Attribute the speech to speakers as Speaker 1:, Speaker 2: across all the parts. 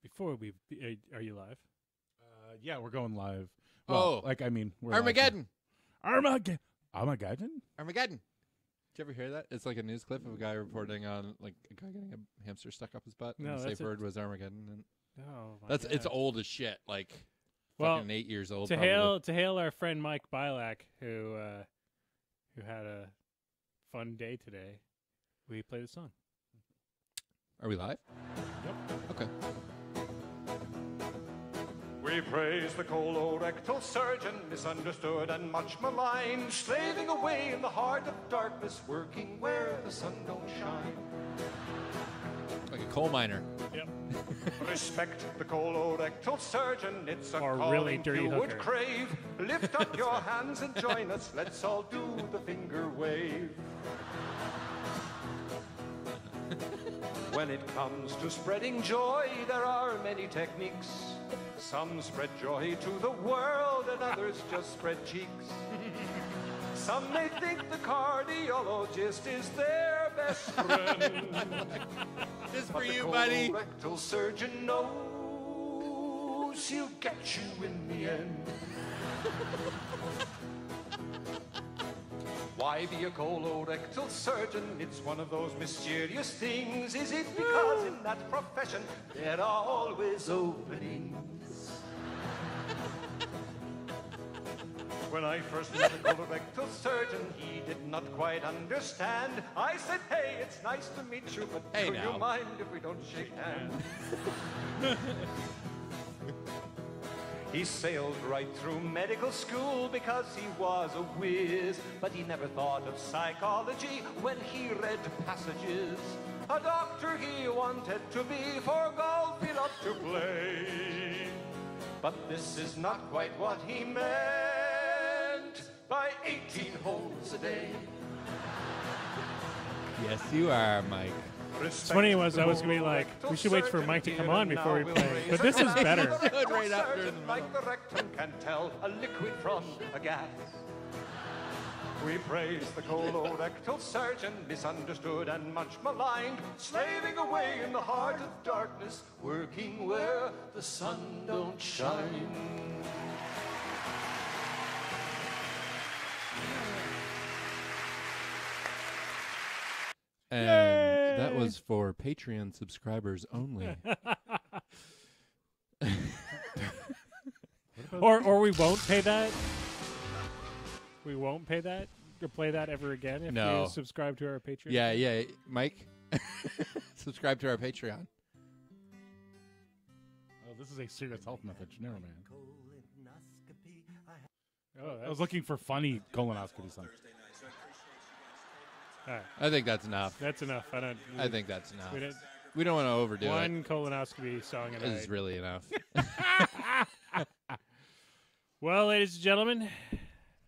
Speaker 1: Before are you live?
Speaker 2: Yeah, we're going live. Well, we're
Speaker 3: Armageddon.
Speaker 2: Armageddon.
Speaker 3: Did you ever hear that? It's like a news clip of a guy reporting on like a guy getting a hamster stuck up his butt.
Speaker 1: No,
Speaker 3: and the safe word was Armageddon. And it's old as shit. Like fucking 8 years old.
Speaker 1: To hail our friend Mike Bilak, who had a fun day today, we play the song.
Speaker 3: Are we live?
Speaker 2: Yep.
Speaker 3: Okay.
Speaker 4: We praise the colorectal surgeon, misunderstood and much maligned, slaving away in the heart of darkness, working where the sun don't shine.
Speaker 3: Like a coal miner.
Speaker 1: Yep.
Speaker 4: Respect the colorectal surgeon, it's a
Speaker 1: Or
Speaker 4: calling
Speaker 1: really dirty
Speaker 4: you would
Speaker 1: hooker.
Speaker 4: crave. Lift up your hands and join us, let's all do the finger wave. When it comes to spreading joy, there are many techniques. Some spread joy to the world and others just spread cheeks. Some may think the cardiologist is their best friend.
Speaker 3: This
Speaker 4: But
Speaker 3: for
Speaker 4: the
Speaker 3: you, buddy.
Speaker 4: colorectal surgeon knows he'll get you in the end. Why be a colorectal surgeon? It's one of those mysterious things. Is it because in that profession there are always openings? When I first met a colorectal surgeon, he did not quite understand. I said, hey, it's nice to meet you, but
Speaker 3: Hey,
Speaker 4: do
Speaker 3: now.
Speaker 4: you mind if we don't shake hands? He sailed right through medical school because he was a whiz, but he never thought of psychology when he read passages. A doctor he wanted to be, for golf he loved to play. But this is not quite what he meant by 18 holes a day.
Speaker 3: Yes, you are, Mike.
Speaker 1: It's funny was I was gonna be like, we should wait for Mike to come on before we play, but this is better.
Speaker 3: Right after in the
Speaker 4: Like the rectum can tell a liquid from a gas. We praise the colorectal surgeon, misunderstood and much maligned, slaving away in the heart of darkness, working where the sun don't shine.
Speaker 3: And that was for Patreon subscribers only.
Speaker 1: Or we won't pay that. We won't pay that or play that ever again if
Speaker 3: No.
Speaker 1: you subscribe to our Patreon.
Speaker 3: Yeah, Mike, subscribe to our Patreon.
Speaker 2: Oh, this is a serious health message. Never mind.
Speaker 1: Oh,
Speaker 2: I was looking for funny colonoscopy songs.
Speaker 1: all right.
Speaker 3: I think that's enough.
Speaker 1: That's enough.
Speaker 3: I think that's enough.
Speaker 1: we did
Speaker 3: We don't want to overdo it.
Speaker 1: one colonoscopy song a
Speaker 3: This
Speaker 1: night.
Speaker 3: is really enough.
Speaker 1: Well, ladies and gentlemen,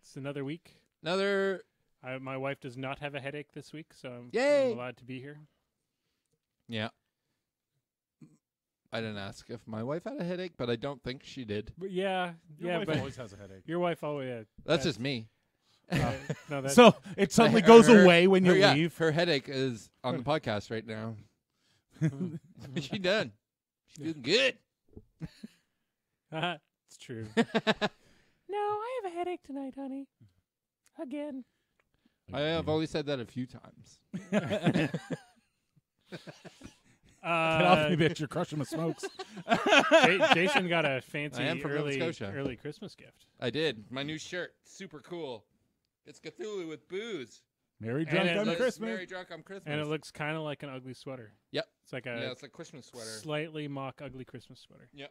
Speaker 1: it's another week. My wife does not have a headache this week, so I'm
Speaker 3: Yay!
Speaker 1: allowed to be here.
Speaker 3: Yeah. I didn't ask if my wife had a headache, but I don't think she did.
Speaker 1: But yeah,
Speaker 2: Your wife
Speaker 1: but
Speaker 2: always has a headache.
Speaker 1: your wife always.
Speaker 3: That's just me.
Speaker 1: No, that's
Speaker 2: So it suddenly goes away when you leave.
Speaker 3: Her headache is on the podcast right now. She done. She's doing good.
Speaker 1: it's true. No, I have a headache tonight, honey. Again.
Speaker 3: I have only said that a few times.
Speaker 2: Get off me, bitch. You're crushing my smokes.
Speaker 1: Jason got a fancy
Speaker 3: I am from Nova Scotia.
Speaker 1: early Christmas gift.
Speaker 3: I did. My new shirt. Super cool. It's Cthulhu with booze.
Speaker 2: Merry drunk
Speaker 1: it
Speaker 2: on
Speaker 1: looks
Speaker 2: Christmas.
Speaker 3: Merry drunk on Christmas.
Speaker 1: And it looks kind of like an ugly sweater.
Speaker 3: Yep.
Speaker 1: It's like
Speaker 3: Yeah,
Speaker 1: a
Speaker 3: it's like Christmas sweater.
Speaker 1: slightly mock ugly Christmas sweater.
Speaker 3: Yep.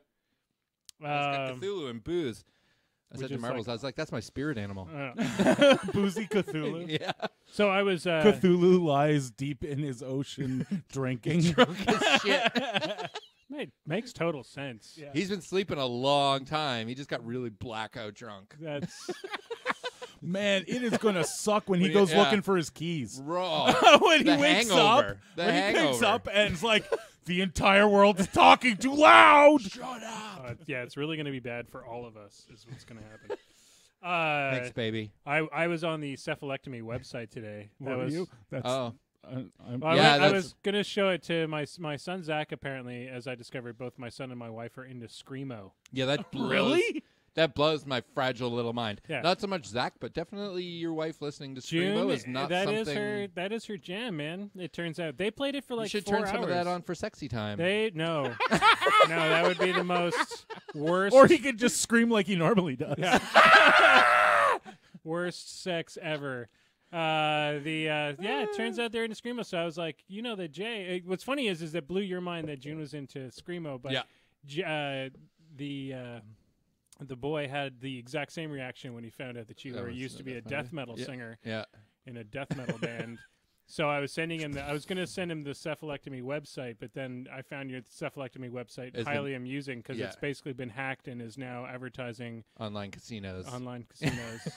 Speaker 3: It's got Cthulhu and booze. I said to
Speaker 1: is
Speaker 3: Marbles,
Speaker 1: like-
Speaker 3: I was like, that's my spirit animal.
Speaker 2: Boozy Cthulhu.
Speaker 3: Yeah.
Speaker 1: So I was
Speaker 2: Cthulhu lies deep in his ocean drinking.
Speaker 3: Drunk as shit.
Speaker 1: makes total sense.
Speaker 2: Yeah.
Speaker 3: He's been sleeping a long time. He just got really blackout drunk.
Speaker 1: That's
Speaker 2: Man, it is going to suck when he
Speaker 3: When you-
Speaker 2: goes
Speaker 3: yeah.
Speaker 2: looking for his keys.
Speaker 3: Raw.
Speaker 2: When he
Speaker 3: The
Speaker 2: wakes
Speaker 3: hangover.
Speaker 2: up,
Speaker 3: The
Speaker 2: when he wakes
Speaker 3: hangover.
Speaker 2: up and it's like, the entire world is talking too loud.
Speaker 3: Shut up.
Speaker 1: yeah, it's really going to be bad for all of us. Is what's going to happen.
Speaker 3: Thanks, baby.
Speaker 1: I was on the cephalotomy website today.
Speaker 2: What are you? That's,
Speaker 3: Oh.
Speaker 1: Well,
Speaker 3: Yeah,
Speaker 1: I
Speaker 3: that's-
Speaker 1: was gonna show it to my son Zach. Apparently, as I discovered, both my son and my wife are into screamo.
Speaker 3: Yeah, that blows,
Speaker 2: Really?
Speaker 3: That blows my fragile little mind.
Speaker 1: Yeah.
Speaker 3: Not so much Zach, but definitely your wife listening to
Speaker 1: June,
Speaker 3: Screamo is not
Speaker 1: that
Speaker 3: something.
Speaker 1: is her jam, man. It turns out they played it for like
Speaker 3: you should
Speaker 1: 4
Speaker 3: turn
Speaker 1: hours.
Speaker 3: some of that on for sexy time.
Speaker 1: No, no, that would be the most worst.
Speaker 2: Or he could just scream like he normally does.
Speaker 1: Worst sex ever. It turns out they're into screamo. So I was like, that Jay. What's funny is that blew your mind that June was into screamo, but
Speaker 3: Yeah.
Speaker 1: the boy had the exact same reaction when he found out that you
Speaker 3: That
Speaker 1: were
Speaker 3: was
Speaker 1: used to be a
Speaker 3: death
Speaker 1: death
Speaker 3: metal.
Speaker 1: metal singer
Speaker 3: Yeah.
Speaker 1: in a death metal band. So I was sending him. I was going to send him the cephaloectomy website, but then I found your cephaloectomy website
Speaker 3: Is
Speaker 1: highly amusing because
Speaker 3: Yeah.
Speaker 1: it's basically been hacked and is now advertising
Speaker 3: Online casinos.
Speaker 1: online casinos.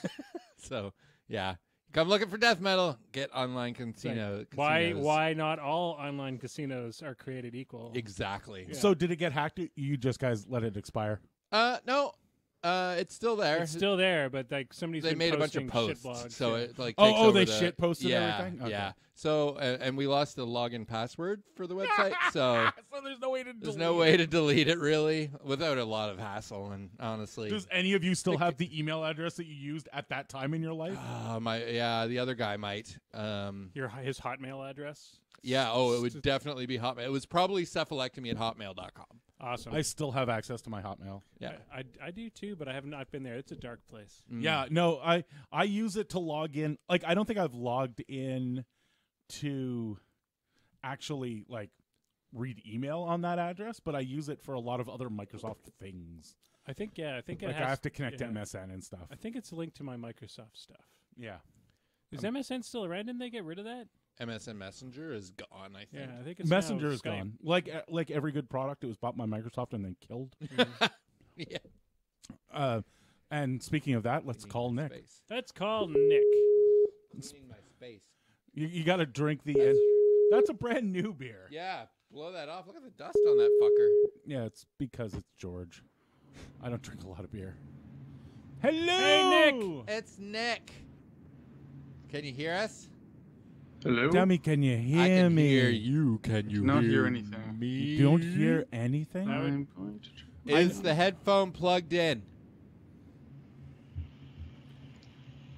Speaker 3: So, yeah. Come looking for death metal. Get online
Speaker 1: It's like,
Speaker 3: casinos.
Speaker 1: why not all online casinos are created equal?
Speaker 3: Exactly.
Speaker 1: Yeah.
Speaker 2: So did it get hacked? You just guys let it expire?
Speaker 3: No. It's still there.
Speaker 1: It's still there, but like somebody's
Speaker 3: They
Speaker 1: been
Speaker 3: made a bunch of
Speaker 1: posting shit
Speaker 3: posts,
Speaker 1: blogs,
Speaker 3: so
Speaker 1: yeah.
Speaker 3: it like
Speaker 2: Oh,
Speaker 3: takes
Speaker 2: oh,
Speaker 3: over
Speaker 2: they
Speaker 3: the,
Speaker 2: shit posted
Speaker 3: yeah,
Speaker 2: everything? Okay.
Speaker 3: Yeah. So and we lost the login password for the website, so
Speaker 2: So there's no way to
Speaker 3: there's no way to delete it really without a lot of hassle. And honestly,
Speaker 2: Does any of you still have the email address that you used at that time in your life?
Speaker 3: the other guy might.
Speaker 1: His Hotmail address.
Speaker 3: Yeah. Oh, it would definitely be Hotmail. It was probably cephaloectomy@hotmail.com.
Speaker 1: Awesome.
Speaker 2: I still have access to my Hotmail.
Speaker 3: Yeah.
Speaker 1: I do too, but I have not been there. It's a dark place.
Speaker 2: Yeah, no, I use it to log in. Like, I don't think I've logged in to actually like read email on that address, but I use it for a lot of other Microsoft things.
Speaker 1: I think it
Speaker 2: Like
Speaker 1: has.
Speaker 2: I have to connect to
Speaker 1: yeah.
Speaker 2: MSN and stuff.
Speaker 1: I think it's linked to my Microsoft stuff.
Speaker 2: Yeah.
Speaker 1: Is MSN still around? Didn't they get rid of that?
Speaker 3: MSN Messenger is gone. I think.
Speaker 1: Yeah, I think it's
Speaker 2: Messenger
Speaker 1: now
Speaker 2: is
Speaker 1: Skype.
Speaker 2: gone. Like every good product, it was bought by Microsoft and then killed.
Speaker 3: Yeah.
Speaker 2: And speaking of that, let's call Nick.
Speaker 3: Space.
Speaker 1: Let's call Nick.
Speaker 3: Needing my space.
Speaker 2: You got to drink the. That's a brand new beer.
Speaker 3: Yeah. Blow that off. Look at the dust on that fucker.
Speaker 2: Yeah, it's because it's George. I don't drink a lot of beer. Hello,
Speaker 1: Hey, Nick.
Speaker 3: It's Nick. Can you hear us?
Speaker 5: Hello?
Speaker 2: Dummy, can you hear
Speaker 3: I can
Speaker 2: me?
Speaker 3: hear you. Can you
Speaker 5: Not
Speaker 3: hear
Speaker 5: hear anything.
Speaker 3: me?
Speaker 2: You don't hear anything?
Speaker 5: I'm going to try.
Speaker 3: Is the headphone plugged in?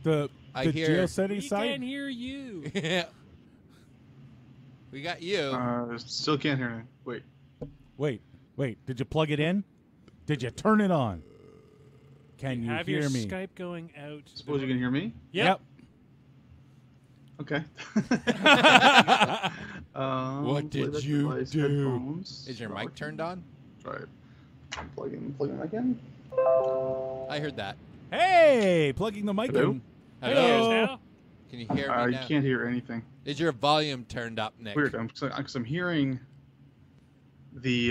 Speaker 2: The
Speaker 3: I
Speaker 2: the
Speaker 3: hear-
Speaker 2: GeoCity
Speaker 1: We
Speaker 2: site?
Speaker 1: can hear you.
Speaker 3: Yeah. We got you.
Speaker 5: Still can't hear anything. Wait.
Speaker 2: Wait. Did you plug it in? Did you turn it on? Can you
Speaker 1: Have
Speaker 2: hear
Speaker 1: your
Speaker 2: me?
Speaker 1: Skype going out.
Speaker 5: Suppose you can hear me?
Speaker 1: Yep.
Speaker 5: Okay.
Speaker 3: What did
Speaker 5: play
Speaker 3: you
Speaker 5: device,
Speaker 3: do?
Speaker 5: headphones.
Speaker 3: Is your mic turned on?
Speaker 5: Try it. Plug in mic in.
Speaker 3: I heard that.
Speaker 2: Hey, plugging the mic
Speaker 5: Hello?
Speaker 2: in.
Speaker 1: Can you hear us
Speaker 2: Hello.
Speaker 1: now?
Speaker 3: Can you hear me
Speaker 5: You
Speaker 3: now?
Speaker 5: can't hear anything.
Speaker 3: Is your volume turned up, Nick?
Speaker 5: Weird. Because I'm hearing the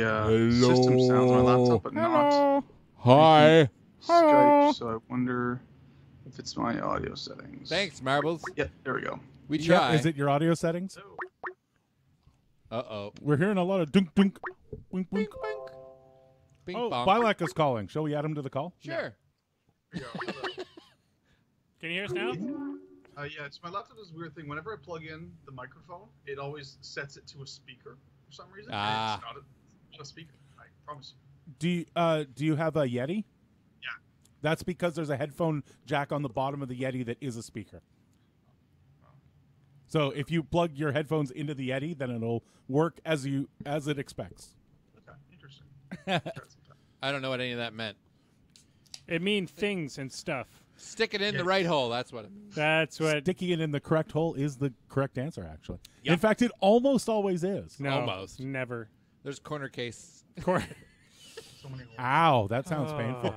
Speaker 5: system sounds on my laptop, but not
Speaker 3: Hi.
Speaker 5: Skype. So I wonder if it's my audio settings.
Speaker 3: Thanks, Marbles.
Speaker 5: Yep, there we go.
Speaker 3: We
Speaker 2: Yeah,
Speaker 3: try.
Speaker 2: is it your audio settings?
Speaker 3: Uh-oh.
Speaker 2: We're hearing a lot of dunk dunk, wink wink.
Speaker 3: Bing
Speaker 2: Oh,
Speaker 3: bong.
Speaker 2: Bilak is calling. Shall we add him to the call?
Speaker 3: Sure.
Speaker 1: Can you hear us now?
Speaker 5: Yeah, it's my laptop does a weird thing. Whenever I plug in the microphone, it always sets it to a speaker for some reason. and
Speaker 3: Ah.
Speaker 5: It's not a speaker. I promise you.
Speaker 2: Do you have a Yeti?
Speaker 5: Yeah.
Speaker 2: That's because there's a headphone jack on the bottom of the Yeti that is a speaker. So if you plug your headphones into the Yeti, then it'll work as it expects.
Speaker 5: Okay, interesting. Try it sometime.
Speaker 3: I don't know what any of that meant.
Speaker 1: It means things and stuff.
Speaker 3: Stick it in the right hole. That's what it means.
Speaker 1: That's what.
Speaker 2: Sticking it in the correct hole is the correct answer, actually.
Speaker 3: Yep.
Speaker 2: In fact, it almost always is.
Speaker 1: No,
Speaker 3: Almost.
Speaker 1: never.
Speaker 3: There's corner case.
Speaker 1: Cor-
Speaker 5: So many holes.
Speaker 2: Ow, that sounds painful.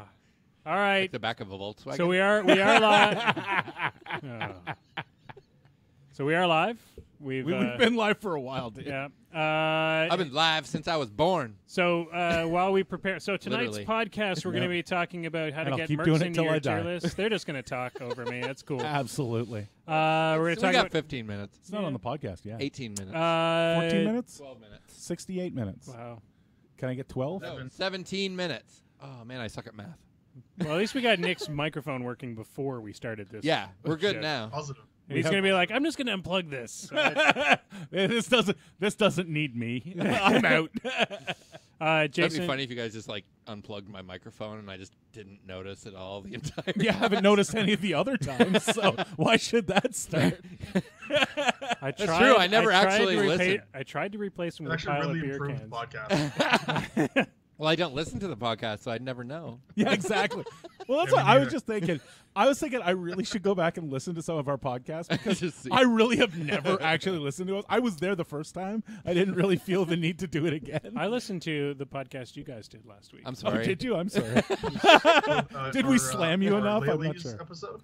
Speaker 1: All right.
Speaker 3: Like the back of a Volkswagen.
Speaker 1: So we are live. So we are live. We've
Speaker 2: We've been live for a while, dude.
Speaker 1: yeah.
Speaker 3: I've been live since I was born.
Speaker 1: So while we prepare, so tonight's
Speaker 3: Literally.
Speaker 1: podcast, we're going to be talking about how
Speaker 2: And
Speaker 1: to
Speaker 2: I'll
Speaker 1: get
Speaker 2: keep
Speaker 1: mercs
Speaker 2: doing it
Speaker 1: into
Speaker 2: till
Speaker 1: your
Speaker 2: I
Speaker 1: tier
Speaker 2: die.
Speaker 1: list. They're just going to talk over me. That's cool.
Speaker 2: Absolutely.
Speaker 1: We're going
Speaker 3: So
Speaker 1: to
Speaker 3: we
Speaker 1: talk
Speaker 3: got
Speaker 1: about
Speaker 3: 15 minutes.
Speaker 2: It's not on the podcast yet.
Speaker 3: 18 minutes.
Speaker 2: 14 minutes?
Speaker 3: 12 minutes.
Speaker 2: 68 minutes.
Speaker 1: Wow.
Speaker 2: Can I get 12?
Speaker 3: No, 17 minutes. Oh, man, I suck at math.
Speaker 1: Well, at least we got Nick's microphone working before we started this.
Speaker 3: Yeah, we're good
Speaker 1: shit.
Speaker 3: now.
Speaker 5: Positive.
Speaker 1: And he's going to be like, I'm just going to unplug this.
Speaker 2: This doesn't need me. I'm out.
Speaker 3: That'd
Speaker 1: Jason,
Speaker 3: be funny if you guys just like unplugged my microphone and I just didn't notice at all the entire.
Speaker 2: You haven't noticed any of the other times, so why should that start?
Speaker 3: That's true. I never actually listened.
Speaker 1: I tried to replace him
Speaker 5: It
Speaker 1: with a
Speaker 5: actually
Speaker 1: pile
Speaker 5: really
Speaker 1: of beer
Speaker 5: improved
Speaker 1: cans.
Speaker 5: the podcast.
Speaker 3: Well, I don't listen to the podcast, so I'd never know.
Speaker 2: Yeah, exactly. Well, that's
Speaker 5: Yeah,
Speaker 2: what
Speaker 5: me
Speaker 2: I was
Speaker 5: neither.
Speaker 2: just thinking. I was thinking I really should go back and listen to some of our podcasts because
Speaker 3: Just see.
Speaker 2: I really have never actually listened to us. I was there the first time. I didn't really feel the need to do it again.
Speaker 1: I listened to the podcast you guys did last week.
Speaker 3: I'm
Speaker 2: Oh,
Speaker 3: sorry.
Speaker 2: did you? I'm sorry. Did we slam you
Speaker 5: our
Speaker 2: enough? I'm not
Speaker 5: Ladies
Speaker 2: sure.
Speaker 5: Episode?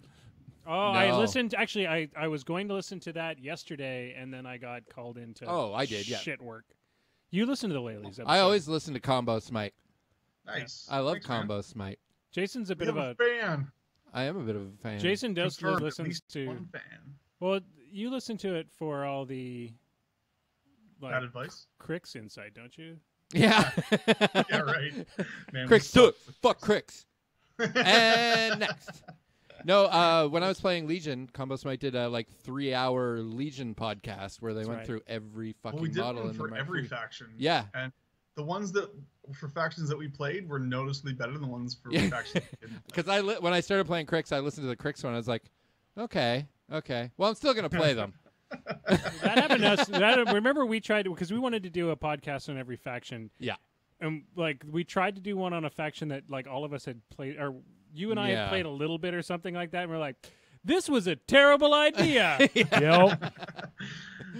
Speaker 1: Oh, I
Speaker 3: No.
Speaker 1: listened. Actually, I was going to listen to that yesterday, and then I got called into
Speaker 3: Oh, I did, yeah.
Speaker 1: shit work. You listen to the Lalies episode.
Speaker 3: I always listen to Combo Smite.
Speaker 5: Nice.
Speaker 3: I love
Speaker 5: Thanks, man.
Speaker 3: Combo Smite.
Speaker 1: Jason's a
Speaker 5: We
Speaker 1: bit
Speaker 5: have
Speaker 1: of
Speaker 5: a
Speaker 1: a...
Speaker 5: fan.
Speaker 3: I am a bit of a fan.
Speaker 1: Jason does
Speaker 5: Confirmed, at
Speaker 1: listens
Speaker 5: least
Speaker 1: to...
Speaker 5: one fan.
Speaker 1: Well, you listen to it for all the...
Speaker 5: Bad advice.
Speaker 1: Cricks insight, don't you?
Speaker 3: Yeah.
Speaker 5: Yeah, right. Man,
Speaker 3: Cricks
Speaker 5: we
Speaker 3: do it.
Speaker 5: suck.
Speaker 3: Fuck Cricks. And next. No, when I was playing Legion, Combo Smite did a 3-hour Legion podcast where they
Speaker 1: That's
Speaker 3: went
Speaker 1: right.
Speaker 3: through every fucking
Speaker 5: Well, we did
Speaker 3: model
Speaker 5: one
Speaker 3: in
Speaker 5: for
Speaker 3: the
Speaker 5: every
Speaker 3: map.
Speaker 5: faction.
Speaker 3: Yeah.
Speaker 5: And the ones that for factions that we played were noticeably better than the ones for
Speaker 3: Yeah.
Speaker 5: factions we didn't play.
Speaker 3: Because when I started playing Cricks, I listened to the Cricks one. I was like, okay. Well, I'm still gonna play them.
Speaker 1: That happened to us. Remember, we tried to... Because we wanted to do a podcast on every faction.
Speaker 3: Yeah.
Speaker 1: And, we tried to do one on a faction that, all of us had played... Or you and I
Speaker 3: Yeah.
Speaker 1: had played a little bit or something like that. And we're like, this was a terrible idea.
Speaker 2: Yep.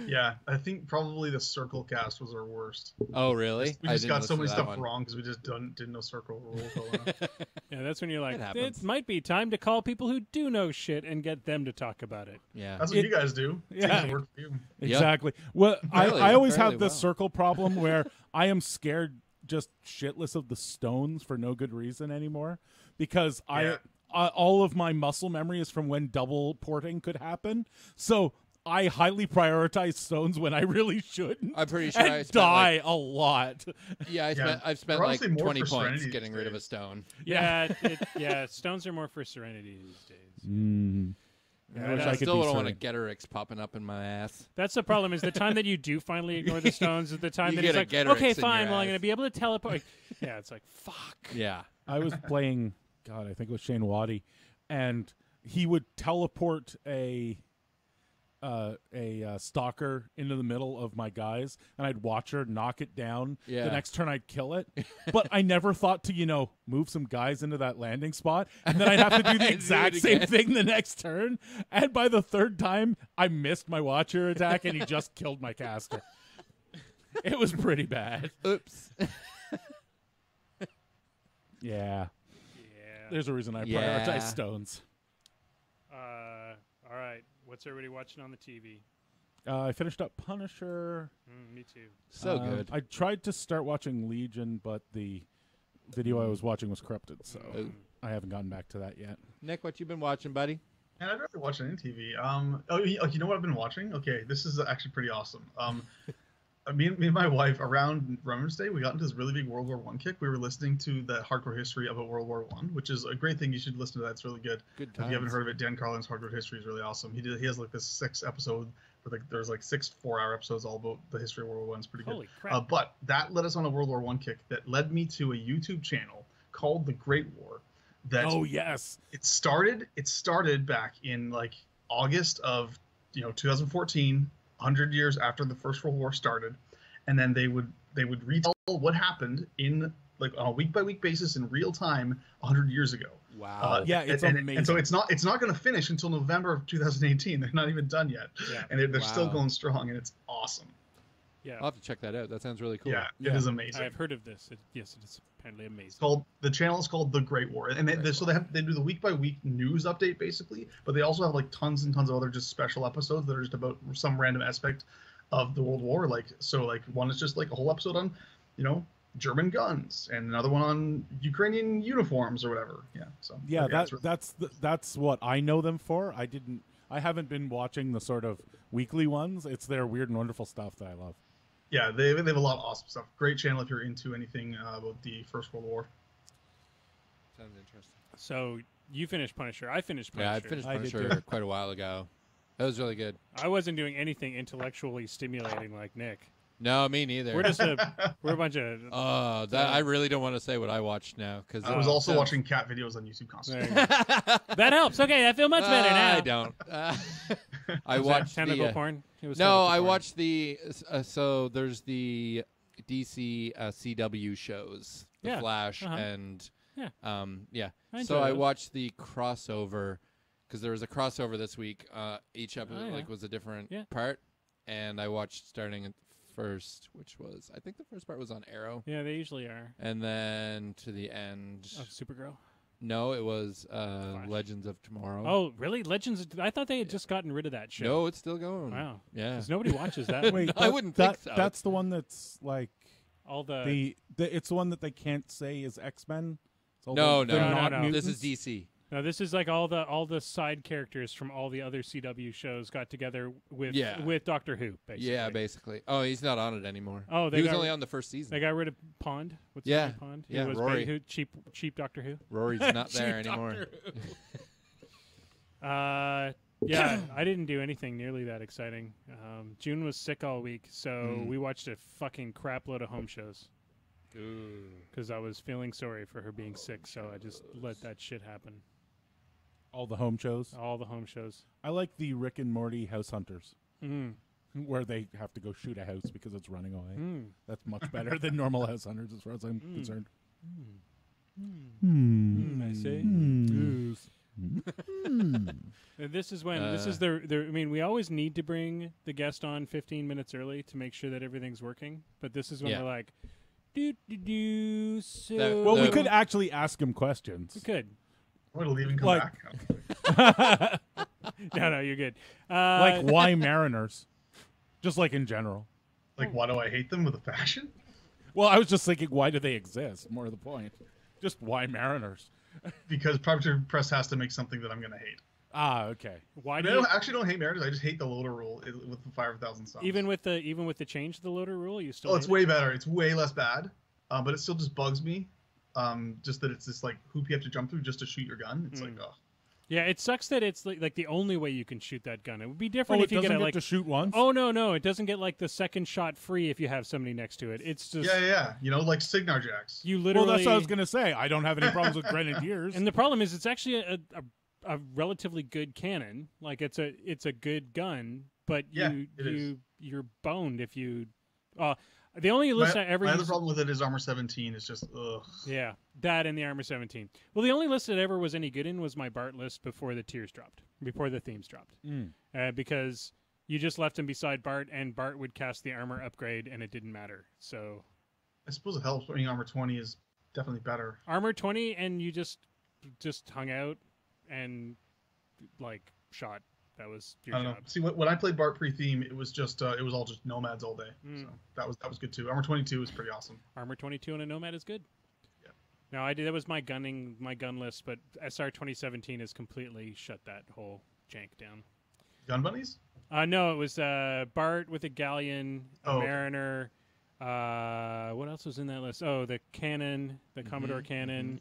Speaker 5: Yeah, I think probably the Circle cast was our worst.
Speaker 3: Oh, really?
Speaker 5: We
Speaker 3: I
Speaker 5: just
Speaker 3: didn't
Speaker 5: got so
Speaker 3: listen
Speaker 5: many
Speaker 3: to that
Speaker 5: stuff
Speaker 3: one.
Speaker 5: wrong because we just didn't know Circle rules well enough.
Speaker 1: Yeah, that's when you're like,
Speaker 3: It happens.
Speaker 1: it might be time to call people who do know shit and get them to talk about it.
Speaker 3: Yeah.
Speaker 5: That's what you guys do.
Speaker 2: Yeah.
Speaker 5: Seems to work for you.
Speaker 2: Exactly. Well,
Speaker 3: Fairly-
Speaker 2: I always
Speaker 3: fairly
Speaker 2: have the
Speaker 3: well.
Speaker 2: circle problem where I am scared just shitless of the stones for no good reason anymore because
Speaker 5: Yeah.
Speaker 2: all of my muscle memory is from when double porting could happen. So I highly prioritize stones when I really shouldn't.
Speaker 3: I'm pretty sure
Speaker 2: and
Speaker 3: I spent
Speaker 2: die a lot.
Speaker 3: I've spent
Speaker 5: They're honestly more
Speaker 3: 20
Speaker 5: for
Speaker 3: points
Speaker 5: Serenity
Speaker 3: getting
Speaker 5: these
Speaker 3: rid of a
Speaker 5: days.
Speaker 3: stone.
Speaker 1: Yeah, stones are more for Serenity these days.
Speaker 2: I wish
Speaker 1: I
Speaker 2: I
Speaker 3: I
Speaker 2: could
Speaker 3: still
Speaker 2: be
Speaker 3: don't want to
Speaker 2: certain.
Speaker 3: get Getter-X popping up in my ass.
Speaker 1: That's the problem. Is the time that you do finally ignore the stones is the time
Speaker 3: You
Speaker 1: that
Speaker 3: get
Speaker 1: it's
Speaker 3: a
Speaker 1: like,
Speaker 3: Getter-X
Speaker 1: okay,
Speaker 3: in
Speaker 1: fine.
Speaker 3: your
Speaker 1: Well, I'm
Speaker 3: ass.
Speaker 1: going to be able to teleport. Yeah, it's like fuck.
Speaker 3: Yeah.
Speaker 2: I was playing, God, I think it was Shane Waddy, and he would teleport a stalker into the middle of my guys, and I'd watch her knock it down.
Speaker 3: Yeah.
Speaker 2: The next turn, I'd kill it. But I never thought to, move some guys into that landing spot, and then I'd have to do the
Speaker 3: Do it
Speaker 2: exact same
Speaker 3: again.
Speaker 2: thing the next turn. And by the third time, I missed my watcher attack, and he just killed my caster. It was pretty bad.
Speaker 3: Oops.
Speaker 2: Yeah.
Speaker 1: Yeah.
Speaker 2: There's a reason I
Speaker 3: Yeah.
Speaker 2: prioritize stones.
Speaker 1: All right. What's everybody watching on the TV?
Speaker 2: I finished up Punisher.
Speaker 1: Me too.
Speaker 3: So good.
Speaker 2: I tried to start watching Legion, but the video I was watching was corrupted, so
Speaker 3: Ooh.
Speaker 2: I haven't gotten back to that yet.
Speaker 3: Nick, what you been watching, buddy?
Speaker 5: And I've never watched any TV. You know what I've been watching? Okay, this is actually pretty awesome. Me and my wife around Remembrance Day, we got into this really big World War I kick. We were listening to the hardcore history about World War I, which is a great thing. You should listen to that. It's really good.
Speaker 3: Good
Speaker 5: If you haven't
Speaker 3: times.
Speaker 5: heard of it, Dan Carlin's Hardcore History is really awesome. He has this 6 episode, where there's 6 4-hour episodes all about the history of World War I. It's pretty good.
Speaker 1: Holy crap.
Speaker 5: But that led us on a World War I kick that led me to a YouTube channel called The Great War. That
Speaker 2: Oh yes,
Speaker 5: it started back in August of 2014, 100 years after the First World War started, and then they would retell what happened in on a week by week basis in real time 100 years ago.
Speaker 3: Wow.
Speaker 2: Yeah, it's
Speaker 5: and
Speaker 2: amazing.
Speaker 5: so it's not going to finish until November of 2018. They're not even done yet,
Speaker 1: Yeah.
Speaker 5: and they're still
Speaker 3: Wow.
Speaker 5: going strong, and it's awesome.
Speaker 1: Yeah.
Speaker 3: I'll have to check that out. That sounds really cool.
Speaker 5: Yeah,
Speaker 2: Yeah.
Speaker 5: it is amazing.
Speaker 1: I've heard of this. Yes, it is apparently amazing.
Speaker 5: The channel is called The Great War, and they do the week by week news update basically, but they also have tons and tons of other just special episodes that are just about some random aspect of the World War. One is just a whole episode on German guns, and another one on Ukrainian uniforms or whatever. Yeah, so
Speaker 2: yeah.
Speaker 5: it's really-
Speaker 2: That's what I know them for. I haven't been watching the sort of weekly ones. It's their weird and wonderful stuff that I love.
Speaker 5: yeah, they have a lot of awesome stuff. Great channel if you're into anything about the First World War.
Speaker 3: Sounds interesting.
Speaker 1: So you finished Punisher. I finished
Speaker 3: Yeah,
Speaker 1: Punisher.
Speaker 3: I finished
Speaker 2: I did
Speaker 3: Punisher
Speaker 2: too.
Speaker 3: quite a while ago. That was really good.
Speaker 1: I wasn't doing anything intellectually stimulating like Nick.
Speaker 3: No, me neither.
Speaker 1: We're a bunch of.
Speaker 3: I really don't want to say what I watched now because
Speaker 5: I was also watching cat videos on YouTube constantly.
Speaker 1: That helps. Okay, I feel much better now.
Speaker 3: I don't. I
Speaker 1: Was that
Speaker 3: watched
Speaker 1: tentacle
Speaker 3: the,
Speaker 1: porn. It was
Speaker 3: No,
Speaker 1: tentacle
Speaker 3: I
Speaker 1: porn.
Speaker 3: watched the. So there's the DC CW shows, The
Speaker 1: Yeah.
Speaker 3: Flash,
Speaker 1: Uh-huh.
Speaker 3: and
Speaker 1: Yeah.
Speaker 3: yeah.
Speaker 1: I
Speaker 3: So
Speaker 1: enjoy
Speaker 3: I
Speaker 1: those.
Speaker 3: watched the crossover because there was a crossover this week. Each episode
Speaker 1: yeah.
Speaker 3: was a different
Speaker 1: Yeah.
Speaker 3: part, and I watched starting at first, which was I think the first part was on Arrow,
Speaker 1: Yeah, they usually are.
Speaker 3: and then to the end.
Speaker 1: Oh, Supergirl.
Speaker 3: No, it was
Speaker 1: Flash.
Speaker 3: Legends of Tomorrow.
Speaker 1: Oh, really? Legends? I thought they had just gotten rid of that show.
Speaker 3: no, it's still going.
Speaker 1: Wow.
Speaker 3: Yeah.
Speaker 1: Because nobody watches that.
Speaker 2: Wait,
Speaker 3: I wouldn't think so.
Speaker 2: That's the one that's like
Speaker 1: All the
Speaker 2: it's the one that they can't say is X-Men. So
Speaker 3: No,
Speaker 2: they're
Speaker 3: no,
Speaker 2: not
Speaker 1: no.
Speaker 3: This is
Speaker 2: mutants?
Speaker 3: DC.
Speaker 1: no, this is like all the side characters from all the other CW shows got together with
Speaker 3: Yeah.
Speaker 1: with Doctor Who. Basically.
Speaker 3: Yeah, basically. Oh, he's not on it anymore.
Speaker 1: Oh, they
Speaker 3: he was
Speaker 1: got-
Speaker 3: only on the first season.
Speaker 1: They got rid of Pond. What's his
Speaker 3: Yeah.
Speaker 1: name, Pond?
Speaker 3: Yeah,
Speaker 1: Who was
Speaker 3: Rory.
Speaker 1: Who, cheap Doctor Who.
Speaker 3: Rory's not there
Speaker 1: Cheap
Speaker 3: anymore.
Speaker 1: Yeah, I didn't do anything nearly that exciting. June was sick all week, so we watched a fucking crap load of home shows. Because I was feeling sorry for her being sick, so I just let that shit happen.
Speaker 2: all the home shows.
Speaker 1: All the home shows.
Speaker 2: I like the Rick and Morty House Hunters,
Speaker 1: Mm.
Speaker 2: where they have to go shoot a house because it's running away.
Speaker 1: Mm.
Speaker 2: That's much better than normal House Hunters, as far as I'm concerned.
Speaker 1: I see. And this is when this is the. I mean, we always need to bring the guest on 15 minutes early to make sure that everything's working. But this is when
Speaker 3: Yeah.
Speaker 1: we're like, do. So
Speaker 2: Well, we
Speaker 3: The-
Speaker 2: could actually ask him questions.
Speaker 1: we could.
Speaker 5: I'm gonna leave and come
Speaker 2: Like-
Speaker 5: back.
Speaker 1: No, you're good.
Speaker 2: Like, why Mariners? Just like in general.
Speaker 5: Like, why do I hate them with a passion?
Speaker 2: Well, I was just thinking, why do they exist? More to the point. Just why Mariners?
Speaker 5: Because Private Press has to make something that I'm gonna hate.
Speaker 2: Ah, okay.
Speaker 1: why
Speaker 5: I
Speaker 1: do
Speaker 5: mean, I
Speaker 1: you,
Speaker 5: actually don't hate Mariners. I just hate the loader rule with the 5,000 subs.
Speaker 1: even with the change to the loader rule, you still?
Speaker 5: Oh, it's
Speaker 1: hate
Speaker 5: way better. It's way less bad, but it still just bugs me. Just that it's this like hoop you have to jump through just to shoot your gun. It's like, oh,
Speaker 1: it? Yeah, it sucks that it's like the only way you can shoot that gun. It would be
Speaker 2: Oh,
Speaker 1: different
Speaker 2: it
Speaker 1: if you
Speaker 2: doesn't
Speaker 1: get
Speaker 2: get
Speaker 1: like.
Speaker 2: to shoot once?
Speaker 1: Oh no, it doesn't get like the second shot free if you have somebody next to it. It's just
Speaker 5: yeah. You know, like Signar Jacks.
Speaker 1: you
Speaker 2: Well,
Speaker 1: literally.
Speaker 2: that's what I was going to say. I don't have any problems with Grenadiers.
Speaker 1: And the problem is, it's actually a relatively good cannon. Like it's a good gun, but
Speaker 5: Yeah, it is.
Speaker 1: you're boned if you. The only list I ever
Speaker 5: My other
Speaker 1: used,
Speaker 5: problem with it is Armor 17 is just ugh.
Speaker 1: yeah, that and the Armor 17. Well, the only list that ever was any good in was my Bart list before the tiers dropped, before the themes dropped, because you just left him beside Bart, and Bart would cast the armor upgrade, and it didn't matter. So
Speaker 5: I suppose it helps. I mean, Armor 20 is definitely better.
Speaker 1: Armor 20, and you just hung out and like shot. That was your
Speaker 5: I don't know.
Speaker 1: job.
Speaker 5: See, when I played Bart pre-theme, it was just it was all just nomads all day.
Speaker 1: Mm.
Speaker 5: So that was good too. Armor 22 was pretty awesome.
Speaker 1: Armor 22 and a Nomad is good.
Speaker 5: Yeah.
Speaker 1: No, that was my gun list, but SR 2017 has completely shut that whole jank down.
Speaker 5: Gun bunnies?
Speaker 1: No, it was Bart with a galleon, a
Speaker 5: Oh, okay.
Speaker 1: Mariner. What else was in that list? Oh, the cannon, the Commodore cannon,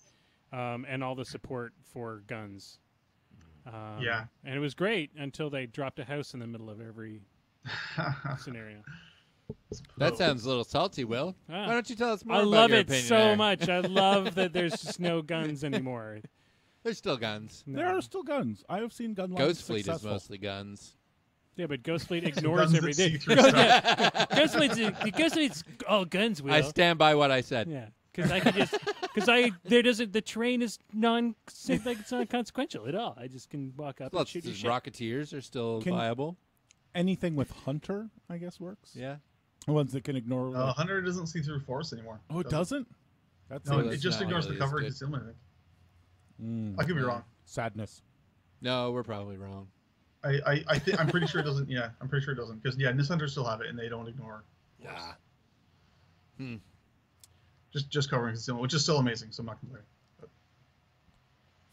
Speaker 1: and all the support for guns.
Speaker 5: Yeah.
Speaker 1: And it was great until they dropped a house in the middle of every scenario.
Speaker 3: That sounds a little salty, Will.
Speaker 1: Ah.
Speaker 3: Why don't you tell us more
Speaker 1: I
Speaker 3: about
Speaker 1: love
Speaker 3: your
Speaker 1: it
Speaker 3: opinion
Speaker 1: so
Speaker 3: there?
Speaker 1: much. I love that there's just no guns anymore.
Speaker 3: There's still guns.
Speaker 1: No.
Speaker 2: There are still guns. I have seen gun lines
Speaker 3: Ghost Fleet
Speaker 2: successful.
Speaker 3: is mostly guns.
Speaker 1: Yeah, but Ghost Fleet ignores
Speaker 5: Guns that
Speaker 1: everything.
Speaker 5: see through stuff.
Speaker 1: Ghost Fleet's all guns. Will.
Speaker 3: I stand by what I said.
Speaker 1: Yeah, because I could just the terrain is it's not consequential at all. I just can walk up and
Speaker 3: Lots
Speaker 1: shoot your
Speaker 3: of
Speaker 1: shit.
Speaker 3: Rocketeers are still
Speaker 2: Can-
Speaker 3: viable.
Speaker 2: Anything with Hunter, I guess, works.
Speaker 3: Yeah.
Speaker 2: The ones that can ignore. like-
Speaker 5: Hunter doesn't see through force anymore.
Speaker 2: oh, it doesn't? That's
Speaker 5: No,
Speaker 3: So
Speaker 5: it
Speaker 3: that's
Speaker 5: just
Speaker 3: not
Speaker 5: ignores the
Speaker 3: really
Speaker 5: cover
Speaker 3: as
Speaker 5: and
Speaker 3: good.
Speaker 5: concealment, I think.
Speaker 2: Mm,
Speaker 5: I could be wrong.
Speaker 2: sadness.
Speaker 3: No, we're probably wrong.
Speaker 5: I'm pretty sure it doesn't. Yeah, I'm pretty sure it doesn't. Because Nis Hunters still have it, and they don't ignore.
Speaker 3: Yeah.
Speaker 5: Just covering concealment, which is still amazing. So I'm not complaining.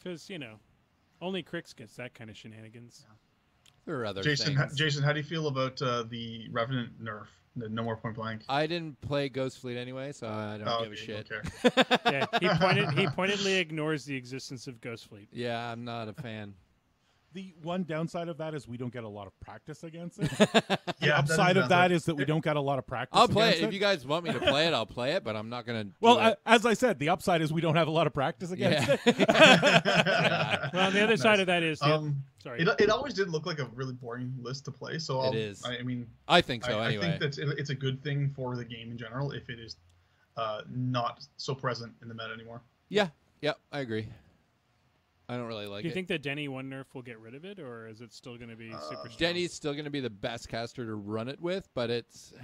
Speaker 1: Because only Crix gets that kind of shenanigans.
Speaker 3: There are other
Speaker 5: Jason,
Speaker 3: things.
Speaker 5: Jason, how do you feel about the Revenant nerf? The no more point blank.
Speaker 3: I didn't play Ghost Fleet anyway, so I don't give a
Speaker 5: okay,
Speaker 3: shit.
Speaker 5: don't care.
Speaker 1: Yeah, he pointedly ignores the existence of Ghost Fleet.
Speaker 3: Yeah, I'm not a fan.
Speaker 2: The one downside of that is we don't get a lot of practice against it.
Speaker 5: Yeah,
Speaker 2: Upside of that is that we don't get a lot of practice.
Speaker 3: I'll play it.
Speaker 2: against
Speaker 3: If you guys want me to play it, I'll play it, but I'm not going to.
Speaker 2: Well, as I said, the upside is we don't have a lot of practice against it.
Speaker 3: Yeah.
Speaker 1: Well, on the other side of that is sorry.
Speaker 5: It always did look like a really boring list to play. So
Speaker 3: It is.
Speaker 5: I mean,
Speaker 3: I think so.
Speaker 5: I
Speaker 3: Anyway,
Speaker 5: think that it's a good thing for the game in general if it is not so present in the meta anymore.
Speaker 3: yeah, I agree. I don't really like
Speaker 1: Do you
Speaker 3: it.
Speaker 1: think that Denny one nerf will get rid of it, or is it still going to be super strong?
Speaker 3: Denny's still going to be the best caster to run it with, but it's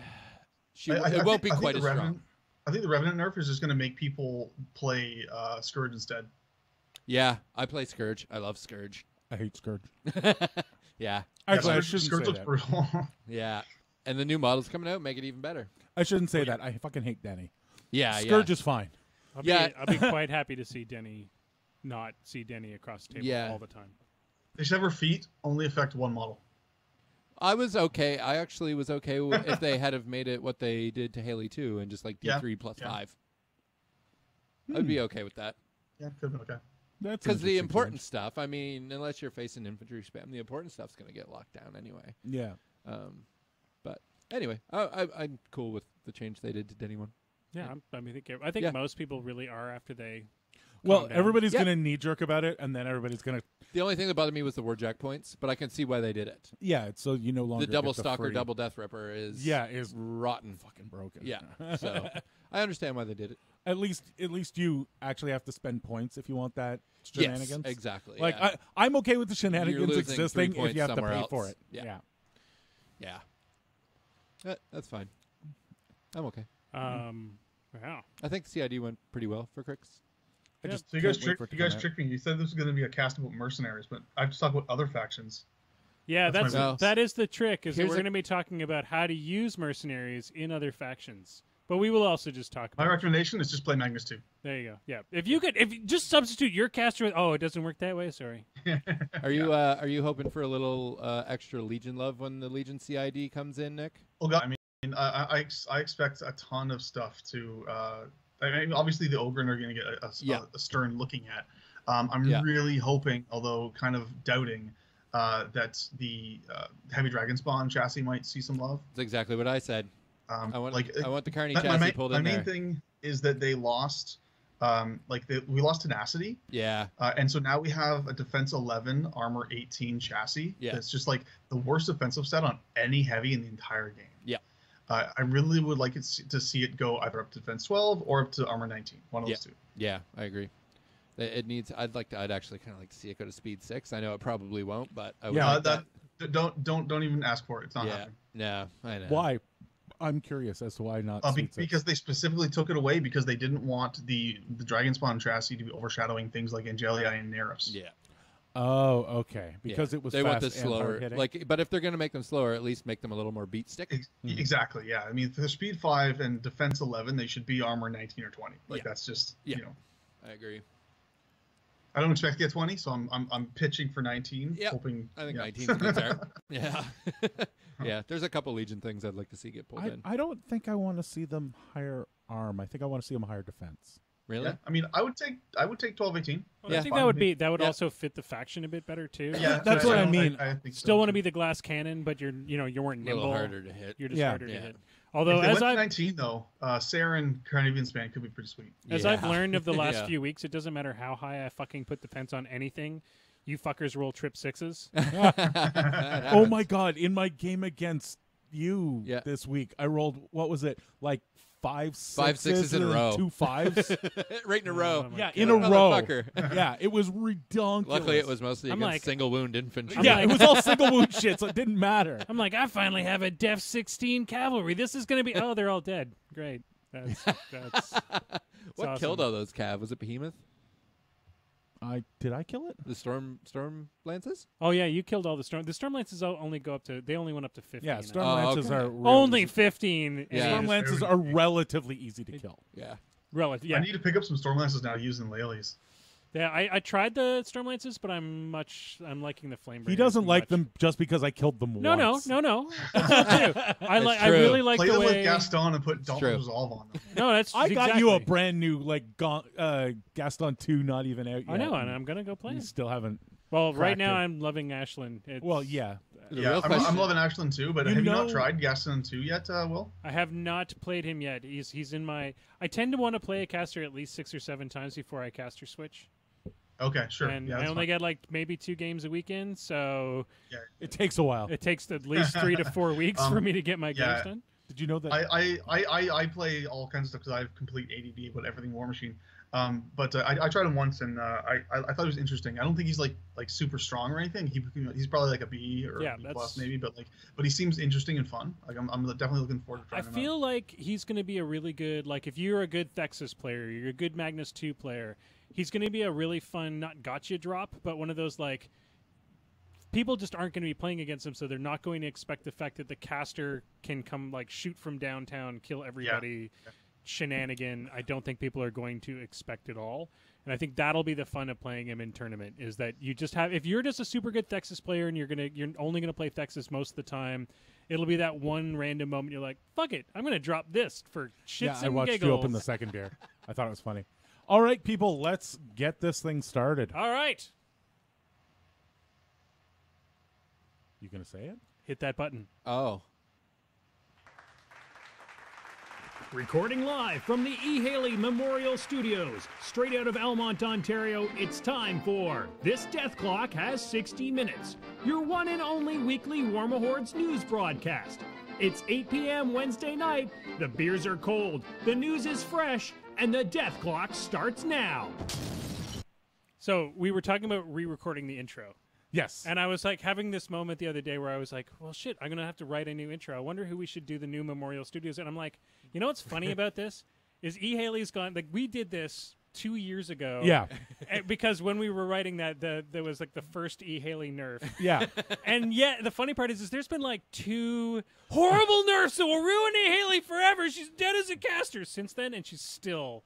Speaker 5: I
Speaker 3: it won't be
Speaker 5: think
Speaker 3: quite
Speaker 5: the
Speaker 3: as
Speaker 5: Revenant,
Speaker 3: strong.
Speaker 5: I think the Revenant nerf is just going to make people play Scourge instead.
Speaker 3: Yeah, I play Scourge. I love Scourge.
Speaker 2: I hate Scourge.
Speaker 3: Yeah,
Speaker 2: Actually, I
Speaker 5: Scourge,
Speaker 2: shouldn't
Speaker 5: Scourge
Speaker 2: say
Speaker 5: looks
Speaker 2: that.
Speaker 5: brutal.
Speaker 3: yeah, and the new models coming out make it even better.
Speaker 2: I shouldn't say that. I fucking hate Denny.
Speaker 3: Yeah,
Speaker 2: Scourge is fine.
Speaker 1: I'll
Speaker 3: Yeah.
Speaker 1: I'll be quite happy to see Denny not see Denny across the table
Speaker 3: Yeah.
Speaker 1: all the time.
Speaker 5: They should have her feet only affect one model.
Speaker 3: I was okay. I actually was okay if they had have made it what they did to Haley 2 and just like D3 plus
Speaker 5: yeah.
Speaker 3: 5. I'd be okay with that.
Speaker 5: Yeah, could have been okay.
Speaker 2: That's
Speaker 3: Because the
Speaker 2: interesting
Speaker 3: important
Speaker 2: change.
Speaker 3: stuff, I mean, unless you're facing infantry spam, the important stuff's going to get locked down anyway.
Speaker 2: Yeah.
Speaker 3: But anyway, I'm cool with the change they did to Denny 1.
Speaker 1: Yeah, I think
Speaker 3: Yeah.
Speaker 1: most people really are after they.
Speaker 2: Well,
Speaker 1: calm down.
Speaker 2: everybody's
Speaker 3: Yeah.
Speaker 2: going to knee jerk about it, and then everybody's going to.
Speaker 3: The only thing that bothered me was the warjack points, but I can see why they did it.
Speaker 2: Yeah, it's so you no longer
Speaker 3: The double
Speaker 2: get
Speaker 3: stalker,
Speaker 2: free-
Speaker 3: double death ripper is
Speaker 2: is
Speaker 3: rotten.
Speaker 2: fucking broken.
Speaker 3: Yeah, so I understand why they did it.
Speaker 2: At least you actually have to spend points if you want that
Speaker 3: Yes,
Speaker 2: shenanigans.
Speaker 3: exactly.
Speaker 2: Like
Speaker 3: yeah.
Speaker 2: I'm okay with the
Speaker 3: You're
Speaker 2: shenanigans
Speaker 3: losing 3
Speaker 2: existing if
Speaker 3: points
Speaker 2: you have to
Speaker 3: somewhere
Speaker 2: pay
Speaker 3: else.
Speaker 2: for it.
Speaker 3: Yeah. Yeah. That's fine. I'm okay.
Speaker 1: Wow.
Speaker 3: I think CID went pretty well for Crix.
Speaker 2: I
Speaker 1: Yeah.
Speaker 2: just
Speaker 5: So you guys
Speaker 2: can't wait for it to come out.
Speaker 5: tricked me. You said this was going to be a cast about mercenaries, but I have to talk about other factions.
Speaker 1: Yeah,
Speaker 5: That's my
Speaker 3: bad.
Speaker 1: that is the trick. Is that
Speaker 3: Here's
Speaker 1: we're
Speaker 3: a-
Speaker 1: going to be talking about how to use mercenaries in other factions, but we will also just talk
Speaker 5: My
Speaker 1: about.
Speaker 5: recommendation is just play Magnus 2.
Speaker 1: There you go. Yeah, if you just substitute your caster with. Oh, it doesn't work that way. Sorry.
Speaker 3: Are you hoping for a little extra Legion love when the Legion CID comes in, Nick?
Speaker 5: Oh God, I mean, I expect a ton of stuff to. I mean, obviously the Ogren are going to get a stern looking at. I'm
Speaker 3: Yeah.
Speaker 5: really hoping, although kind of doubting, that the Heavy Dragon Spawn chassis might see some love.
Speaker 3: That's exactly what I said. I want the Carney
Speaker 5: my
Speaker 3: chassis
Speaker 5: main,
Speaker 3: pulled
Speaker 5: my
Speaker 3: in
Speaker 5: main
Speaker 3: there.
Speaker 5: thing is that they lost, we lost tenacity.
Speaker 3: Yeah.
Speaker 5: And so now we have a defense 11, armor 18 chassis.
Speaker 3: Yeah.
Speaker 5: That's just like the worst defensive set on any heavy in the entire game.
Speaker 3: Yeah.
Speaker 5: I really would like to see it go either up to defense 12 or up to armor 19. One of those two.
Speaker 3: Yeah, I agree. It needs. I'd actually kind of like to see it go to speed 6. I know it probably won't, but I would like that.
Speaker 5: Don't even ask for it. It's not
Speaker 3: Yeah.
Speaker 5: happening.
Speaker 3: No, I know.
Speaker 2: Why? I'm curious as to why not. Speed 6.
Speaker 5: Because they specifically took it away because they didn't want the Dragon Spawn chassis to be overshadowing things like Angelii and Nerifs.
Speaker 3: Yeah.
Speaker 2: Oh, okay. Because
Speaker 3: Yeah.
Speaker 2: it was
Speaker 3: they want
Speaker 2: fast
Speaker 3: this
Speaker 2: and
Speaker 3: slower.
Speaker 2: hard-hitting?
Speaker 3: Like, but if they're going to make them slower, at least make them a little more beat stick.
Speaker 5: Exactly. Yeah. I mean, for speed 5 and defense 11, they should be armor 19 or 20. Like that's just
Speaker 3: Yeah.
Speaker 5: you know.
Speaker 3: I agree.
Speaker 5: I don't expect to get 20, so I'm pitching for 19,
Speaker 3: Yeah.
Speaker 5: hoping.
Speaker 3: I think
Speaker 5: yeah.
Speaker 3: 19 is a good start. Yeah. Yeah. There's a couple Legion things I'd like to see get pulled in.
Speaker 2: I don't think I want to see them higher arm. I think I want to see them higher defense.
Speaker 3: Really?
Speaker 5: Yeah. I mean, I would take 12, 18.
Speaker 1: Well,
Speaker 3: Yeah.
Speaker 1: I think
Speaker 5: Fine
Speaker 1: that would
Speaker 5: with me.
Speaker 1: be
Speaker 3: Yeah.
Speaker 1: also fit the faction a bit better too.
Speaker 5: Yeah,
Speaker 2: That's what I mean.
Speaker 5: I think
Speaker 1: Still
Speaker 5: so,
Speaker 1: want to
Speaker 5: too.
Speaker 1: be the glass cannon, but you weren't
Speaker 3: A
Speaker 1: nimble.
Speaker 3: little harder to hit.
Speaker 1: You're just
Speaker 2: Yeah.
Speaker 1: harder
Speaker 3: Yeah.
Speaker 1: to hit. Although
Speaker 5: If they
Speaker 1: as
Speaker 5: went to
Speaker 1: I've
Speaker 5: 19 though, Saren Carnivian span could be pretty sweet.
Speaker 1: I've
Speaker 3: Yeah.
Speaker 1: learned of the last
Speaker 3: Yeah.
Speaker 1: few weeks, it doesn't matter how high I fucking put defense on anything. You fuckers roll trip 6s.
Speaker 2: Oh my god! In my game against you
Speaker 3: Yeah.
Speaker 2: this week, I rolled what was it like 5
Speaker 3: sixes in a
Speaker 2: and
Speaker 3: row.
Speaker 2: 2 5s.
Speaker 3: Right in a row.
Speaker 1: Oh my
Speaker 2: Yeah,
Speaker 1: God.
Speaker 2: in a row.
Speaker 3: Motherfucker.
Speaker 2: Yeah, it was redonkulous.
Speaker 3: Luckily, it was mostly
Speaker 1: I'm
Speaker 3: against
Speaker 1: like-
Speaker 3: single wound infantry.
Speaker 1: I'm
Speaker 2: Yeah,
Speaker 1: like-
Speaker 2: it was all single wound shit, so it didn't matter.
Speaker 1: I'm like, I finally have a Def 16 cavalry. This is going to be. Oh, they're all dead. Great. That's
Speaker 3: What
Speaker 1: awesome.
Speaker 3: killed all those cav? Was it Behemoth?
Speaker 2: Did I kill it?
Speaker 3: The storm lances?
Speaker 1: Oh yeah, you killed all the storm. The storm lances only go up to. They only went up to 15.
Speaker 2: Yeah, storm
Speaker 3: Oh,
Speaker 2: lances
Speaker 3: okay.
Speaker 2: are really
Speaker 1: only
Speaker 2: easy.
Speaker 1: 15.
Speaker 3: Yeah.
Speaker 2: Storm lances are relatively easy to kill.
Speaker 3: Yeah.
Speaker 1: Relative.
Speaker 5: I
Speaker 1: Yeah.
Speaker 5: need to pick up some storm lances now using Lalies.
Speaker 1: Yeah. I tried the storm lances, but I'm liking the flame.
Speaker 2: He doesn't like them just because I killed them
Speaker 1: No,
Speaker 2: once.
Speaker 1: no. That's not true. I
Speaker 3: true.
Speaker 1: really like
Speaker 5: Play
Speaker 1: the
Speaker 5: them with
Speaker 1: way.
Speaker 5: Gaston and put Dauntless
Speaker 3: true.
Speaker 5: Resolve on them.
Speaker 1: No, that's.
Speaker 2: I got you a
Speaker 1: exactly.
Speaker 2: brand new Gaston 2 not even out yet.
Speaker 1: I know, and I'm gonna go play
Speaker 2: You
Speaker 1: it.
Speaker 2: still haven't.
Speaker 1: Well, right
Speaker 2: cracked
Speaker 1: now
Speaker 2: him.
Speaker 1: I'm loving Ashland. It's,
Speaker 2: Well, yeah.
Speaker 3: The
Speaker 5: Yeah,
Speaker 3: real
Speaker 5: I'm
Speaker 3: question.
Speaker 5: loving Ashland too, but
Speaker 2: You
Speaker 5: have you not
Speaker 2: know-
Speaker 5: tried Gaston 2 yet, Will?
Speaker 1: I have not played him yet. He's in my. I tend to want to play a caster at least 6 or 7 times before I caster switch.
Speaker 5: Okay, sure.
Speaker 1: And
Speaker 5: yeah,
Speaker 1: I
Speaker 5: that's
Speaker 1: only
Speaker 5: fine.
Speaker 1: get like maybe 2 games a weekend, so
Speaker 2: It takes a while.
Speaker 1: it takes at least 3 to 4 weeks for me to get my
Speaker 5: yeah.
Speaker 1: games done.
Speaker 2: Did you know that?
Speaker 5: I play all kinds of stuff because I have complete ADD about everything War Machine. But I tried him once and I thought it was interesting. I don't think he's like super strong or anything. He's probably like a B or a B plus maybe, but he seems interesting and fun. Like I'm definitely looking forward to trying
Speaker 1: I
Speaker 5: him
Speaker 1: feel like he's going to be a really good, like if you're a good Thexus player, you're a good Magnus 2 player, he's going to be a really fun, not gotcha drop, but one of those like, people just aren't going to be playing against him, so they're not going to expect the fact that the caster can come like shoot from downtown, kill everybody, shenanigan. I don't think people are going to expect it all. And I think that'll be the fun of playing him in tournament, is that you just have, if you're just a super good Thexus player and you're only gonna play Thexus most of the time, it'll be that one random moment you're like, fuck it, I'm gonna drop this for shits
Speaker 2: yeah,
Speaker 1: and
Speaker 2: I watched
Speaker 1: giggles.
Speaker 2: you open the second beer. I thought it was funny. All right, people, let's get this thing started.
Speaker 1: All right,
Speaker 2: You gonna say it?
Speaker 1: hit that button.
Speaker 3: Oh.
Speaker 6: Recording live from the E. Haley Memorial Studios, straight out of Almont, Ontario, it's time for This Death Clock Has 60 Minutes, your one and only weekly Warmahordes news broadcast. It's 8 p.m. Wednesday night, the beers are cold, the news is fresh, and the death clock starts now.
Speaker 1: So we were talking about re-recording the intro.
Speaker 2: Yes.
Speaker 1: And I was like having this moment the other day where I was like, well, shit, I'm going to have to write a new intro. I wonder who we should do the new Memorial Studios. And I'm like, you know what's funny about this? Is E. Haley's gone. Like, we did this 2 years ago.
Speaker 2: Yeah.
Speaker 1: Because when we were writing that, there was like the first E. Haley nerf.
Speaker 2: Yeah.
Speaker 1: And yet, the funny part is there's been like 2 horrible nerfs that will ruin E. Haley forever. She's dead as a caster since then, and she's still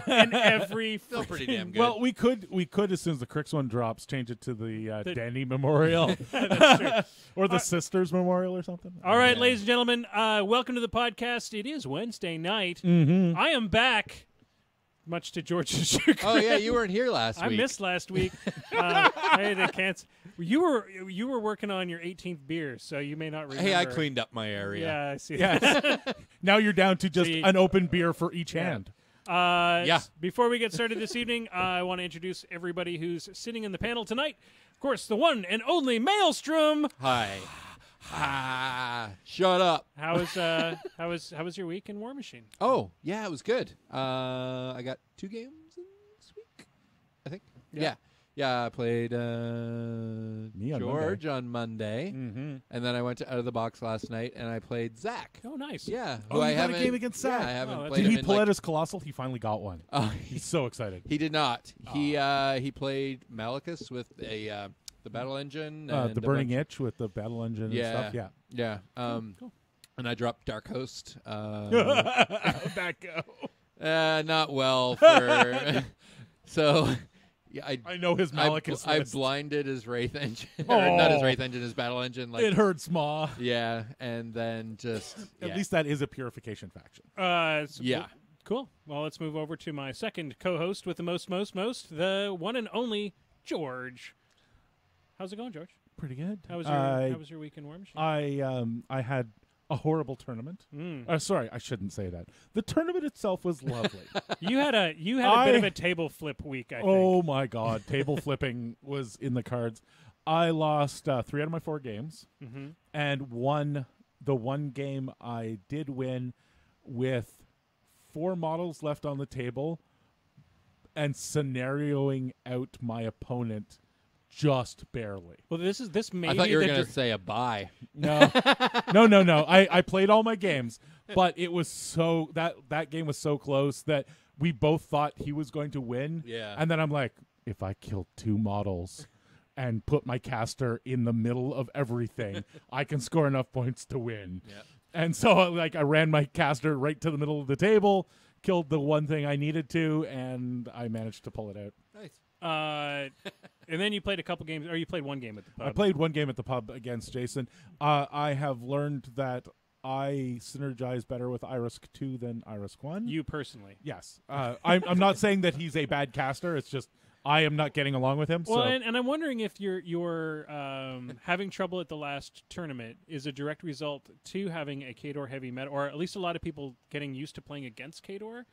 Speaker 1: in every
Speaker 3: Still pretty
Speaker 1: freaking-
Speaker 3: damn good.
Speaker 2: Well, we could as soon as the Crix one drops, change it to the Danny Memorial or the Sisters Memorial or something.
Speaker 1: All right,
Speaker 3: Yeah.
Speaker 1: ladies and gentlemen, welcome to the podcast. It is Wednesday night.
Speaker 2: Mm-hmm.
Speaker 1: I am back, much to George's chagrin.
Speaker 3: oh yeah, you weren't here last
Speaker 1: I
Speaker 3: week.
Speaker 1: missed last week. I had to cancel. You were working on your 18th beer, so you may not remember.
Speaker 3: Hey, I cleaned up my area.
Speaker 1: Yeah, I see.
Speaker 2: Yes. Now you're down to just
Speaker 1: See-
Speaker 2: an open beer for each
Speaker 1: Yeah.
Speaker 2: hand.
Speaker 3: Yeah.
Speaker 1: Before we get started this evening, I want to introduce everybody who's sitting in the panel tonight. Of course, the one and only Maelstrom.
Speaker 3: Hi. Shut up.
Speaker 1: How was your week in War Machine?
Speaker 3: Oh, yeah, it was good. I got 2 games this week, I think.
Speaker 1: Yeah.
Speaker 3: Yeah, I played
Speaker 2: on
Speaker 3: George on Monday,
Speaker 2: Mm-hmm.
Speaker 3: and then I went to Out of the Box last night, and I played Zach.
Speaker 1: Oh, nice.
Speaker 3: Yeah.
Speaker 2: Oh,
Speaker 3: who I
Speaker 2: you got a
Speaker 3: haven't,
Speaker 2: game against
Speaker 3: yeah,
Speaker 2: Zach.
Speaker 3: I haven't
Speaker 1: Oh, that's
Speaker 3: played
Speaker 2: Did
Speaker 3: him
Speaker 2: he
Speaker 3: in,
Speaker 2: pull
Speaker 3: like,
Speaker 2: out his Colossal? He finally got one.
Speaker 3: Oh,
Speaker 2: He's so excited.
Speaker 3: he did not. He played Malachus with the battle engine. And
Speaker 2: The
Speaker 3: a
Speaker 2: Burning
Speaker 3: bunch-
Speaker 2: Itch with the battle engine
Speaker 3: Yeah.
Speaker 2: and stuff.
Speaker 3: Yeah.
Speaker 1: Cool.
Speaker 3: And I dropped Dark Host.
Speaker 2: Yeah. How'd that go?
Speaker 3: Not well for. So, yeah,
Speaker 2: I know his Malachus
Speaker 3: I
Speaker 2: list.
Speaker 3: blinded his Wraith engine, or not his
Speaker 2: Oh.
Speaker 3: Wraith engine, his battle engine. Like,
Speaker 2: It hurts, Ma.
Speaker 3: yeah, and then just
Speaker 2: At
Speaker 3: yeah.
Speaker 2: least that is a purification faction.
Speaker 3: Yeah.
Speaker 1: Cool. Well, let's move over to my second co-host with the most, the one and only George. How's it going, George?
Speaker 2: Pretty good.
Speaker 1: How was your week in War Machine?
Speaker 2: I had a horrible tournament. Sorry, I shouldn't say that. The tournament itself was lovely.
Speaker 1: You had a bit of a table flip week, I think.
Speaker 2: Oh my God, table flipping was in the cards. I lost 3 out of my 4 games, and won the one game I did win with 4 models left on the table, and scenarioing out my opponent just barely.
Speaker 1: Well, this may
Speaker 3: I thought
Speaker 1: be
Speaker 3: you were
Speaker 1: the
Speaker 3: going to
Speaker 1: dr-
Speaker 3: say a bye.
Speaker 2: No, no. I played all my games, but it was so that game was so close that we both thought he was going to win.
Speaker 3: Yeah.
Speaker 2: And then I'm like, if I kill 2 models and put my caster in the middle of everything, I can score enough points to win.
Speaker 3: Yeah.
Speaker 2: And so like I ran my caster right to the middle of the table, killed the one thing I needed to, and I managed to pull it out.
Speaker 3: Nice.
Speaker 1: And then you played a couple games, or you played one game at the pub.
Speaker 2: I played one game at the pub against Jason. I have learned that I synergize better with Irisk 2 than Irisk 1.
Speaker 1: You personally.
Speaker 2: Yes. I'm not saying that he's a bad caster. It's just I am not getting along with him.
Speaker 1: Well,
Speaker 2: so
Speaker 1: and I'm wondering if you're having trouble at the last tournament is a direct result to having a Khador heavy meta, or at least a lot of people getting used to playing against Khador.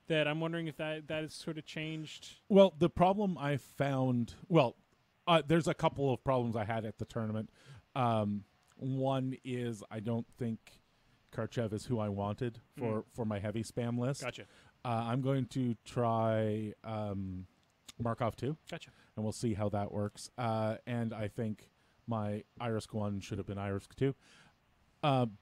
Speaker 1: That I'm wondering if that has sort of changed.
Speaker 2: Well, the problem I found, there's a couple of problems I had at the tournament. One is I don't think Karchev is who I wanted for my heavy spam list.
Speaker 1: Gotcha.
Speaker 2: I'm going to try Markov 2.
Speaker 1: Gotcha.
Speaker 2: And we'll see how that works. And I think my Irisk 1 should have been Irisk 2.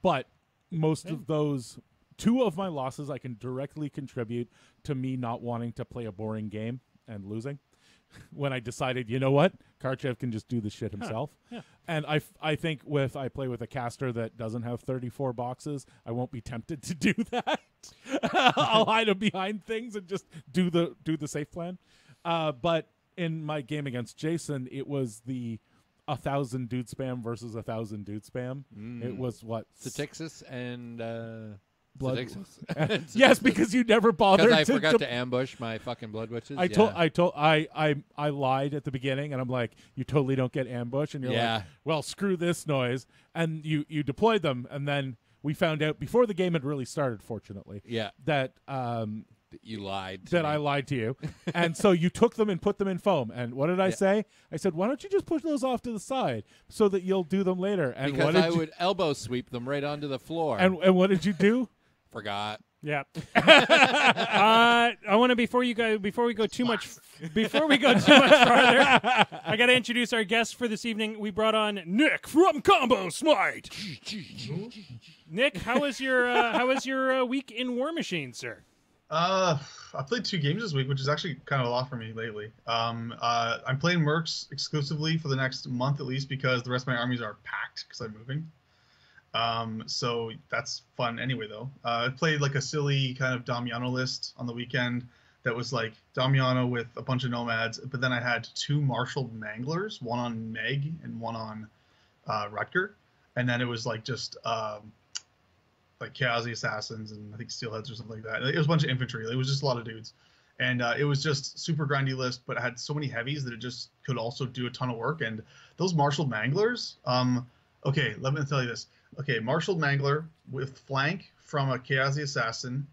Speaker 2: But most of those, 2 of my losses I can directly contribute to me not wanting to play a boring game and losing. When I decided, you know what, Karchev can just do the shit himself.
Speaker 1: Yeah.
Speaker 2: And I think I play with a caster that doesn't have 34 boxes, I won't be tempted to do that. I'll hide him behind things and just do the safe plan. But in my game against Jason, it was the 1,000 dude spam versus 1,000 dude spam. It was what?
Speaker 3: Statixis and
Speaker 2: Blood.
Speaker 3: Statixis.
Speaker 2: Yes, because you never bothered.
Speaker 3: Because I forgot to ambush my fucking blood witches.
Speaker 2: I lied at the beginning, and I'm like, you totally don't get ambushed, and you're like, well, screw this noise, and you deployed them, and then we found out before the game had really started, fortunately, that
Speaker 3: you lied.
Speaker 2: I lied to you, and so you took them and put them in foam. And what did I say? I said, why don't you just push those off to the side so that you'll do them later? And
Speaker 3: because I would elbow sweep them right onto the floor.
Speaker 2: And what did you do?
Speaker 3: Forgot.
Speaker 1: Yeah. I want to before we go too much farther, I got to introduce our guest for this evening. We brought on Nick from Combo Smite. Nick, how was your week in War Machine, sir?
Speaker 5: I played 2 games this week, which is actually kind of a lot for me lately. I'm playing Mercs exclusively for the next month at least because the rest of my armies are packed because I'm moving. So that's fun anyway, though. I played like a silly kind of Damiano list on the weekend that was like Damiano with a bunch of nomads, but then I had 2 marshaled manglers, one on Meg and one on Rutger, and then it was like just like Chaos Assassins and I think Steelheads or something like that. It was a bunch of infantry. It was just a lot of dudes. And it was just super grindy list, but it had so many heavies that it just could also do a ton of work. And those marshaled manglers, okay, let me tell you this. Okay, marshaled mangler with flank from a Chaos Assassin.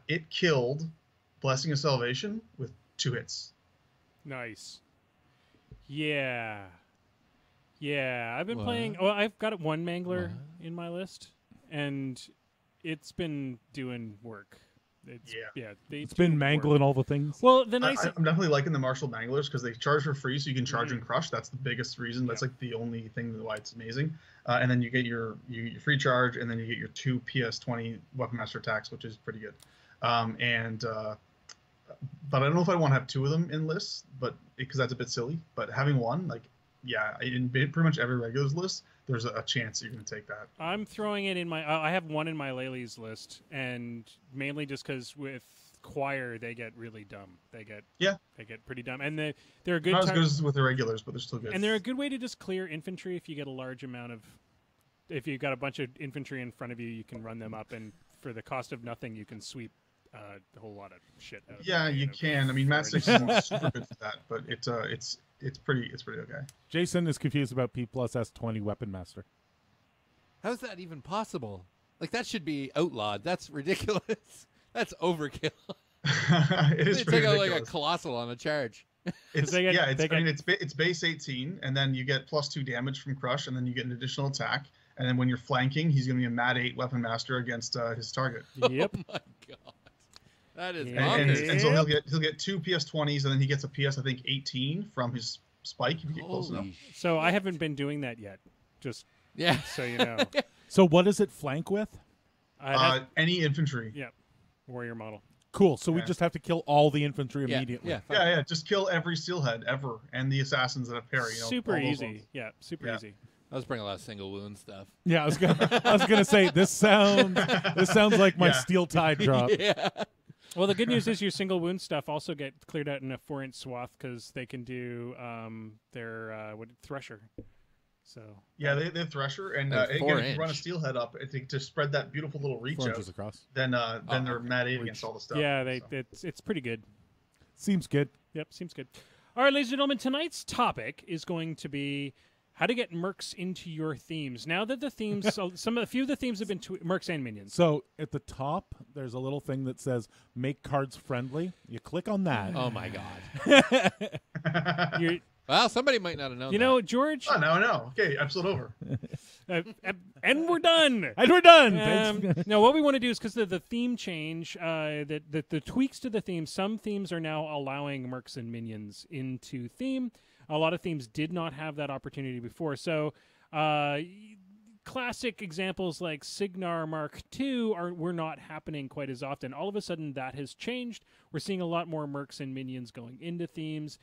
Speaker 5: It killed Blessing of Salvation with 2 hits.
Speaker 1: Nice. Yeah. I've been playing. Well, I've got 1 mangler in my list, and it's been doing work. It's
Speaker 2: been mangling all the things.
Speaker 1: Well, the nice.
Speaker 5: I'm definitely liking the Marshall Manglers because they charge for free, so you can charge and crush. That's the biggest reason. That's like the only thing why it's amazing. And then you get your free charge, and then you get your 2 PS20 Weapon Master attacks, which is pretty good. But I don't know if I want to have 2 of them in lists, but because that's a bit silly. But having 1, like, in pretty much every regulars list, there's a chance you're going to take that.
Speaker 1: I'm throwing it in my. I have 1 in my Lely's list, and mainly just because with Choir they get really dumb. They get pretty dumb, and they're a good.
Speaker 5: Not as good as with the regulars, but they're still good.
Speaker 1: And they're a good way to just clear infantry if you get a large amount of. If you've got a bunch of infantry in front of you, you can run them up, and for the cost of nothing, you can sweep a whole lot of shit out of
Speaker 5: them. You can. I mean, Mat 6 is not super good for that, but it's pretty okay.
Speaker 2: Jason is confused about P plus S20 Weapon Master.
Speaker 3: How's that even possible? Like, that should be outlawed. That's ridiculous. That's overkill.
Speaker 5: It is
Speaker 3: they
Speaker 5: pretty
Speaker 3: take out
Speaker 5: ridiculous.
Speaker 3: like a colossal on a charge.
Speaker 5: It's base 18, and then you get +2 damage from crush, and then you get an additional attack. And then when you're flanking, he's going to be a Mat 8 Weapon Master against his target.
Speaker 1: Yep.
Speaker 3: Oh my god, that is
Speaker 5: and so he'll get 2 PS20s, and then he gets a PS 18 from his spike if you get close enough.
Speaker 1: So I haven't been doing that yet. Just so you know.
Speaker 2: So what does it flank with?
Speaker 5: Any infantry.
Speaker 1: Yeah, warrior model.
Speaker 2: Cool. So we just have to kill all the infantry immediately.
Speaker 5: Yeah. Just kill every steelhead ever, and the assassins that have parry.
Speaker 1: Super easy. Yeah, super easy.
Speaker 3: I was bringing a lot of single wound stuff.
Speaker 2: Yeah, I was gonna say this sounds like my steel tide drop.
Speaker 3: Yeah.
Speaker 1: Well, the good news is your single wound stuff also get cleared out in a 4-inch swath because they can do their thresher. So
Speaker 5: they have thresher, and again, if you run a steelhead up to spread that beautiful little reach out
Speaker 2: across.
Speaker 5: Then they're Mat 8 against all the stuff.
Speaker 1: Yeah, it's pretty good.
Speaker 2: Seems good.
Speaker 1: Yep, seems good. All right, ladies and gentlemen, tonight's topic is going to be how to get mercs into your themes. Now that the themes, a few of the themes have been mercs and minions.
Speaker 2: So at the top, there's a little thing that says "Make cards friendly." You click on that.
Speaker 3: Oh my god.
Speaker 1: You're,
Speaker 3: Well, somebody might not have known.
Speaker 1: you know, George,
Speaker 5: Oh, now I know. Okay, episode over.
Speaker 1: and we're done.
Speaker 2: And we're done. Thanks.
Speaker 1: No, what we want to do is because of the theme change, the tweaks to the theme, some themes are now allowing mercs and minions into theme. A lot of themes did not have that opportunity before. So, classic examples like Signar Mark II were not happening quite as often. All of a sudden, that has changed. We're seeing a lot more mercs and minions going into themes.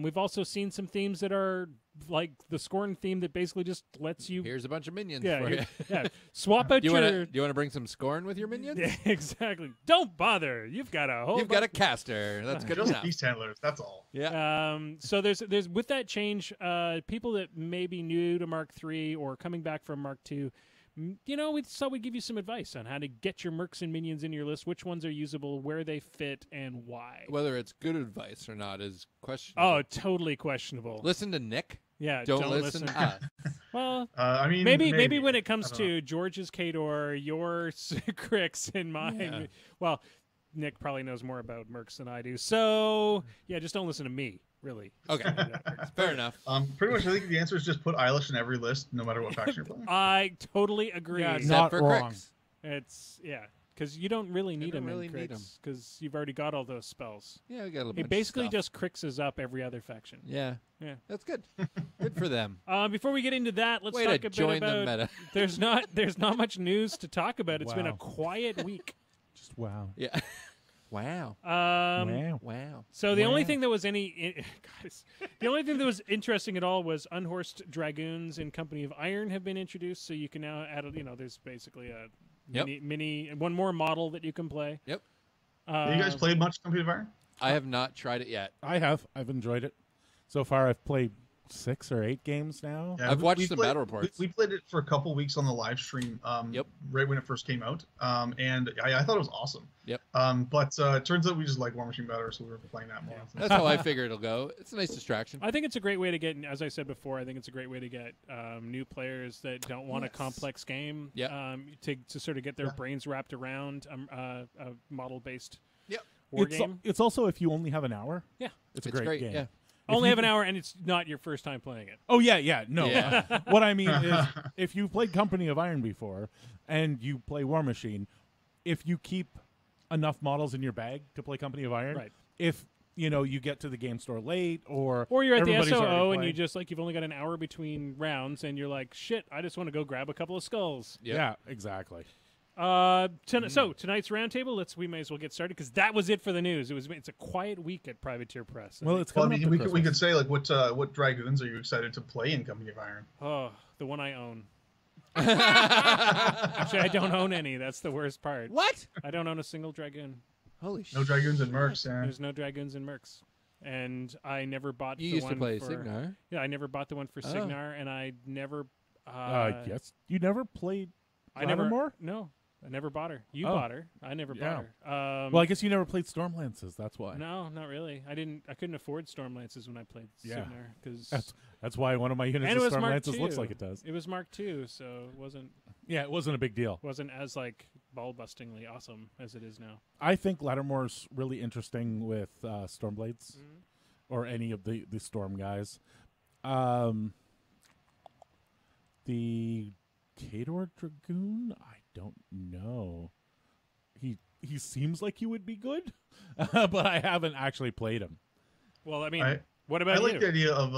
Speaker 1: We've also seen some themes that are like the Scorn theme that basically just lets you
Speaker 3: Here's a bunch of minions
Speaker 1: yeah,
Speaker 3: for you.
Speaker 1: yeah. Swap out
Speaker 3: Do you
Speaker 1: your.
Speaker 3: want to bring some scorn with your minions?
Speaker 1: Yeah, exactly. Don't bother. You've got a whole.
Speaker 3: You've got a caster. That's good
Speaker 5: Just
Speaker 3: enough.
Speaker 5: beast handlers. That's all.
Speaker 3: Yeah.
Speaker 1: So there's with that change, people that may be new to Mark III or coming back from Mark II, you know, we thought we'd give you some advice on how to get your mercs and minions in your list, which ones are usable, where they fit, and why.
Speaker 3: Whether it's good advice or not is questionable.
Speaker 1: Oh, totally questionable.
Speaker 3: Listen to Nick.
Speaker 1: Yeah,
Speaker 3: Don't listen to us.
Speaker 1: Well,
Speaker 5: I mean,
Speaker 1: maybe when it comes
Speaker 5: I don't know.
Speaker 1: to George's Kador, your Crix, and mine.
Speaker 3: Yeah.
Speaker 1: Well, Nick probably knows more about mercs than I do. So, yeah, just don't listen to me, really.
Speaker 3: Okay. Fair enough.
Speaker 5: Pretty much, I think the answer is just put Eilish in every list, no matter what faction you're playing.
Speaker 1: I totally agree.
Speaker 2: Yeah,
Speaker 3: Except
Speaker 2: not
Speaker 3: for
Speaker 2: wrong.
Speaker 3: Crix.
Speaker 1: It's, yeah, because you don't really need
Speaker 3: don't
Speaker 1: them
Speaker 3: really
Speaker 1: in
Speaker 3: need
Speaker 1: Crix, because you've already got all those spells.
Speaker 3: Yeah, we got a little
Speaker 1: It basically just Crixes up every other faction.
Speaker 3: Yeah.
Speaker 1: Yeah.
Speaker 3: That's good. Good for them.
Speaker 1: Before we get into that, let's
Speaker 3: Way
Speaker 1: talk
Speaker 3: to
Speaker 1: a bit
Speaker 3: join the
Speaker 1: about.
Speaker 3: meta.
Speaker 1: There's not much news to talk about. It's been a
Speaker 2: Wow.
Speaker 1: quiet week.
Speaker 2: Just wow.
Speaker 3: Yeah. Wow.
Speaker 2: Wow.
Speaker 3: Wow.
Speaker 1: So the only
Speaker 2: Wow.
Speaker 1: thing that was guys, the only thing that was interesting at all was unhorsed dragoons in Company of Iron have been introduced. So you can now add, there's basically a
Speaker 3: Yep.
Speaker 1: mini one more model that you can play.
Speaker 3: Yep.
Speaker 5: Have you guys played much Company of Iron?
Speaker 3: I have not tried it yet.
Speaker 2: I have. I've enjoyed it. So far, I've played 6 or 8 games now.
Speaker 5: Yeah,
Speaker 3: I've watched
Speaker 5: we
Speaker 3: some
Speaker 5: played-
Speaker 3: battle reports.
Speaker 5: We played it for a couple weeks on the live stream.
Speaker 3: Yep.
Speaker 5: Right when it first came out, and I thought it was awesome.
Speaker 3: Yep.
Speaker 5: But it turns out we just like War Machine better, so we were playing that more.
Speaker 3: That's how I figure it'll go. It's a nice distraction.
Speaker 1: I think it's a great way to get, as I said before, I think it's a great way to get new players that don't want a complex game
Speaker 3: Yeah.
Speaker 1: to sort of get their
Speaker 5: Yeah.
Speaker 1: brains wrapped around a model-based
Speaker 3: Yep.
Speaker 1: war
Speaker 2: It's,
Speaker 1: game.
Speaker 2: it's also if you only have an hour.
Speaker 1: Yeah.
Speaker 2: It's a great game.
Speaker 3: Yeah.
Speaker 1: Only
Speaker 2: you
Speaker 1: have an
Speaker 2: can-
Speaker 1: hour, and it's not your first time playing it.
Speaker 2: Oh yeah, no.
Speaker 3: Yeah.
Speaker 2: What I mean is, if you played Company of Iron before and you play War Machine, if you keep enough models in your bag to play Company of Iron,
Speaker 1: Right.
Speaker 2: if you get to the game store late, or
Speaker 1: Or you're at the
Speaker 2: everybody's already
Speaker 1: SOO and you
Speaker 2: playing-
Speaker 1: just you've only got an hour between rounds, and you're like, shit, I just want to go grab a couple of skulls.
Speaker 3: Yep.
Speaker 2: yeah, exactly.
Speaker 1: So tonight's roundtable, we may as well get started because that was it for the news. It's a quiet week at Privateer Press.
Speaker 2: Well, it's
Speaker 5: Well, I
Speaker 2: coming
Speaker 5: mean,
Speaker 2: up to
Speaker 5: we could
Speaker 2: Christmas.
Speaker 5: say like what dragoons are you excited to play in Company of Iron?
Speaker 1: The one I own. Actually, I don't own any. That's the worst part.
Speaker 3: What?
Speaker 1: I don't own a single dragoon.
Speaker 3: Holy shit.
Speaker 5: No dragoons and mercs. Yeah.
Speaker 1: There's no dragoons and mercs. And I never bought
Speaker 3: You
Speaker 1: the
Speaker 3: used
Speaker 1: one
Speaker 3: to play
Speaker 1: for,
Speaker 3: Signar.
Speaker 1: Yeah, I never bought the one for
Speaker 3: Oh.
Speaker 1: Signar, and I never.
Speaker 2: Yes, you never played.
Speaker 1: I never.
Speaker 2: Lattimore?
Speaker 1: No, I never bought her. You
Speaker 2: Oh.
Speaker 1: bought her. I never
Speaker 2: Yeah.
Speaker 1: bought her.
Speaker 2: Well, I guess you never played Stormlances. That's why.
Speaker 1: No, not really. I didn't. I couldn't afford Stormlances when I played
Speaker 2: Yeah.
Speaker 1: Signar because
Speaker 2: That's why one of my units
Speaker 1: and
Speaker 2: of
Speaker 1: it was Mark
Speaker 2: Stormlances
Speaker 1: II.
Speaker 2: looks like it does.
Speaker 1: It was Mark II, so it wasn't
Speaker 2: Yeah, it wasn't a big deal.
Speaker 1: as like ball bustingly awesome as it is now.
Speaker 2: I think Lattimore's really interesting with Stormblades or any of the Storm guys. The Kador Dragoon, I don't know. He seems like he would be good, but I haven't actually played him.
Speaker 1: Well, I mean,
Speaker 5: I-
Speaker 1: what
Speaker 5: I
Speaker 1: about
Speaker 5: like
Speaker 1: you?
Speaker 5: the idea of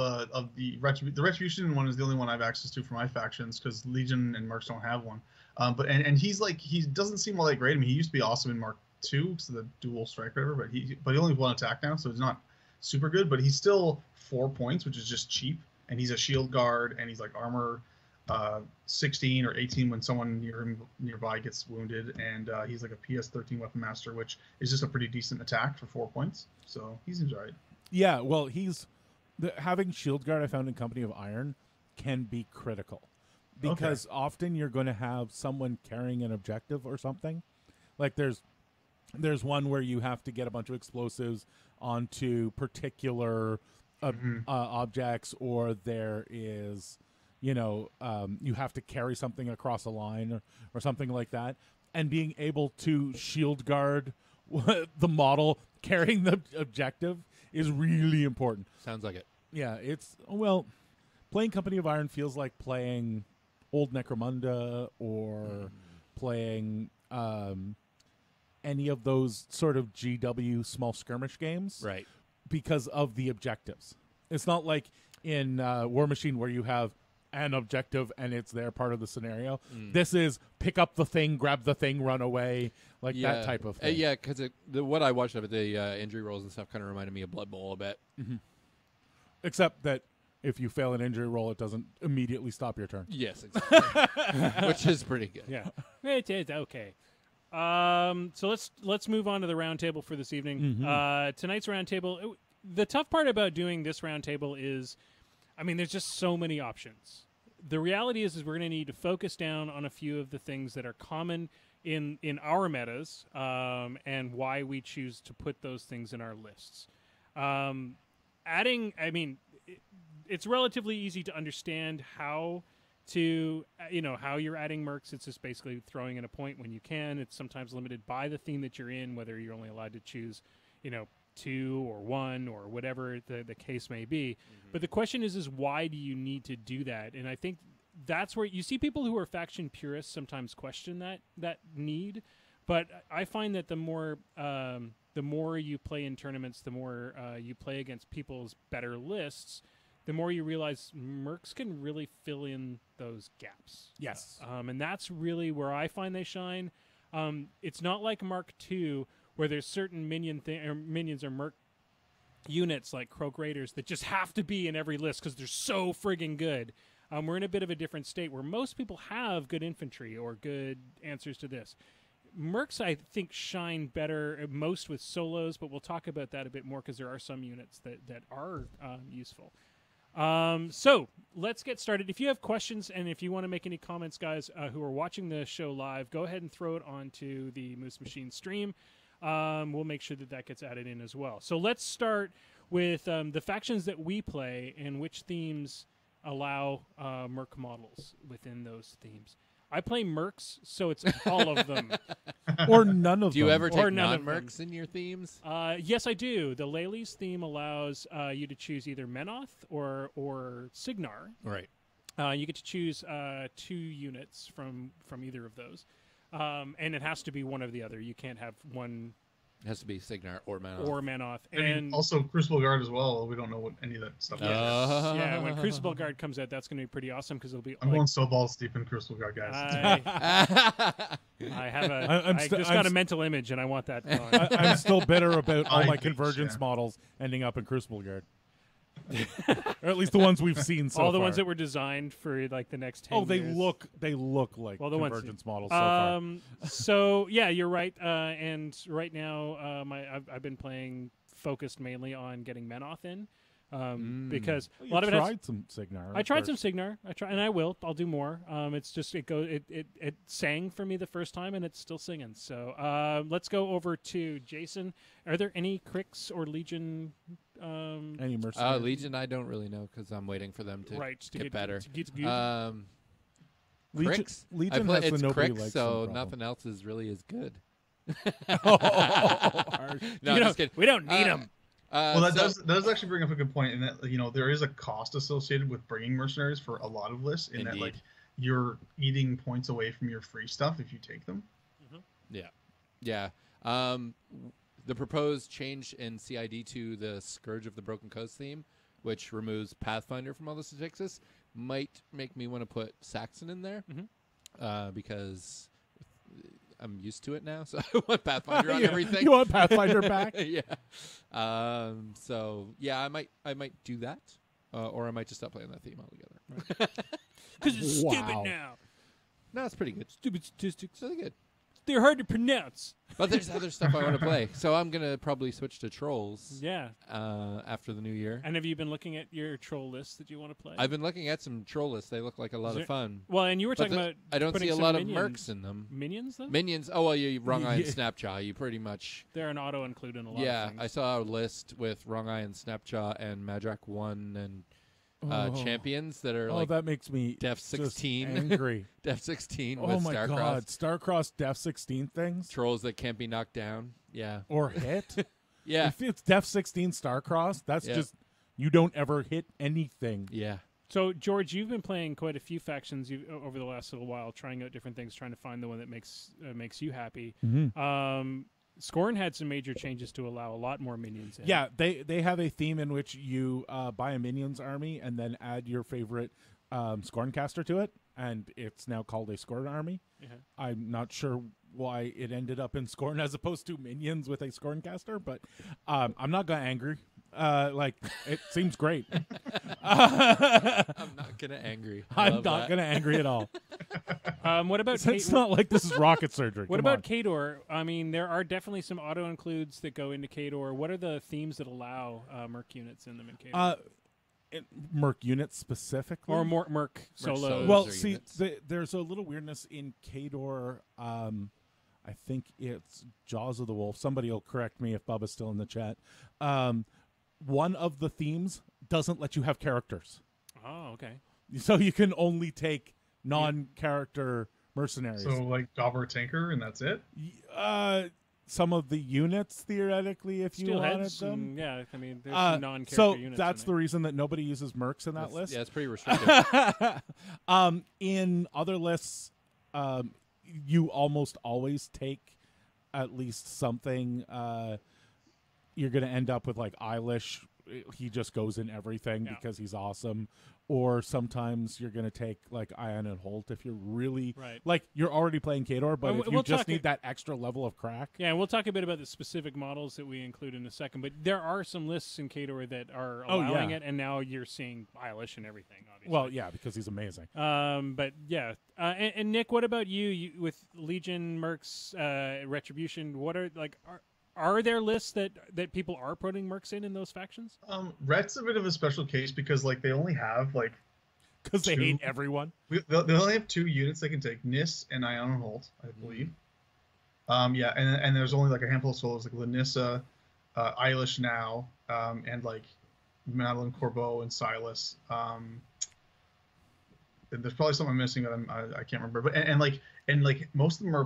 Speaker 5: the Retribution one is the only one I have access to for my factions because Legion and Mercs don't have one. But he's like he doesn't seem all that great. I mean, he used to be awesome in Mark II because of the dual strike whatever, but he only has one attack now, so he's not super good. But he's still 4 points, which is just cheap, and he's a shield guard, and he's like armor 16 or 18 when someone nearby gets wounded, and he's like a PS 13 weapon master, which is just a pretty decent attack for 4 points. So he's enjoyed.
Speaker 2: Yeah, well, having Shield Guard I found in Company of Iron can be critical because often you're going to have someone carrying an objective or something. Like there's There's one where you have to get a bunch of explosives onto particular objects, or there is, you have to carry something across a line or something like that. And being able to shield guard the model carrying the objective is really important.
Speaker 3: Sounds like it.
Speaker 2: Yeah, playing Company of Iron feels like playing Old Necromunda or playing any of those sort of GW small skirmish games.
Speaker 3: Right.
Speaker 2: Because of the objectives. It's not like in War Machine where you have an objective and it's their part of the scenario. This is pick up the thing, grab the thing, run away, that type of thing.
Speaker 3: Yeah, because what I watched of it, the injury rolls and stuff kind of reminded me of Blood Bowl a bit.
Speaker 2: Mm-hmm. Except that if you fail an injury roll, it doesn't immediately stop your turn.
Speaker 3: Yes, exactly. Which is pretty good.
Speaker 1: Yeah, it is okay. So let's move on to the roundtable for this evening. Tonight's roundtable. The tough part about doing this roundtable is, there's just so many options. The reality is we're going to need to focus down on a few of the things that are common in our metas, and why we choose to put those things in our lists. It's relatively easy to understand how how you're adding mercs. It's just basically throwing in a point when you can. It's sometimes limited by the theme that you're in, whether you're only allowed to choose, 2 or 1 or whatever the case may be. But the question is why do you need to do that? And I think that's where you see people who are faction purists sometimes question that need. But I find that the more you play in tournaments, the more you play against people's better lists, the more you realize mercs can really fill in those gaps.
Speaker 2: Yes.
Speaker 1: And that's really where I find they shine. It's not like Mark II, where there's certain minions or merc units like Croak Raiders that just have to be in every list because they're so friggin' good. We're in a bit of a different state where most people have good infantry or good answers to this. Mercs, I think, shine better most with solos, but we'll talk about that a bit more because there are some units that are useful. So let's get started. If you have questions and if you want to make any comments, guys, who are watching the show live, go ahead and throw it onto the Moose Machine stream. We'll make sure that gets added in as well. So let's start with the factions that we play and which themes allow merc models within those themes. I play mercs, so it's all of them.
Speaker 2: Or none of them.
Speaker 3: Do you ever take
Speaker 1: Or none of
Speaker 3: non-mercs in your themes?
Speaker 1: Yes, I do. The Lely's theme allows you to choose either Menoth or Signar.
Speaker 3: Right.
Speaker 1: You get to choose 2 units from either of those. And it has to be one or the other. You can't have one.
Speaker 3: It has to be Signar or Manoth.
Speaker 1: Or Manoth.
Speaker 5: And also Crucible Guard as well. We don't know what any of that stuff is.
Speaker 1: Yeah, when Crucible Guard comes out, that's going to be pretty awesome because it'll be.
Speaker 5: I'm going so balls deep in Crucible Guard, guys.
Speaker 1: I have I just got a mental image, and I want that going.
Speaker 2: I'm still bitter about all my convergence models ending up in Crucible Guard. Or at least the ones we've seen so far.
Speaker 1: All the ones that were designed for like the next 10
Speaker 2: years. They look like
Speaker 1: the
Speaker 2: convergence models so far.
Speaker 1: So yeah, you're right. And right now, I've been playing focused mainly on getting Menoth in. Because a lot of it
Speaker 2: tried some Signar.
Speaker 1: I tried some Signar. And I will. I'll do more. It's just it sang for me the first time, and it's still singing. So let's go over to Jason. Are there any Cricks or Legion?
Speaker 2: Any mercenaries?
Speaker 3: Legion, I don't really know because I'm waiting for them to get better.
Speaker 1: To get good.
Speaker 3: Cricks?
Speaker 2: Legion has
Speaker 3: it's
Speaker 2: the nobody
Speaker 3: Cricks,
Speaker 2: likes
Speaker 3: so
Speaker 2: them
Speaker 3: nothing else is really as good.
Speaker 1: No, just kidding. We don't need them.
Speaker 5: Well, that does actually bring up a good point in that there is a cost associated with bringing mercenaries for a lot of lists. In that, like, you're eating points away from your free stuff if you take them.
Speaker 3: Mm-hmm. Yeah. The proposed change in CID to the Scourge of the Broken Coast theme, which removes Pathfinder from all the statistics, might make me want to put Saxon in there because I'm used to it now, so I want Pathfinder on everything.
Speaker 2: You want Pathfinder back?
Speaker 3: Yeah. So yeah, I might do that, or I might just stop playing that theme altogether.
Speaker 1: Because it's stupid now.
Speaker 3: No, it's pretty good.
Speaker 1: Stupid statistics.
Speaker 3: It's really good.
Speaker 1: they're hard to pronounce.
Speaker 3: But there's other stuff I want to play, so I'm gonna probably switch to Trolls.
Speaker 1: Yeah.
Speaker 3: After the new year.
Speaker 1: And have you been looking at your troll lists that you want to play?
Speaker 3: I've been looking at some troll lists. They look like a lot of fun.
Speaker 1: Well, and you were
Speaker 3: But
Speaker 1: talking about
Speaker 3: I don't
Speaker 1: putting
Speaker 3: see a
Speaker 1: some
Speaker 3: lot
Speaker 1: minions.
Speaker 3: of mercs in them.
Speaker 1: Minions, though?
Speaker 3: Minions. Oh, well, you Wrong Eye and Snapjaw. You pretty much.
Speaker 1: They're an auto include in a lot of
Speaker 3: Yeah,
Speaker 1: things.
Speaker 3: I saw a list with Wrong Eye and Snapjaw and Madrak 1 and champions that are like
Speaker 2: that makes me
Speaker 3: Def
Speaker 2: just
Speaker 3: 16.
Speaker 2: angry.
Speaker 3: Def 16
Speaker 2: Oh
Speaker 3: with
Speaker 2: my
Speaker 3: Starcross.
Speaker 2: god, Starcross Def 16 things
Speaker 3: Trolls that can't be knocked down. Yeah.
Speaker 2: or hit.
Speaker 3: Yeah.
Speaker 2: If it's Def 16 Starcross, that's just you don't ever hit anything.
Speaker 3: Yeah.
Speaker 1: So, George, you've been playing quite a few factions over the last little while, trying out different things, trying to find the one that makes you happy. Scorn had some major changes to allow a lot more minions in.
Speaker 2: Yeah, they have a theme in which you buy a minions army and then add your favorite Scorncaster to it, and it's now called a Scorn army. I'm not sure why it ended up in Scorn as opposed to minions with a Scorncaster, but I'm not gonna angry. Like it seems great.
Speaker 3: I'm not gonna angry.
Speaker 2: I'm not gonna angry at all.
Speaker 1: What about
Speaker 2: It's not like this is rocket surgery.
Speaker 1: What
Speaker 2: Come
Speaker 1: about
Speaker 2: on.
Speaker 1: Kador? I mean, there are definitely some auto includes that go into Kador. What are the themes that allow Merc units in them in Kador?
Speaker 2: Merc units specifically,
Speaker 1: or more Merc solos?
Speaker 3: solos.
Speaker 2: well,
Speaker 3: or
Speaker 2: see,
Speaker 3: units.
Speaker 2: there's a little weirdness in Kador. I think it's Jaws of the Wolf. Somebody will correct me if Bubba's still in the chat. One of the themes doesn't let you have characters,
Speaker 1: Oh, okay.
Speaker 2: so you can only take non-character mercenaries.
Speaker 5: So like Dauber Tinker, and that's it.
Speaker 2: Some of the units, theoretically, if you wanted
Speaker 1: Steelheads.
Speaker 2: them.
Speaker 1: Yeah, I mean, there's some non-character
Speaker 2: So
Speaker 1: units.
Speaker 2: that's
Speaker 1: in
Speaker 2: the reason that nobody uses mercs in that list.
Speaker 3: Yeah, it's pretty restrictive.
Speaker 2: In other lists, you almost always take at least something. You're going to end up with like Eilish. He just goes in everything because he's awesome. Or sometimes you're going to take like Ion and Holt if you're really like you're already playing Kador, but if you just need that extra level of crack.
Speaker 1: Yeah, and we'll talk a bit about the specific models that we include in a second. But there are some lists in Kador that are allowing it, and now you're seeing Eilish and everything. Obviously,
Speaker 2: Well, yeah, because he's amazing.
Speaker 1: but yeah, and Nick, what about you with Legion, Mercs, Retribution? What are like are there lists that people are putting Mercs in those factions?
Speaker 5: Ret's a bit of a special case because like they only have like
Speaker 2: because they hate everyone.
Speaker 5: They only have 2 units they can take: Nis and Ion and Holt, I believe. Yeah, and there's only like a handful of solos like Lanissa, Eilish now, and like Madeline Corbeau and Silas. There's probably something I'm missing that I can't remember, but and like most of them are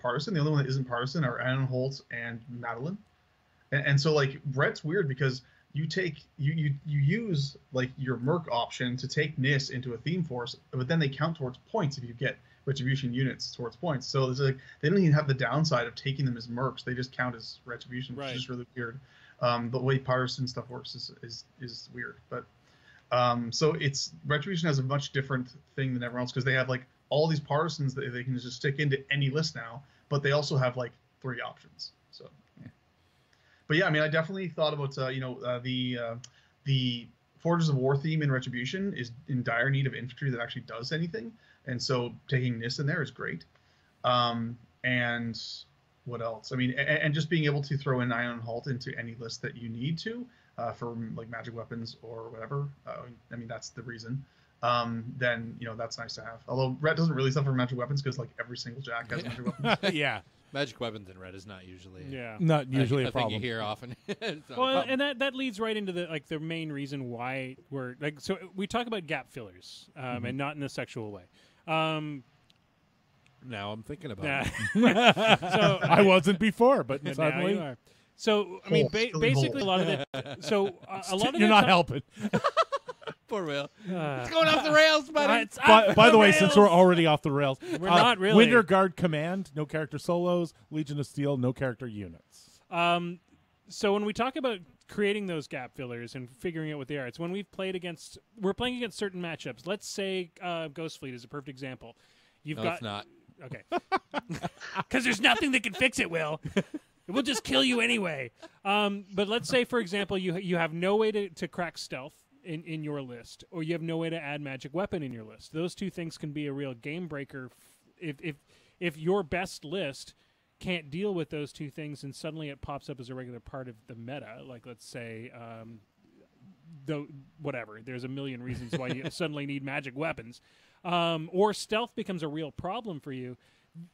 Speaker 5: partisan. The only one that isn't partisan are Ion Holt and Madeline, and so like Brett's weird because you use like your Merc option to take Nis into a theme force, but then they count towards points if you get Retribution units towards points. So it's like they don't even have the downside of taking them as Mercs; they just count as Retribution, which is just really weird. The way partisan stuff works is weird, but. So it's Retribution has a much different thing than everyone else because they have like all these partisans that they can just stick into any list now, but they also have like 3 options. So, but yeah, I mean, I definitely thought about the Forges of War theme in Retribution is in dire need of infantry that actually does anything, and so taking Nis in there is great. And what else? I mean, and just being able to throw in Ion and Halt into any list that you need to. For like magic weapons or whatever, I mean that's the reason. Then that's nice to have. Although Red doesn't really suffer magic weapons because like every single Jack has magic weapons.
Speaker 2: Yeah,
Speaker 3: Magic weapons in red is not usually
Speaker 2: not usually a problem.
Speaker 3: thing you hear often.
Speaker 1: Well, and that leads right into the main reason why we're like so we talk about gap fillers and not in a sexual way.
Speaker 3: Now I'm thinking about it.
Speaker 1: So
Speaker 2: I wasn't before, but
Speaker 1: now
Speaker 2: suddenly
Speaker 1: you are. So I mean, basically a lot of it. So a lot of
Speaker 2: you're
Speaker 1: the
Speaker 2: not
Speaker 1: ti-
Speaker 2: helping.
Speaker 3: Poor Will. It's going off the rails, buddy.
Speaker 1: It's off
Speaker 2: By the way,
Speaker 1: rails.
Speaker 2: since we're already off the rails,
Speaker 1: We're not really.
Speaker 2: Winter Guard Command, no character solos. Legion of Steel, no character units.
Speaker 1: So when we talk about creating those gap fillers and figuring out what they are, it's when we're playing against certain matchups. Let's say Ghost Fleet is a perfect example.
Speaker 3: It's not.
Speaker 1: Okay. Because there's nothing that can fix it, Will. It will just kill you anyway. But let's say, for example, you have no way to crack stealth in your list, or you have no way to add magic weapon in your list. Those 2 things can be a real game breaker if if your best list can't deal with those two things, and suddenly it pops up as a regular part of the meta, like let's say, whatever. There's a million reasons why you suddenly need magic weapons, or stealth becomes a real problem for you.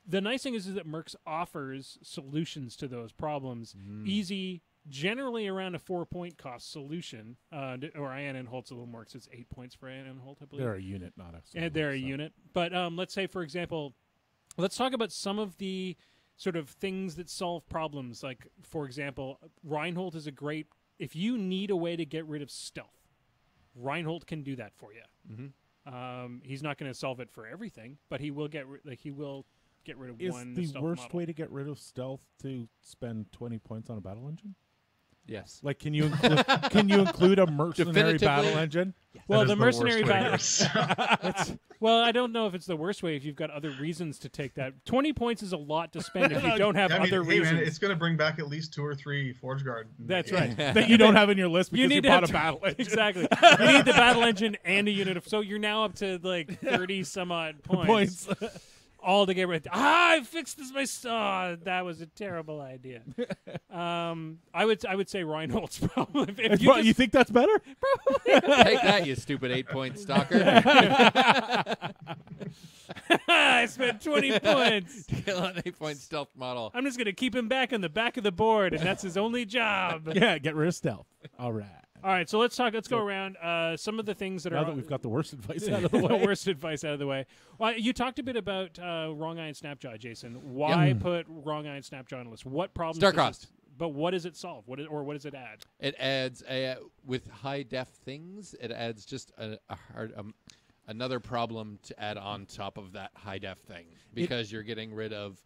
Speaker 1: The nice thing is that Mercs offers solutions to those problems. Easy, generally around a 4-point cost solution. Or Ian Holt's a little more because it's 8 points for Ian Holt, I believe.
Speaker 2: They're a unit, not a solo,
Speaker 1: And they're a unit. But let's say, for example, let's talk about some of the sort of things that solve problems. Like, for example, Reinhold is a great... If you need a way to get rid of stealth, Reinhold can do that for you. He's not going to solve it for everything, but he will get rid of one.
Speaker 2: Is the worst
Speaker 1: model.
Speaker 2: way to get rid of stealth to spend 20 points on a battle engine?
Speaker 3: Yes.
Speaker 2: Like, can you include a mercenary battle engine?
Speaker 1: Well,
Speaker 5: That
Speaker 1: the
Speaker 5: is
Speaker 1: mercenary
Speaker 5: worst way to
Speaker 1: battle. Well, I don't know if it's the worst way if you've got other reasons to take that. 20 points is a lot to spend if you don't have other
Speaker 5: hey,
Speaker 1: reasons.
Speaker 5: man, it's going to bring back at least 2 or 3 Forge Guard.
Speaker 1: That's right.
Speaker 2: That you don't have in your list because you bought a battle engine.
Speaker 1: Exactly. You need the battle engine and a unit of. So you're now up to like 30 some odd points. All to get rid of. I fixed this myself. That was a terrible idea. I would say Reinhold's problem. If
Speaker 2: You think that's better?
Speaker 3: Take that, you stupid 8-point stalker.
Speaker 1: I spent 20 points.
Speaker 3: Kill an 8-point stealth model.
Speaker 1: I'm just gonna keep him back on the back of the board, and that's his only job.
Speaker 2: Yeah, get rid of stealth. All right.
Speaker 1: All right, so let's go around some of the things that
Speaker 2: Now
Speaker 1: are
Speaker 2: that we've got the worst advice out of the way.
Speaker 1: worst advice out of the way. Well, you talked a bit about Wrong Eye and Snapjaw, Jason. Why put Wrong Eye and Snapjaw on the list? What problems?
Speaker 3: Starcrossed.
Speaker 1: But what does it solve? What does it add?
Speaker 3: It adds with high def things. It adds just another problem to add on top of that high def thing because you're getting rid of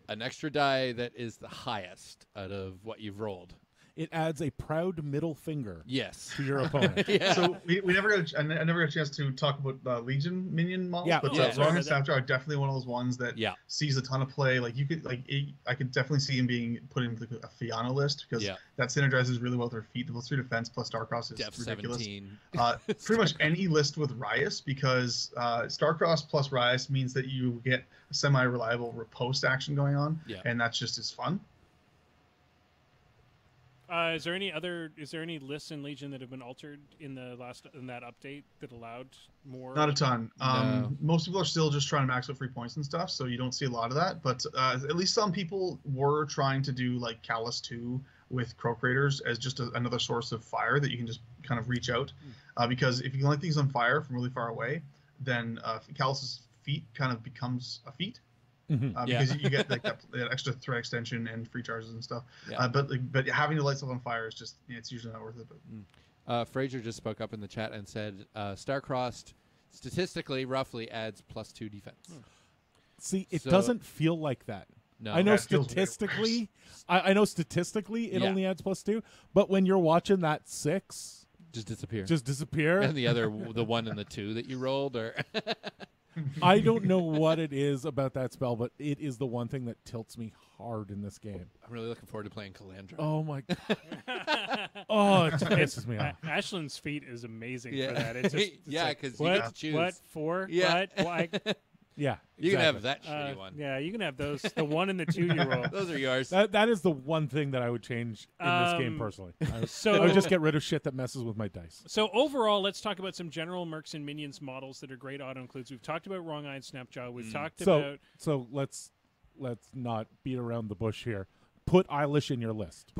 Speaker 3: an extra die that is the highest out of what you've rolled.
Speaker 2: It adds a proud middle finger
Speaker 3: Yes.
Speaker 2: to your opponent.
Speaker 5: So we never got I never got a chance to talk about Legion minion models,
Speaker 2: Yeah.
Speaker 5: but
Speaker 1: Yeah.
Speaker 5: Wrong and Snapjaw are definitely one of those ones that
Speaker 3: Yeah.
Speaker 5: sees a ton of play. Like you could I could definitely see him being put into a Fiana list because that synergizes really well with their feet. The +3 defense plus Starcross is
Speaker 3: Def
Speaker 5: ridiculous.
Speaker 3: 17.
Speaker 5: Pretty much any list with Rias because Starcross plus Rias means that you get a semi-reliable riposte action going on, and that's just as fun.
Speaker 1: Is there any lists in Legion that have been altered in that update that allowed more?
Speaker 5: Not a ton.
Speaker 3: No.
Speaker 5: Most people are still just trying to max out free points and stuff, so you don't see a lot of that. But at least some people were trying to do like Callus 2 with Croak Raiders as just another source of fire that you can just kind of reach out. Because if you can light things on fire from really far away, then Callus's feet kind of becomes a feat. Because you get like that extra threat extension and free charges and stuff. But having to light stuff on fire is just it's usually not worth it. But
Speaker 3: Fraser just spoke up in the chat and said Starcrossed statistically roughly adds +2 defense.
Speaker 2: See, it doesn't feel like that.
Speaker 3: No,
Speaker 2: I know
Speaker 5: That feels way
Speaker 2: statistically, I know statistically it only adds +2, but when you're watching that 6
Speaker 3: just disappear.
Speaker 2: and
Speaker 3: the 1 and the 2 that you rolled, or
Speaker 2: I don't know what it is about that spell, but it is the one thing that tilts me hard in this game.
Speaker 3: I'm really looking forward to playing Calandra.
Speaker 2: Oh my god! Oh, it pisses me off.
Speaker 1: Ashland's feat is amazing for that. It's just, it's
Speaker 3: yeah,
Speaker 1: like,
Speaker 3: because you get to choose.
Speaker 1: what for?
Speaker 3: Yeah.
Speaker 1: What? Why?
Speaker 2: Yeah,
Speaker 3: You can
Speaker 2: exactly.
Speaker 3: have that shitty one.
Speaker 1: Yeah, you can have those. The 1 and the 2 you roll.
Speaker 3: Those are yours.
Speaker 2: That is the one thing that I would change in this game personally.
Speaker 1: So
Speaker 2: I would just get rid of shit that messes with my dice.
Speaker 1: So overall, let's talk about some general Mercs and Minions models that are great auto includes. We've talked about Wrong Eye and Snapjaw. We've talked about.
Speaker 2: So let's not beat around the bush here. Put Eilish in your list.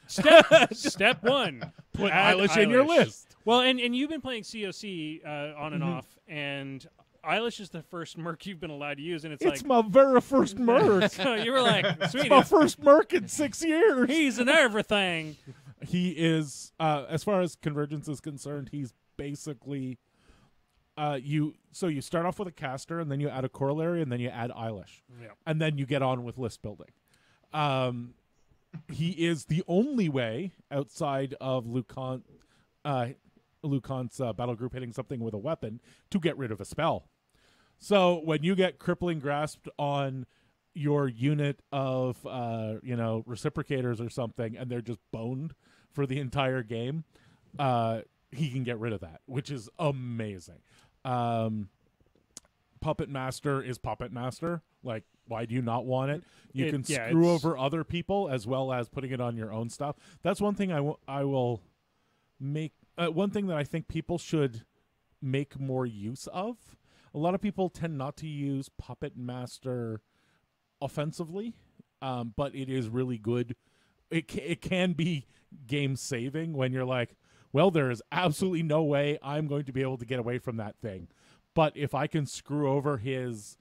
Speaker 1: Step 1.
Speaker 2: Put Eilish in your list.
Speaker 1: Well, and you've been playing COC on and off, and Eilish is the first Merc you've been allowed to use, and it's like
Speaker 2: my very first Merc.
Speaker 1: so you were like, sweet,
Speaker 2: my first Merc in 6 years.
Speaker 1: he's an everything.
Speaker 2: He is, as far as Convergence is concerned, he's basically you start off with a caster, and then you add a corollary, and then you add Eilish, and then you get on with list building. He is the only way outside of Lucan's battle group hitting something with a weapon to get rid of a spell. So when you get Crippling Grasp on your unit of reciprocators or something, and they're just boned for the entire game, he can get rid of that, which is amazing. Puppet Master is Puppet Master. Like, why do you not want it? You can
Speaker 1: yeah,
Speaker 2: screw
Speaker 1: it's-
Speaker 2: over other people as well as putting it on your own stuff. That's one thing I will make. One thing that I think people should make more use of. A lot of people tend not to use Puppet Master offensively, but it is really good. It can be game saving when you're like, well, there is absolutely no way I'm going to be able to get away from that thing. But if I can screw over his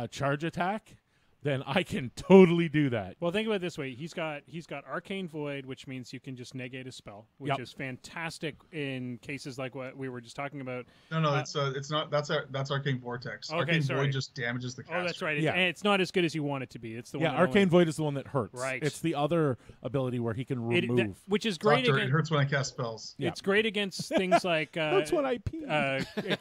Speaker 2: charge attack, then I can totally do that.
Speaker 1: Well, think about it this way: he's got Arcane Void, which means you can just negate a spell, which
Speaker 2: Yep.
Speaker 1: is fantastic in cases like what we were just talking about.
Speaker 5: No, it's not. That's Arcane Vortex.
Speaker 1: Okay,
Speaker 5: Arcane
Speaker 1: sorry.
Speaker 5: Void just damages the caster.
Speaker 1: Oh, that's right.
Speaker 2: Yeah.
Speaker 1: And it's not as good as you want it to be. It's the one.
Speaker 2: Yeah,
Speaker 1: that
Speaker 2: Arcane
Speaker 1: only,
Speaker 2: Void is the one that hurts.
Speaker 1: Right.
Speaker 2: It's the other ability where he can remove.
Speaker 1: which is great.
Speaker 5: Doctor, it
Speaker 1: Against,
Speaker 5: hurts when I cast spells.
Speaker 2: Yeah.
Speaker 1: It's great against things like.
Speaker 2: That's what I pee.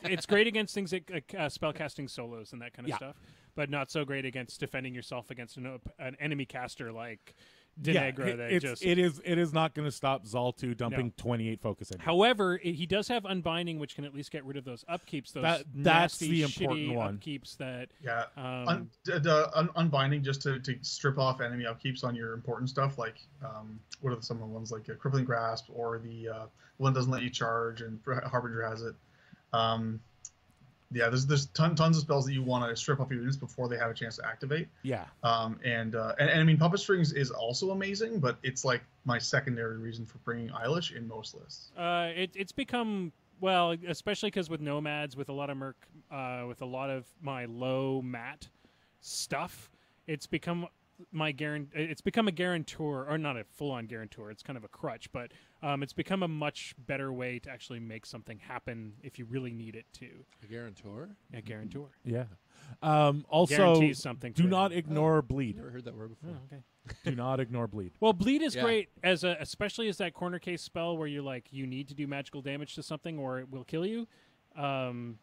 Speaker 1: It's great against things like spellcasting solos and that kind of
Speaker 2: Yeah.
Speaker 1: stuff, but not so great against defending yourself against an enemy caster like
Speaker 2: Yeah,
Speaker 1: Denegra. That
Speaker 2: it's,
Speaker 1: just
Speaker 2: it is not going to stop Zaltu dumping
Speaker 1: No.
Speaker 2: 28 focus in.
Speaker 1: However, he does have Unbinding, which can at least get rid of those upkeeps. Those
Speaker 2: That's
Speaker 1: nasty,
Speaker 2: the important
Speaker 1: shitty
Speaker 2: one.
Speaker 1: upkeeps that.
Speaker 5: Yeah.
Speaker 1: Um,
Speaker 5: Unbinding just to strip off enemy upkeeps on your important stuff, like what are some of the ones like Crippling Grasp or the one that doesn't let you charge and Harbinger has it. Yeah, there's tons of spells that you want to strip off your units before they have a chance to activate.
Speaker 2: Yeah.
Speaker 5: And I mean, Puppet Strings is also amazing, but it's like my secondary reason for bringing Eilish in most lists.
Speaker 1: it's become, well, especially because with Nomads, with a lot of Merc, with a lot of my low mat stuff, it's become it's become a guarantor, or not a full-on guarantor. It's kind of a crutch, but it's become a much better way to actually make something happen if you really need it to.
Speaker 3: A guarantor?
Speaker 1: A guarantor
Speaker 2: Yeah. Also,
Speaker 1: guarantees something.
Speaker 2: do
Speaker 1: for
Speaker 2: not
Speaker 1: them.
Speaker 2: ignore bleed.
Speaker 3: Never heard that word before.
Speaker 1: Oh, okay.
Speaker 2: Do not ignore bleed.
Speaker 1: Well, bleed is
Speaker 3: Yeah.
Speaker 1: great especially as that corner case spell where you're like you need to do magical damage to something or it will kill you.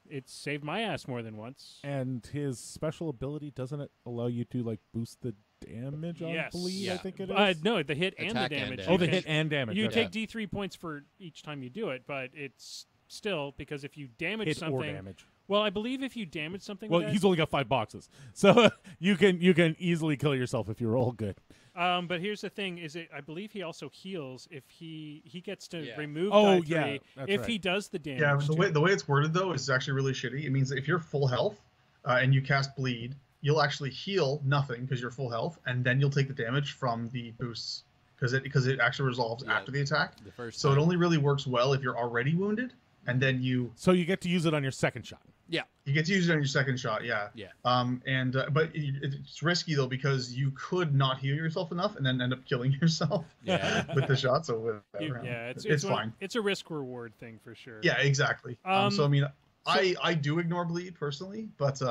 Speaker 1: It's saved my ass more than once.
Speaker 2: And his special ability, doesn't it allow you to like boost the damage on
Speaker 1: Yes.
Speaker 2: bleed?
Speaker 3: Yeah.
Speaker 2: I think it is.
Speaker 1: No, the hit and the
Speaker 3: Attack and
Speaker 1: damage.
Speaker 3: damage.
Speaker 2: Oh, the
Speaker 1: You
Speaker 2: hit
Speaker 1: can-
Speaker 2: and damage.
Speaker 1: You
Speaker 2: okay.
Speaker 1: take D3 points for each time you do it, but it's still because if you damage
Speaker 2: hit
Speaker 1: something.
Speaker 2: or damage.
Speaker 1: Well, I believe if you damage something.
Speaker 2: Well,
Speaker 1: with
Speaker 2: he's only got 5 boxes, so you can easily kill yourself if you roll good.
Speaker 1: that. But here's the thing: I believe he also heals if he gets to
Speaker 3: Yeah.
Speaker 1: remove.
Speaker 2: Oh,
Speaker 1: die 3
Speaker 2: yeah, that's
Speaker 1: if
Speaker 2: right.
Speaker 1: he does the damage.
Speaker 5: Yeah,
Speaker 1: to
Speaker 5: the way it's worded though is actually really shitty. It means that if you're full health and you cast bleed, you'll actually heal nothing because you're full health, and then you'll take the damage from the boosts because it actually resolves
Speaker 3: Yeah.
Speaker 5: after the attack.
Speaker 3: The first
Speaker 5: So it
Speaker 3: time.
Speaker 5: only really works well if you're already wounded, and then you
Speaker 2: So you get to use it on your second shot.
Speaker 3: Yeah.
Speaker 5: get to use it on your second shot. Yeah.
Speaker 3: Yeah.
Speaker 5: But it's risky though because you could not heal yourself enough and then end up killing yourself.
Speaker 3: Yeah.
Speaker 5: with the shot. So whatever.
Speaker 1: it's
Speaker 5: fine.
Speaker 1: It's a risk reward thing for sure.
Speaker 5: Yeah, exactly. So I mean, I do ignore bleed personally, but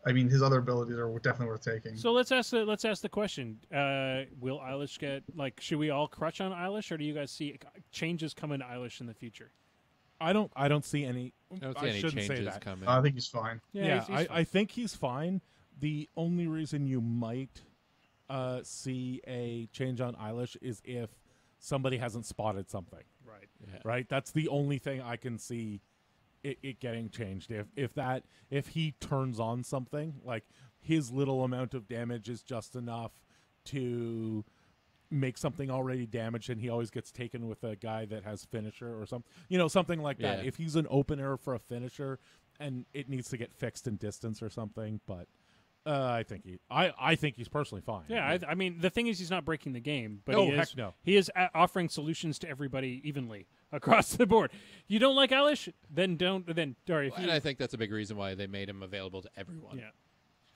Speaker 5: I mean his other abilities are definitely worth taking.
Speaker 1: So let's ask the question: will Eilish get should we all crutch on Eilish, or do you guys see changes coming to Eilish in the future?
Speaker 2: I don't see any.
Speaker 3: I don't see any
Speaker 2: shouldn't say
Speaker 3: changes
Speaker 2: that.
Speaker 3: coming.
Speaker 5: I think he's fine.
Speaker 1: Yeah, he's
Speaker 2: I think he's fine. The only reason you might see a change on Eilish is if somebody hasn't spotted something.
Speaker 1: right.
Speaker 3: Yeah.
Speaker 2: Right, that's the only thing I can see it getting changed. If he turns on something, like his little amount of damage is just enough to make something already damaged, and he always gets taken with a guy that has finisher or something like that.
Speaker 3: Yeah.
Speaker 2: If he's an opener for a finisher and it needs to get fixed in distance or something, but I think he's personally fine.
Speaker 1: Yeah, I mean the thing is he's not breaking the game, but
Speaker 2: No,
Speaker 1: he is,
Speaker 2: heck no.
Speaker 1: he is offering solutions to everybody evenly across the board. You don't like Eilish, then don't. Then sorry, if
Speaker 3: And
Speaker 1: you,
Speaker 3: I think that's a big reason why they made him available to everyone.
Speaker 1: yeah,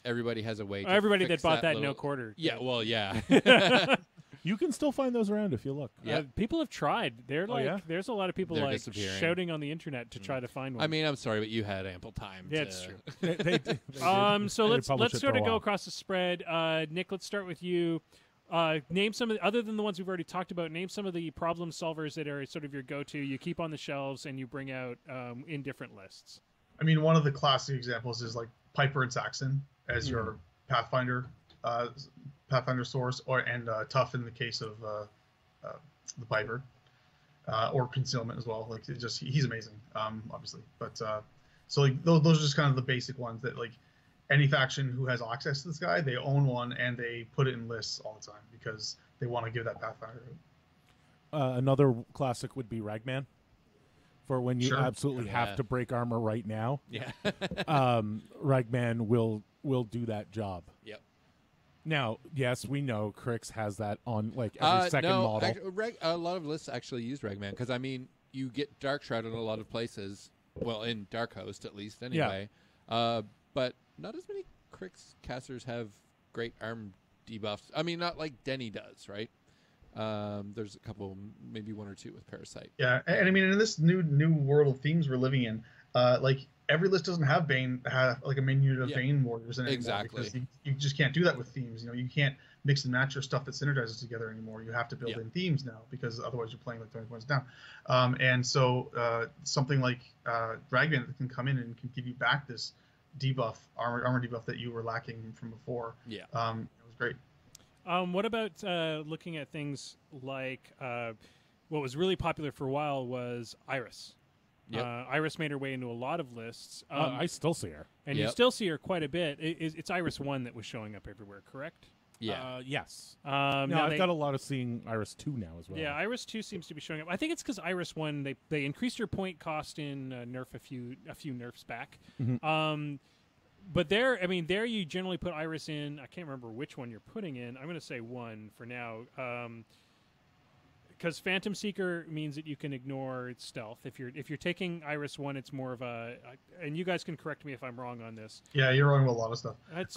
Speaker 3: Everybody has a way to
Speaker 1: everybody
Speaker 3: fix
Speaker 1: that bought that
Speaker 3: little...
Speaker 1: no quarter.
Speaker 3: Yeah, well, yeah.
Speaker 2: You can still find those around if you look.
Speaker 3: Yeah.
Speaker 1: People have tried. They're
Speaker 2: yeah?
Speaker 1: there's a lot of people
Speaker 3: They're
Speaker 1: like
Speaker 3: disappearing.
Speaker 1: shouting on the internet to try to find one.
Speaker 3: I mean, I'm sorry, but you had ample time.
Speaker 1: Yeah,
Speaker 3: to...
Speaker 1: it's true.
Speaker 2: They did.
Speaker 1: So
Speaker 2: They
Speaker 1: let's
Speaker 2: published it
Speaker 1: sort
Speaker 2: for a
Speaker 1: of go
Speaker 2: while.
Speaker 1: across the spread. Nick, let's start with you. Name some of other than the ones we've already talked about. Name some of the problem solvers that are sort of your go-to. You keep on the shelves and you bring out in different lists.
Speaker 5: I mean, one of the classic examples is like Piper and Saxon as your Pathfinder source, and Tough in the case of the Piper, or Concealment as well. Like he's amazing, obviously. But so like those are just kind of the basic ones that like any faction who has access to this guy, they own one and they put it in lists all the time because they want to give that Pathfinder.
Speaker 2: Another classic would be Ragman, for when you
Speaker 5: Sure.
Speaker 2: absolutely have to break armor right now.
Speaker 3: Yeah.
Speaker 2: Ragman will do that job.
Speaker 3: Yep.
Speaker 2: Now, yes, we know Crix has that on like every second model.
Speaker 3: A lot of lists actually use Ragman because I mean you get Dark Shroud in a lot of places. Well, in Dark Host at least, anyway. But not as many Crix casters have great arm debuffs. I mean, not like Denny does, right? There's a couple, maybe one or two with Parasite.
Speaker 5: Yeah, and I mean, in this new world of themes we're living in, like every list doesn't have like a main unit of Bane warriors in it anymore.
Speaker 3: Exactly.
Speaker 5: Because you just can't do that with themes. You know, you can't mix and match your stuff that synergizes together anymore. You have to build in themes now because otherwise you're playing like 20 points down. And so something like Ragman can come in and can give you back this debuff, armor debuff that you were lacking from before.
Speaker 3: Yeah.
Speaker 5: It was great.
Speaker 1: What about looking at things like what was really popular for a while was Iris?
Speaker 3: Yep.
Speaker 1: Iris made her way into a lot of lists.
Speaker 2: I still see her.
Speaker 1: And you still see her quite a bit. It's Iris 1 that was showing up everywhere, correct?
Speaker 3: Yeah.
Speaker 2: Yes.
Speaker 1: Now
Speaker 2: I've got a lot of seeing Iris 2 now as well.
Speaker 1: Yeah, Iris 2 seems to be showing up. I think it's because Iris 1, they increased her point cost in Nerf a few nerfs back.
Speaker 2: Mm-hmm.
Speaker 1: But there you generally put Iris in. I can't remember which one you're putting in. I'm going to say 1 for now. Because Phantom Seeker means that you can ignore its stealth. If you're taking Iris 1, it's more of and you guys can correct me if I'm wrong on this.
Speaker 5: Yeah, you're wrong with a lot of stuff.
Speaker 1: That's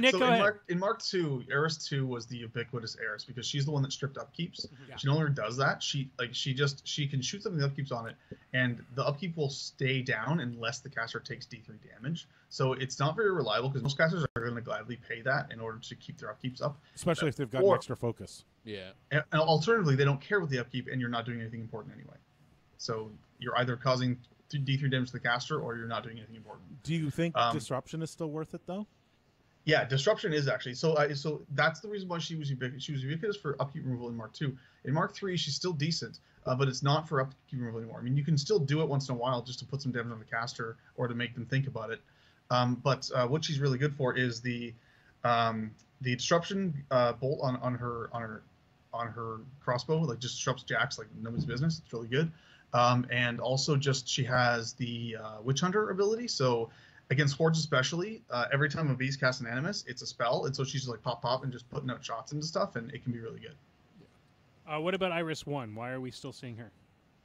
Speaker 1: Nick,
Speaker 5: so
Speaker 1: go ahead.
Speaker 5: In Mark 2, Eris 2 was the ubiquitous Eris because she's the one that stripped upkeeps.
Speaker 1: Yeah.
Speaker 5: She no longer does that. She can shoot something with upkeeps on it, and the upkeep will stay down unless the caster takes D3 damage. So it's not very reliable because most casters are going to gladly pay that in order to keep their upkeeps up.
Speaker 2: Especially if they've got an extra focus.
Speaker 3: Yeah.
Speaker 5: And alternatively, they don't care with the upkeep, and you're not doing anything important anyway. So you're either causing D3 damage to the caster, or you're not doing anything important.
Speaker 2: Do you think Disruption is still worth it, though?
Speaker 5: Yeah, Disruption is actually. So that's the reason why she was ubiquitous. She was ubiquitous for upkeep removal in Mark 2. In Mark 3, she's still decent, but it's not for upkeep removal anymore. I mean, you can still do it once in a while just to put some damage on the caster or to make them think about it. But what she's really good for is the Disruption bolt on her crossbow, like just disrupts jacks like nobody's business. It's really good. And also just she has the Witch Hunter ability. So against hordes especially, every time a beast casts an animus, it's a spell. And so she's like pop and just putting out shots into stuff, and it can be really good.
Speaker 1: What about Iris 1? Why are we still seeing her?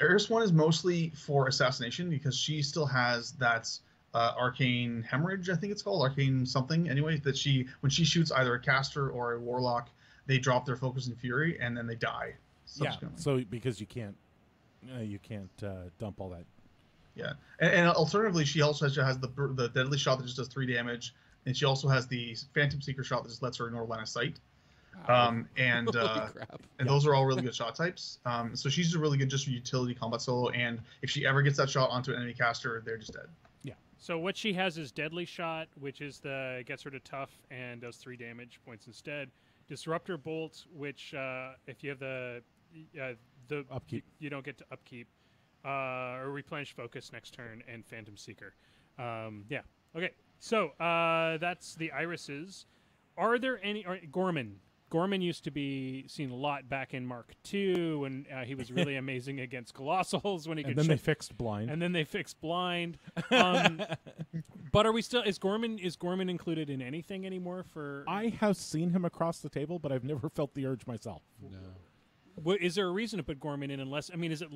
Speaker 5: Iris 1 is mostly for assassination because she still has that arcane hemorrhage, I think it's called, arcane something anyway, that when she shoots either a caster or a warlock, they drop their focus and fury and then they die.
Speaker 2: Yeah, so because you can't dump all that.
Speaker 5: Yeah, and alternatively, she also has the deadly shot that just does 3 damage, and she also has the Phantom Seeker shot that just lets her ignore line of sight. And those are all really good shot types. So she's a really good just utility combat solo, and if she ever gets that shot onto an enemy caster, they're just dead.
Speaker 1: Yeah. So what she has is Deadly Shot, which is gets her to tough and does 3 damage points instead. Disruptor Bolt, which if you have the
Speaker 2: upkeep,
Speaker 1: you don't get to upkeep. Or replenish focus next turn, and Phantom Seeker. Yeah. Okay. So that's the Irises. Are there any? Gorman. Gorman used to be seen a lot back in Mark II when he was really amazing against Colossals when he could.
Speaker 2: And then they fixed blind.
Speaker 1: And then they fixed blind. But are we still? Is Gorman included in anything anymore?
Speaker 2: I have seen him across the table, but I've never felt the urge myself.
Speaker 3: No.
Speaker 1: Is there a reason to put Gorman in unless, I mean, is it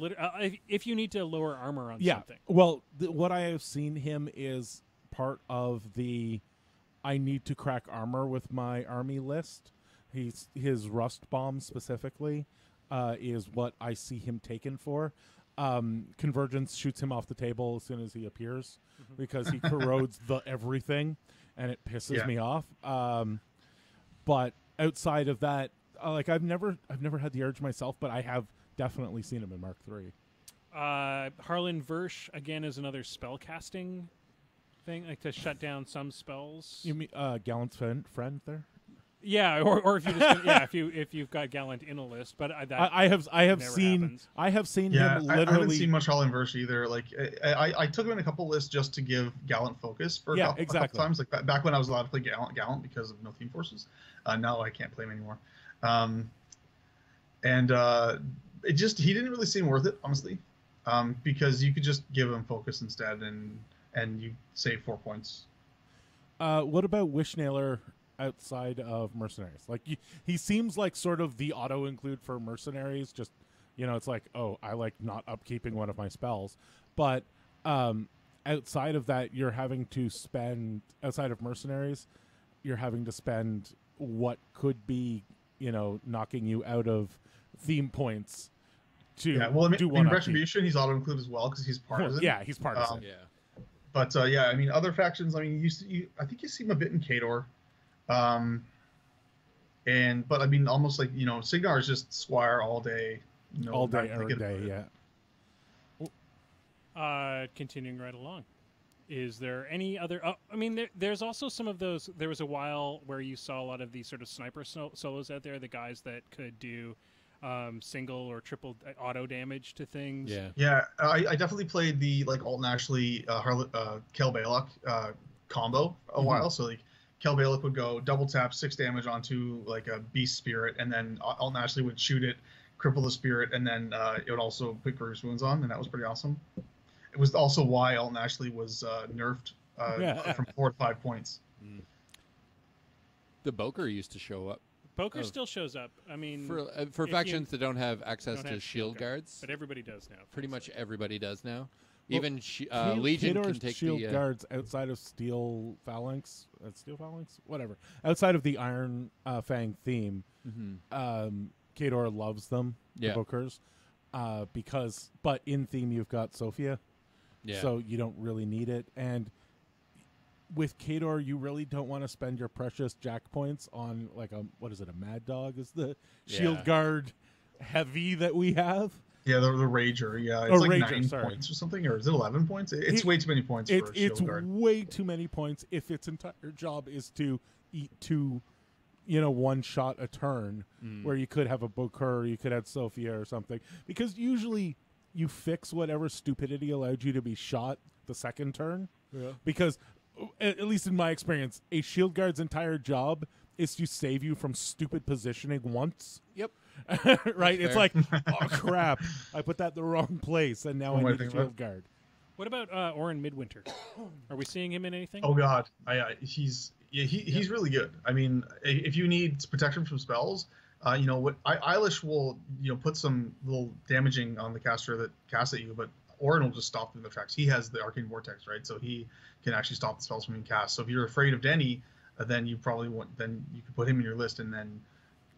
Speaker 1: if you need to lower armor on something?
Speaker 2: Well, what I have seen him is part of the I need to crack armor with my army list. His Rust Bomb specifically is what I see him taken for. Convergence shoots him off the table as soon as he appears because he corrodes the everything, and it pisses me off. But outside of that, like I've never had the urge myself, but I have definitely seen him in Mark III.
Speaker 1: Harlan Versh again is another spell casting thing, like to shut down some spells.
Speaker 2: You mean Gallant's friend there?
Speaker 1: Yeah, or if you just if you've got Gallant in a list, but
Speaker 2: I have seen
Speaker 1: happens.
Speaker 2: him
Speaker 5: I
Speaker 2: literally.
Speaker 5: haven't seen much Hall Inverse either. Like I took him in a couple lists just to give Gallant focus for a couple times. Like back when I was allowed to play Gallant because of no theme forces. Now I can't play him anymore. He didn't really seem worth it, honestly, because you could just give him focus instead, and you save 4 points.
Speaker 2: What about Wishnailer outside of Mercenaries? Like he seems like sort of the auto include for Mercenaries. Just it's like, oh, I like not upkeeping one of my spells, but outside of that, you're having to spend outside of Mercenaries, you're having to spend what could be knocking you out of theme points to do one
Speaker 5: Retribution, he's auto include as well because he's partisan.
Speaker 2: Yeah, he's partisan.
Speaker 5: But other factions. I mean, I think you see him a bit in Khador, but I mean, almost like Signar is just Squire all day,
Speaker 2: all day, every day. Yeah.
Speaker 1: Continuing right along, is there any other? I mean, there's also some of those. There was a while where you saw a lot of these sort of sniper solos out there, the guys that could do single or triple auto damage to things.
Speaker 5: I definitely played the Alton Ashley Kel Balok combo a while. So like Kel Balok would go double tap 6 damage onto like a beast spirit, and then Alton Ashley would shoot it, cripple the spirit, and then it would also put Grievous Wounds on, and that was pretty awesome. It was also why Alton Ashley was nerfed from 4 to 5 points.
Speaker 3: The Boker used to show up.
Speaker 1: Poker still shows up. I mean,
Speaker 3: for factions that don't have access to shield guards,
Speaker 1: but everybody does now.
Speaker 3: Pretty much everybody does now.
Speaker 2: Well,
Speaker 3: Even Legion can take
Speaker 2: shield guards outside of Steel Phalanx, whatever. Outside of the Iron Fang theme, Khador loves them. The Bookers, but in theme you've got Sophia, so you don't really need it. And with Khador, you really don't want to spend your precious jack points on like a Mad Dog is the shield guard heavy that we have.
Speaker 5: Yeah, the Rager. Yeah, it's like
Speaker 2: Rager,
Speaker 5: 9 points or something, or is it 11 points? It's way too many points for a shield guard.
Speaker 2: It's way too many points if its entire job is to eat 2, one shot a turn, where you could have a Bokur, you could have Sophia or something. Because usually you fix whatever stupidity allowed you to be shot the second turn. Yeah. Because at least in my experience, a shield guard's entire job is to save you from stupid positioning once.
Speaker 3: Yep.
Speaker 2: Right? It's like, oh, crap. I put that in the wrong place, and now I need a shield guard.
Speaker 1: What about Orin Midwinter? Are we seeing him in anything?
Speaker 5: Oh, God. He's really good. I mean, if you need protection from spells, Eilish will put some little damaging on the caster that casts at you, but Orin will just stop them in the tracks. He has the Arcane Vortex, right? So he can actually stop the spells from being cast. So if you're afraid of Denny, then you could put him in your list, and then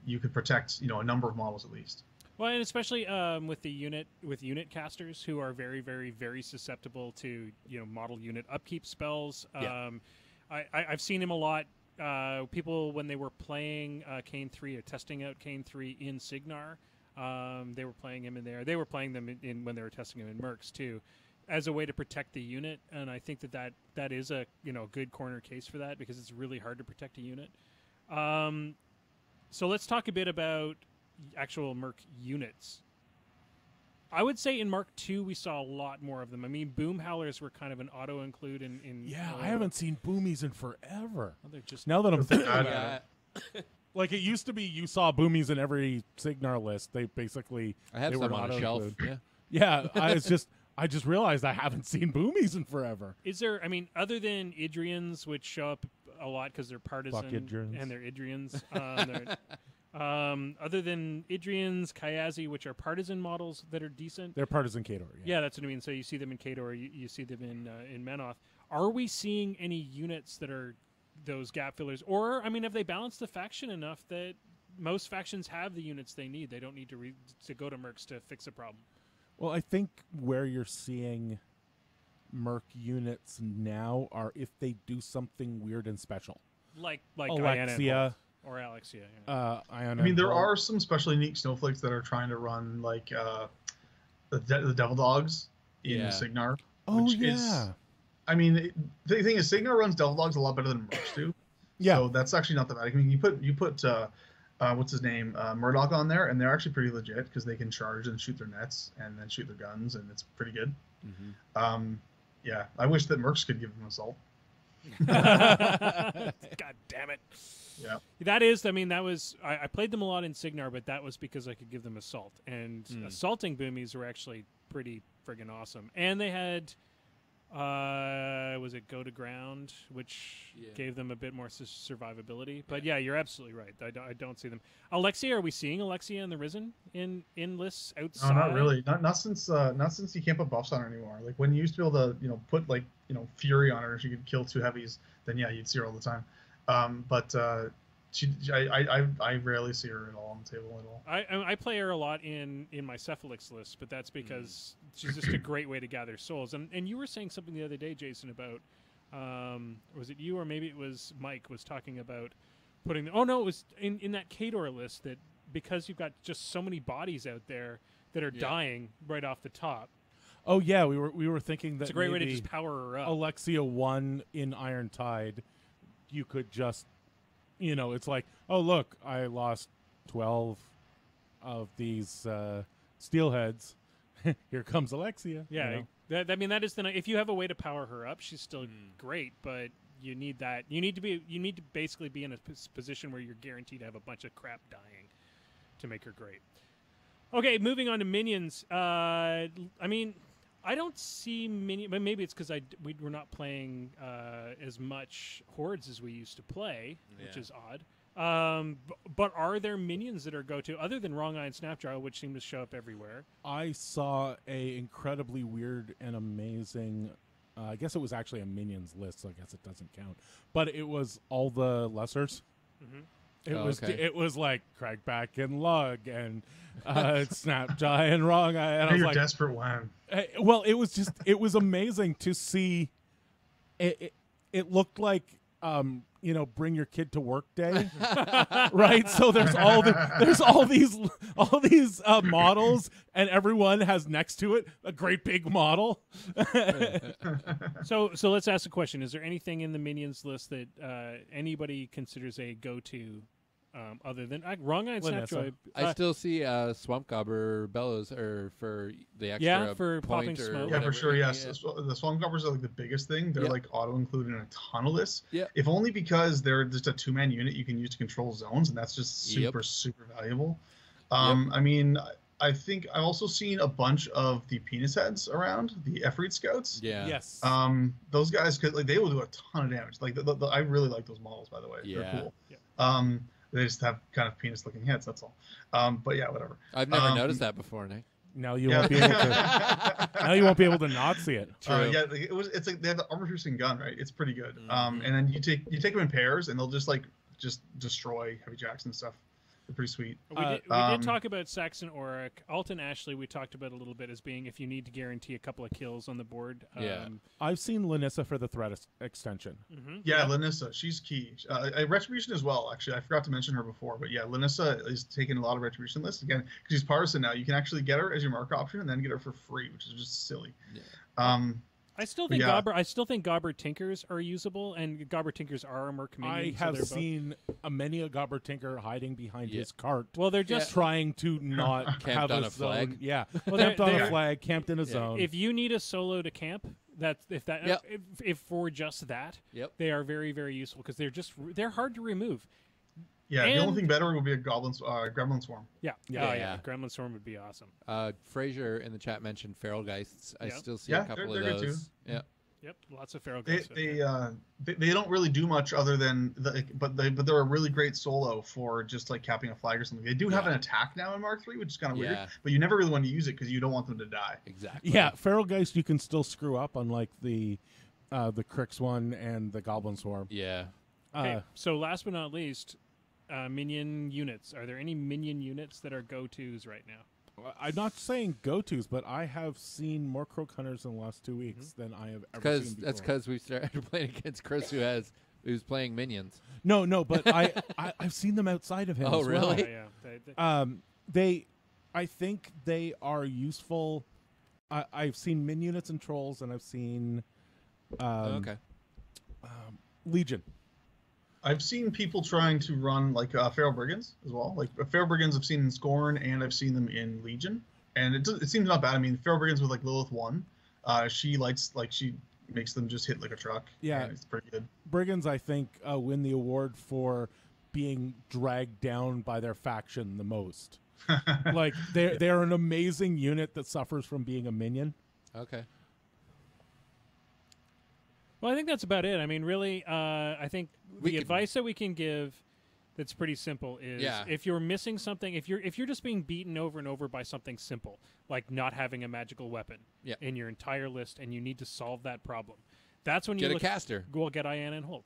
Speaker 5: you could protect a number of models at least.
Speaker 1: Well, and especially with unit casters who are very, very, very susceptible to model unit upkeep spells. I've seen him a lot. People when they were playing Kane 3 or testing out Kane 3 in Signar, they were playing him in there. They were playing them in when they were testing him in Mercs too, as a way to protect the unit. And I think that is a good corner case for that, because it's really hard to protect a unit. So let's talk a bit about actual Merc units. I would say in Mark II we saw a lot more of them. I mean, Boom Howlers were kind of an auto include in
Speaker 2: I haven't seen Boomies in forever.
Speaker 1: Well, they're just
Speaker 2: now that I'm thinking about it. Like it used to be, you saw Boomies in every Signar list. They basically
Speaker 3: I have some on a shelf.
Speaker 2: Yeah. I just realized I haven't seen Boomies in forever.
Speaker 1: Is there? I mean, other than Idrians, which show up a lot because they're partisan and they're Idrians. Other than Idrians, Kayazi, which are partisan models that are decent.
Speaker 2: They're partisan Khador.
Speaker 1: Yeah, that's what I mean. So you see them in Khador, you see them in Menoth. Are we seeing any units that are those gap fillers? Or, I mean, have they balanced the faction enough that most factions have the units they need? They don't need to go to Mercs to fix a problem.
Speaker 2: Well, I think where you're seeing Merc units now are if they do something weird and special.
Speaker 1: Like
Speaker 2: Alexia.
Speaker 1: Or Alexia.
Speaker 2: Yeah.
Speaker 5: I mean, there are some special unique snowflakes that are trying to run like the Devil Dogs in Signar.
Speaker 2: Oh, yeah.
Speaker 5: I mean, the thing is, Signar runs Devil Dogs a lot better than Mercs do.
Speaker 2: Yeah.
Speaker 5: So that's actually not that bad. I mean, you put what's his name, Murdoch on there, and they're actually pretty legit because they can charge and shoot their nets and then shoot their guns, and it's pretty good. Yeah, I wish that Mercs could give them assault.
Speaker 1: God damn it.
Speaker 5: Yeah.
Speaker 1: That is, I mean, that was, I played them a lot in Signar, but that was because I could give them assault. And assaulting boomies were actually pretty friggin' awesome. And they had, was it Go to Ground, which gave them a bit more survivability. But yeah, you're absolutely right. I don't see them. Alexia, are we seeing Alexia and the Risen in lists outside?
Speaker 5: No, not really. Not since you can't put buffs on her anymore. Like when you used to be able to, put like, Fury on her, she could kill 2 heavies, then yeah, you'd see her all the time. But I rarely see her at all on the table at all.
Speaker 1: I play her a lot in my Cephalix list, but that's because she's just a great way to gather souls. And you were saying something the other day, Jason, about was it you or maybe it was Mike was talking about putting. Oh no, it was in that Kador list that because you've got just so many bodies out there that are dying right off the top.
Speaker 2: Oh yeah, we were thinking that
Speaker 1: it's a great way to just power her up.
Speaker 2: Alexia 1 in Iron Tide. You could just, it's like, oh, look, I lost 12 of these steelheads. Here comes Alexia.
Speaker 1: Yeah, that is if you have a way to power her up, she's still great, but you need that. You need to basically be in a position where you're guaranteed to have a bunch of crap dying to make her great. Okay, moving on to minions. I mean, I don't see many, but maybe it's because we're not playing as much Hordes as we used to play, which is odd. But are there minions that are go-to, other than Wrong Eye and Snapjaw, which seem to show up everywhere?
Speaker 2: I saw a incredibly weird and amazing, I guess it was actually a minions list, so I guess it doesn't count. But it was all the lessers. It was like Crackback and Lug and Snapjaw and Wrong Eye. And I was
Speaker 5: you're
Speaker 2: like,
Speaker 5: desperate one.
Speaker 2: Well, it was amazing to see. It looked like bring your kid to work day, right? So there's all these models, and everyone has next to it a great big model.
Speaker 1: So let's ask a question: is there anything in the minions list that anybody considers a go-to? Other than Wrong Eye and Snapjaw,
Speaker 3: I still see Swamp Gobber Bellows for the extra
Speaker 1: for
Speaker 3: point
Speaker 1: popping
Speaker 3: or
Speaker 1: smoke.
Speaker 5: Yeah, for sure. Yes,
Speaker 3: Yeah.
Speaker 5: the Swamp Gobbers are like the biggest thing. They're like auto included in a ton of lists.
Speaker 3: Yeah.
Speaker 5: If only because they're just a 2-man unit you can use to control zones, and that's just super valuable. I mean, I think I've also seen a bunch of the penis heads around, the Efreet Scouts.
Speaker 3: Yeah.
Speaker 2: Yes.
Speaker 5: Those guys could they will do a ton of damage. Like I really like those models, by the way.
Speaker 3: Yeah.
Speaker 5: They're cool.
Speaker 1: Yeah.
Speaker 5: They just have kind of penis-looking heads. That's all. But yeah, whatever.
Speaker 3: I've never noticed that before, Nick.
Speaker 2: Now you won't be able to. Now you won't be able to not see it.
Speaker 5: Yeah, it's like they have the armor-piercing gun, right? It's pretty good. And then you take them in pairs, and they'll just destroy heavy jacks and stuff. They're pretty sweet.
Speaker 1: We did talk about Saxon Auric. Alton Ashley we talked about a little bit as being if you need to guarantee a couple of kills on the board.
Speaker 2: I've seen Lanissa for the threat extension.
Speaker 5: Yeah, Lanissa, she's key. Retribution as well, actually. I forgot to mention her before, but yeah, Lanissa is taking a lot of Retribution lists. Again, because she's partisan now, you can actually get her as your mark option and then get her for free, which is just silly.
Speaker 3: Yeah.
Speaker 1: I still think Gobber Tinkers are usable, and Gobber Tinkers are a merc minion.
Speaker 2: I have seen many a Gobber Tinker hiding behind his cart.
Speaker 1: Well, they're just
Speaker 2: trying to not
Speaker 3: Camped
Speaker 2: have
Speaker 3: on
Speaker 2: a
Speaker 3: a flag.
Speaker 2: zone. Yeah,
Speaker 1: Well,
Speaker 2: camped on
Speaker 1: they're-
Speaker 2: a flag, camped in a zone.
Speaker 1: If you need a solo to camp, if for just that, they are very, very useful because they're hard to remove.
Speaker 5: Yeah, the
Speaker 1: And-
Speaker 5: only thing better would be a Gremlin Swarm.
Speaker 1: Yeah.
Speaker 3: Yeah.
Speaker 1: Gremlin Storm would be awesome.
Speaker 3: Fraser in the chat mentioned Feral Geists. I
Speaker 1: Yeah.
Speaker 3: still see
Speaker 5: Yeah,
Speaker 3: a couple
Speaker 5: they're
Speaker 3: of
Speaker 5: good
Speaker 3: those. Yeah.
Speaker 1: Yep, lots of feral
Speaker 5: They
Speaker 1: ghosts.
Speaker 5: they don't really do much other than but they're a really great solo for just like capping a flag or something. They do have an attack now in Mark III, which is kind of weird, but you never really want to use it because you don't want them to die.
Speaker 3: Exactly.
Speaker 2: Yeah, Feral Geist you can still screw up, unlike the Crix one and the Goblin Swarm.
Speaker 3: Yeah.
Speaker 1: Okay, so last but not least, minion units. Are there any minion units that are go-tos right now?
Speaker 2: I'm not saying go-tos, but I have seen more Croak Hunters in the last 2 weeks than I have ever seen before.
Speaker 3: That's because we started playing against Chris, who's playing minions.
Speaker 2: No, but I've seen them outside of him.
Speaker 3: Oh,
Speaker 2: as well.
Speaker 3: really?
Speaker 1: Yeah.
Speaker 2: I think they are useful. I've seen min units and trolls, and I've seen
Speaker 3: Okay.
Speaker 2: Legion.
Speaker 5: I've seen people trying to run like Feral Brigands as well. Like Feral Brigands I've seen in Scorn and I've seen them in Legion, and it seems not bad. I mean, Feral Brigands with like Lilith 1, she makes them just hit like a truck.
Speaker 2: Yeah,
Speaker 5: and it's pretty good.
Speaker 2: Brigands, I think, win the award for being dragged down by their faction the most. Like they're an amazing unit that suffers from being a minion.
Speaker 3: Okay.
Speaker 1: Well, I think that's about it. I mean, really, I think the advice that we can give that's pretty simple is if you're missing something, if you're just being beaten over and over by something simple, like not having a magical weapon in your entire list, and you need to solve that problem, that's when you
Speaker 3: get a caster.
Speaker 1: Well, get Ian and Holt.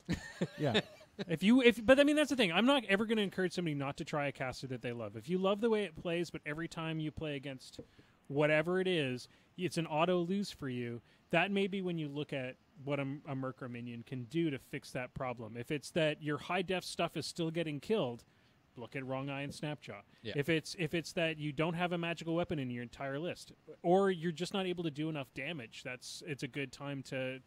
Speaker 2: Yeah.
Speaker 1: But I mean, that's the thing. I'm not ever going to encourage somebody not to try a caster that they love. If you love the way it plays, but every time you play against whatever it is, it's an auto lose for you, that may be when you look at what a Merker minion can do to fix that problem. If it's that your high def stuff is still getting killed, look at Wrong Eye and Snapjaw.
Speaker 3: Yeah.
Speaker 1: If it's that you don't have a magical weapon in your entire list, or you're just not able to do enough damage, it's a good time to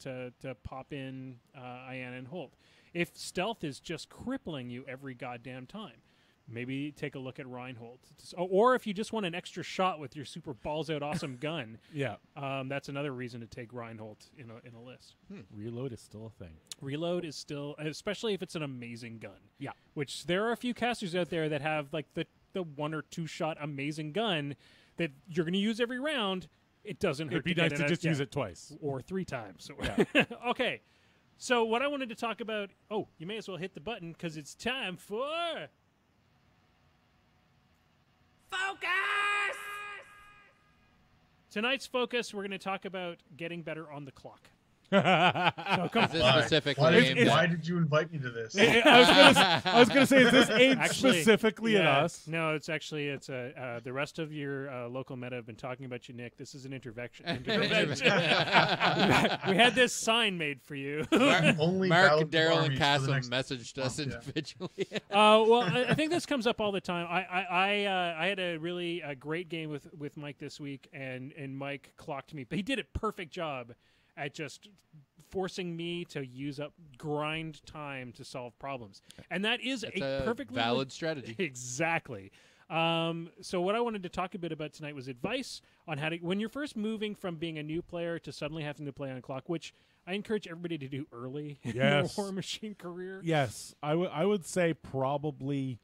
Speaker 1: pop in Ian and Holt. If stealth is just crippling you every goddamn time, maybe take a look at Reinhold. Or if you just want an extra shot with your super balls out awesome gun, that's another reason to take Reinhold in a list.
Speaker 2: Reload is still a thing.
Speaker 1: Reload is still, especially if it's an amazing gun.
Speaker 2: Yeah.
Speaker 1: Which there are a few casters out there that have like the 1 or 2 shot amazing gun that you're going to use every round. It doesn't hurt.
Speaker 2: It'd be nice to just use it twice.
Speaker 1: Or 3 times.
Speaker 2: Yeah.
Speaker 1: Okay. So what I wanted to talk about, you may as well hit the button because it's time for... Focus! Tonight's focus, we're going to talk about getting better on the clock.
Speaker 3: So come specifically.
Speaker 5: Why did you invite me to this?
Speaker 2: I was gonna say, is this aimed specifically at us?
Speaker 1: No, it's the rest of your local meta have been talking about you, Nick. This is an intervention. We had this sign made for you.
Speaker 3: Mark and Daryl and Cassim messaged us individually.
Speaker 1: Well, I think this comes up all the time. I had a really great game with Mike this week, and Mike clocked me, but he did a perfect job at just forcing me to use up grind time to solve problems. And that is a perfectly
Speaker 3: valid strategy.
Speaker 1: Exactly. So what I wanted to talk a bit about tonight was advice on how to, when you're first moving from being a new player to suddenly having to play on a clock, which I encourage everybody to do early in their War Machine career.
Speaker 2: Yes. I would say probably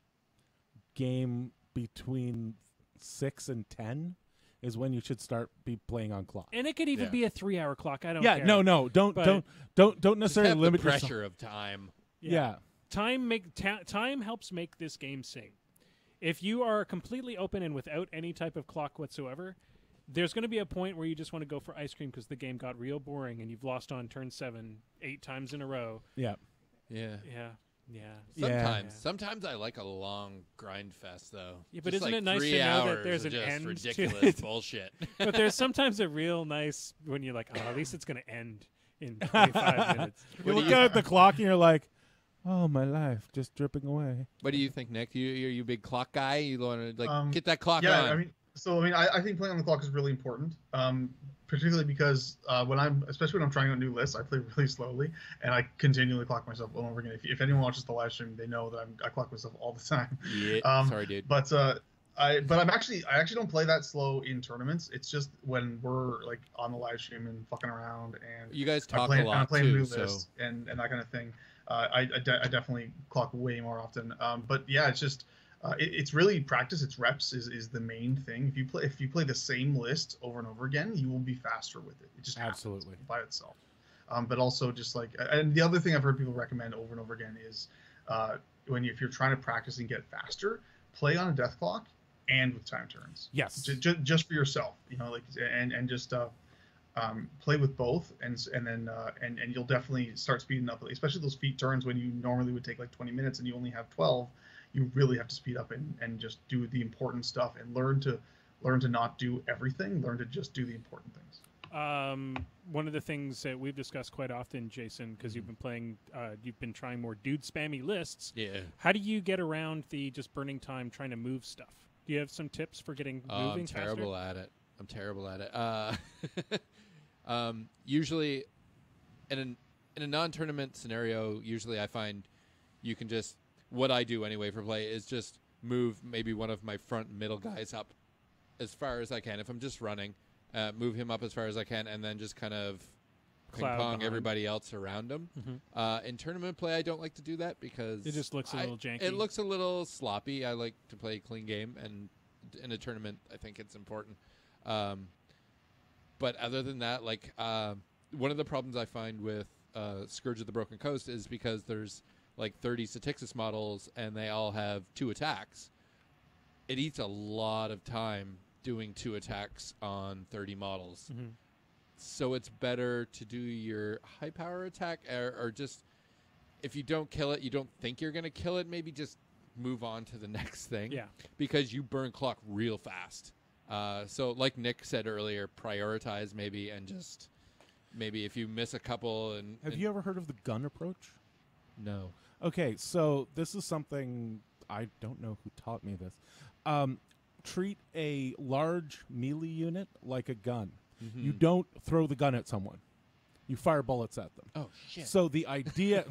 Speaker 2: game between 6 and 10 is when you should start be playing on clock.
Speaker 1: And it could even be a 3-hour clock. I don't care.
Speaker 2: No. Don't necessarily limit
Speaker 3: the pressure of time.
Speaker 2: Yeah.
Speaker 1: Time helps make this game sing. If you are completely open and without any type of clock whatsoever, there's going to be a point where you just want to go for ice cream because the game got real boring and you've lost on turn 7 8 times in a row.
Speaker 2: Yeah.
Speaker 3: Sometimes I like a long grind fest though.
Speaker 1: Yeah, but
Speaker 3: just
Speaker 1: isn't
Speaker 3: like
Speaker 1: it nice
Speaker 3: 3
Speaker 1: to know that
Speaker 3: hours
Speaker 1: there's
Speaker 3: of
Speaker 1: an
Speaker 3: just
Speaker 1: end
Speaker 3: ridiculous
Speaker 1: to it?
Speaker 3: bullshit.
Speaker 1: But there's sometimes a real nice when you're like, at least it's going to end in 25 minutes.
Speaker 2: You look at the clock and you're like, oh, my life just dripping away.
Speaker 3: What do you think, Nick? You a big clock guy? You want to get that clock
Speaker 5: yeah,
Speaker 3: on?
Speaker 5: I think playing on the clock is really important. Particularly because especially when I'm trying out new lists, I play really slowly, and I continually clock myself over and over again. If anyone watches the live stream, they know that I clock myself all the time.
Speaker 3: Yeah, sorry, dude.
Speaker 5: But I actually don't play that slow in tournaments. It's just when we're like on the live stream and fucking around, and
Speaker 3: you guys talk a lot
Speaker 5: I'm playing
Speaker 3: too,
Speaker 5: new lists and that kind of thing. I definitely clock way more often. But yeah, it's just. It's really practice. It's reps is the main thing. If you play the same list over and over again, you will be faster with it. It just
Speaker 2: absolutely
Speaker 5: happens by itself. But also just like, and the other thing I've heard people recommend over and over again is if you're trying to practice and get faster, play on a death clock and with time turns.
Speaker 2: Yes,
Speaker 5: just for yourself, and just play with both, and you'll definitely start speeding up, especially those feet turns when you normally would take like 20 minutes and you only have 12. You really have to speed up and just do the important stuff and learn to not do everything. Learn to just do the important things.
Speaker 1: One of the things that we've discussed quite often, Jason, because you've been trying more dude spammy lists.
Speaker 3: Yeah.
Speaker 1: How do you get around the just burning time trying to move stuff? Do you have some tips for getting moving faster?
Speaker 3: I'm terrible at it. Usually, in a non-tournament scenario, usually I find you can just, what I do anyway for play is just move maybe one of my front middle guys up as far as I can. If I'm just running, move him up as far as I can, and then just kind of ping-pong everybody else around him. In tournament play, I don't like to do that because
Speaker 1: it just looks a little janky.
Speaker 3: It looks a little sloppy. I like to play a clean game, and in a tournament, I think it's important. But other than that, like one of the problems I find with Scourge of the Broken Coast is because there's like 30 Statixis models, and they all have 2 attacks. It eats a lot of time doing 2 attacks on 30 models. So it's better to do your high power attack, or just, if you don't kill it, you don't think you're going to kill it, maybe just move on to the next thing.
Speaker 1: Yeah.
Speaker 3: Because you burn clock real fast. So like Nick said earlier, prioritize maybe, and just maybe if you miss a couple.
Speaker 2: Have you ever heard of the gun approach?
Speaker 3: No.
Speaker 2: Okay, so this is something, I don't know who taught me this. Treat a large melee unit like a gun. You don't throw the gun at someone. You fire bullets at them.
Speaker 3: Oh, shit.
Speaker 2: So the idea...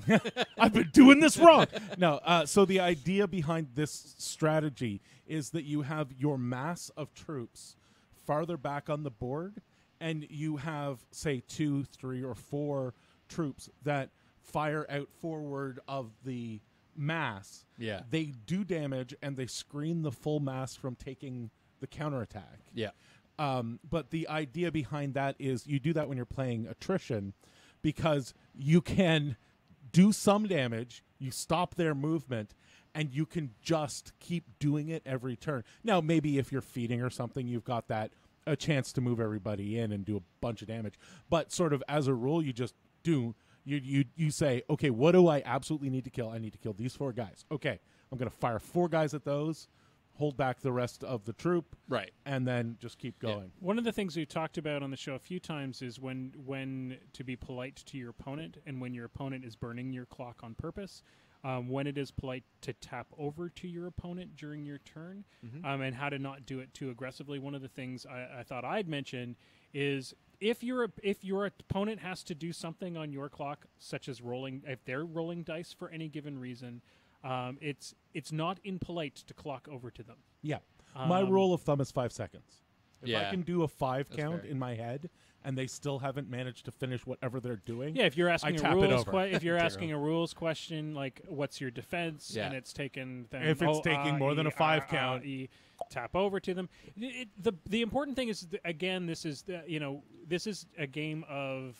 Speaker 2: I've been doing this wrong! No, so the idea behind this strategy is that you have your mass of troops farther back on the board, and you have, say, 2, 3, or 4 troops that fire out forward of the mass.
Speaker 3: Yeah.
Speaker 2: They do damage, and they screen the full mass from taking the counterattack.
Speaker 3: Yeah.
Speaker 2: But the idea behind that is you do that when you're playing attrition, because you can do some damage, you stop their movement, and you can just keep doing it every turn. Now, maybe if you're feeding or something, you've got a chance to move everybody in and do a bunch of damage. But sort of as a rule, you just do. You say, okay, what do I absolutely need to kill? I need to kill these 4 guys. Okay, I'm going to fire 4 guys at those, hold back the rest of the troop,
Speaker 3: right,
Speaker 2: and then just keep going.
Speaker 1: Yeah. One of the things we've talked about on the show a few times is when to be polite to your opponent, and when your opponent is burning your clock on purpose. When it is polite to tap over to your opponent during your turn, and how to not do it too aggressively. One of the things I thought I'd mention is if your opponent has to do something on your clock, such as if they're rolling dice for any given reason, it's not impolite to clock over to them.
Speaker 2: Yeah. My rule of thumb is 5 seconds. If I
Speaker 3: Yeah.
Speaker 2: can do a 5
Speaker 3: That's
Speaker 2: count
Speaker 3: fair.
Speaker 2: in my head and they still haven't managed to finish whatever they're doing,
Speaker 1: Yeah, if you're asking
Speaker 2: I
Speaker 1: a
Speaker 2: tap it
Speaker 1: rules
Speaker 2: over.
Speaker 1: if you're asking a rules question like what's your defense,
Speaker 3: Yeah.
Speaker 1: and it's taken then,
Speaker 2: If it's taking more than a 5 count.
Speaker 1: tap over to them. The important thing is again, this is a game of